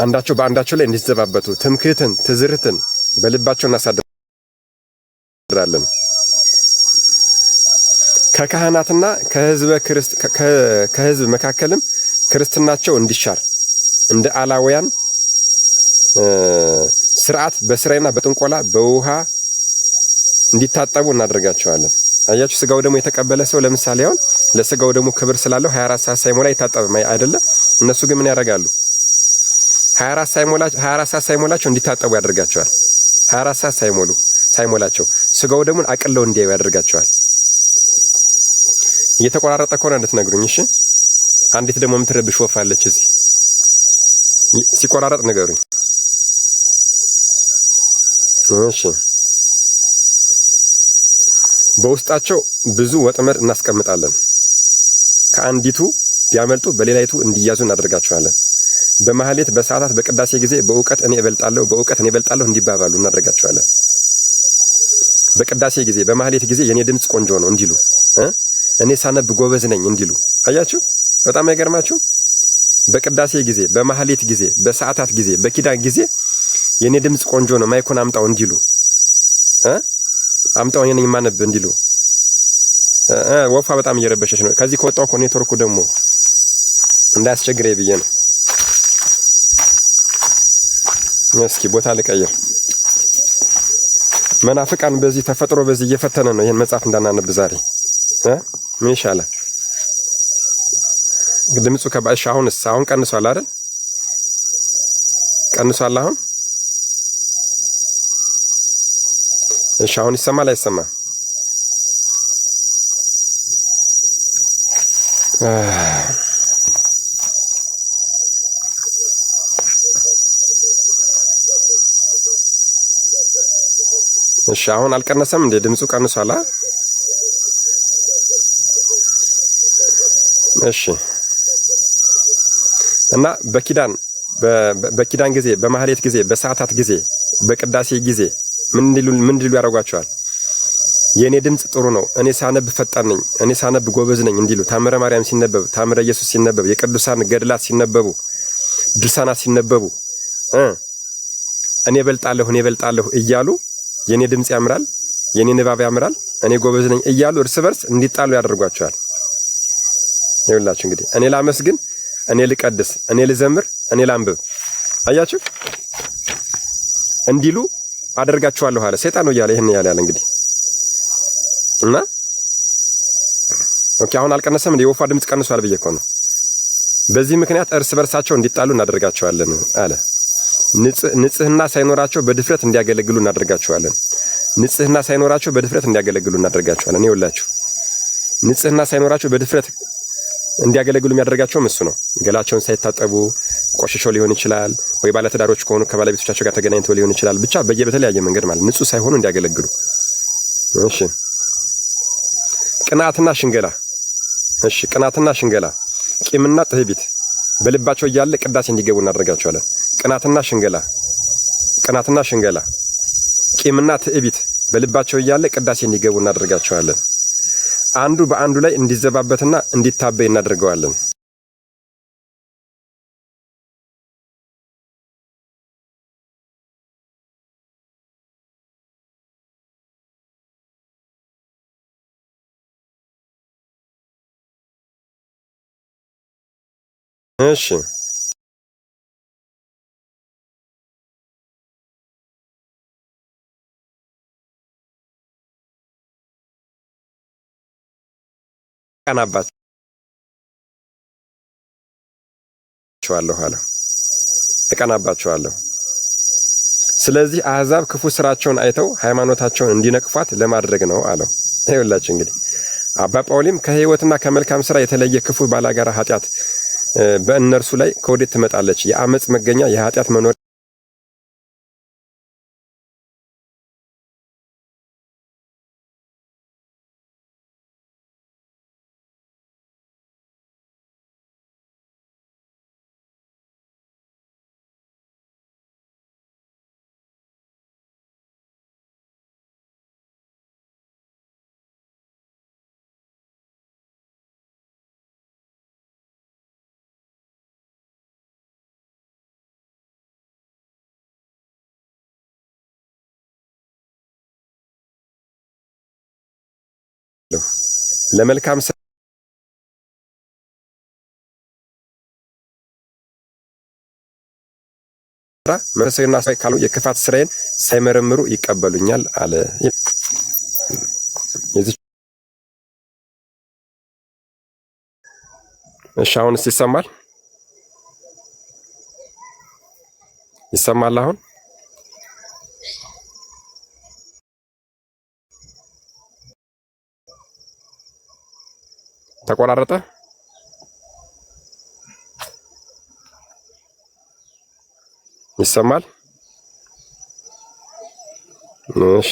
አንዳቸው በአንዳቸው ላይ እንዲዘባበቱ ትምክህትን ትዝርትን በልባቸው እናሳድራለን። ከካህናትና ከሕዝብ መካከልም ክርስትናቸው እንዲሻር እንደ አላውያን ስርዓት በስራይና በጥንቆላ በውሃ እንዲታጠቡ እናደርጋቸዋለን። አያችሁ ስጋው ደግሞ የተቀበለ ሰው ለምሳሌ አሁን ለስጋው ደግሞ ክብር ስላለው 24 ሰዓት ሳይሞላ ይታጠብ አይደለ? እነሱ ግን ምን ያደርጋሉ? 24 ሰዓት ሳይሞላቸው እንዲታጠቡ ያደርጋቸዋል። 24 ሰዓት ሳይሞላቸው ስጋው ደግሞ አቅለው እንዲያዩ ያደርጋቸዋል። እየተቆራረጠ ከሆነ እንድትነግሩኝ እሺ። አንዲት ደግሞ የምትረብሽ ወፍ አለች እዚህ። ሲቆራረጥ ንገሩኝ እሺ። በውስጣቸው ብዙ ወጥመድ እናስቀምጣለን። ከአንዲቱ ቢያመልጡ በሌላይቱ እንዲያዙ እናደርጋቸዋለን። በማህሌት በሰዓታት በቅዳሴ ጊዜ በእውቀት እኔ እበልጣለሁ እንዲባባሉ እናደርጋቸዋለን። በቅዳሴ ጊዜ በማህሌት ጊዜ የኔ ድምጽ ቆንጆ ነው እንዲሉ እኔ ሳነብ ጎበዝ ነኝ እንዲሉ። አያችሁ በጣም አይገርማችሁ? በቅዳሴ ጊዜ በማህሌት ጊዜ በሰዓታት ጊዜ በኪዳን ጊዜ የኔ ድምጽ ቆንጆ ነው ማይኮን አምጣው እንዲሉ አምጣው እኔ ነኝ ማነብ እንዲሉ። ወፋ በጣም እየረበሸች ነው። ከዚህ ከወጣው እኮ ኔትወርኩ ደግሞ እንዳያስቸግረኝ ብዬ ነው። እስኪ ቦታ ልቀይር። መናፍቃን በዚህ ተፈጥሮ በዚህ እየፈተነ ነው ይሄን መጽሐፍ እንዳናነብ ዛሬ ምን ይሻላል? ድምፁ ከባሽ አሁን ቀንሷል አይደል? ቀንሷል አሁን። እሺ አሁን ይሰማል አይሰማም? እሺ አሁን አልቀነሰም እንዴ? ድምፁ ቀንሷል? እሺ እና በኪዳን ጊዜ በማህሌት ጊዜ በሰዓታት ጊዜ በቅዳሴ ጊዜ ምን እንዲሉ ያደርጓቸዋል? የኔ ድምጽ ጥሩ ነው፣ እኔ ሳነብ ፈጣን ነኝ፣ እኔ ሳነብ ጎበዝ ነኝ እንዲሉ። ታምረ ማርያም ሲነበብ፣ ታምረ ኢየሱስ ሲነበብ፣ የቅዱሳን ገድላት ሲነበቡ፣ ድርሳናት ሲነበቡ እኔ እበልጣለሁ እያሉ የኔ ድምጽ ያምራል፣ የኔ ንባብ ያምራል፣ እኔ ጎበዝ ነኝ እያሉ እርስ በርስ እንዲጣሉ ያደርጓቸዋል። ይኸውላችሁ እንግዲህ እኔ ላመስግን፣ እኔ ልቀድስ፣ እኔ ልዘምር፣ እኔ ላንብብ፣ አያችሁ እንዲሉ አደርጋቸዋለሁ አለ ሰይጣን ነው እያለ ይሄን ያለ እንግዲህ እና ኦኬ አሁን አልቀነሰም እንደ የወፋ ድምጽ ቀንሷል ብዬ እኮ ነው። በዚህ ምክንያት እርስ በርሳቸው እንዲጣሉ እናደርጋቸዋለን አለ። ንጽህና ሳይኖራቸው በድፍረት እንዲያገለግሉ እናደርጋቸዋለን። ንጽህና ሳይኖራቸው በድፍረት እንዲያገለግሉ እናደርጋቸዋለን። ይኸውላችሁ ንጽህና ሳይኖራቸው በድፍረት እንዲያገለግሉ የሚያደርጋቸውም እሱ ነው። ገላቸውን ሳይታጠቡ ቆሽሾ ሊሆን ይችላል፣ ወይ ባለትዳሮች ከሆኑ ከባለቤቶቻቸው ጋር ተገናኝተው ሊሆን ይችላል። ብቻ በተለያየ መንገድ ማለት ንጹህ ሳይሆኑ እንዲያገለግሉ። እሺ ቅናትና ሽንገላ። እሺ ቅናትና ሽንገላ፣ ቂምና ትዕቢት በልባቸው እያለ ቅዳሴ እንዲገቡ እናደርጋቸዋለን። ቅናትና ሽንገላ፣ ቂምና ትዕቢት በልባቸው እያለ ቅዳሴ እንዲገቡ እናደርጋቸዋለን። አንዱ በአንዱ ላይ እንዲዘባበትና እንዲታበይ እናደርገዋለን። እሺ እቀናባቸዋለሁ። ስለዚህ አሕዛብ ክፉ ስራቸውን አይተው ሃይማኖታቸውን እንዲነቅፏት ለማድረግ ነው አለው። ይኸውላችሁ እንግዲህ አባ ጳውሊም ከሕይወትና ከመልካም ስራ የተለየ ክፉ ባላጋራ ኃጢአት በእነርሱ ላይ ከወዴት ትመጣለች? የአመጽ መገኛ የኃጢአት መኖር ለመልካም ስራ መንፈሳዊና ሰው ካሉ የክፋት ስራዬን ሳይመረምሩ ይቀበሉኛል አለ። እሺ አሁንስ ይሰማል? ይሰማል አሁን? ተቆራረጠ? ይሰማል? እሺ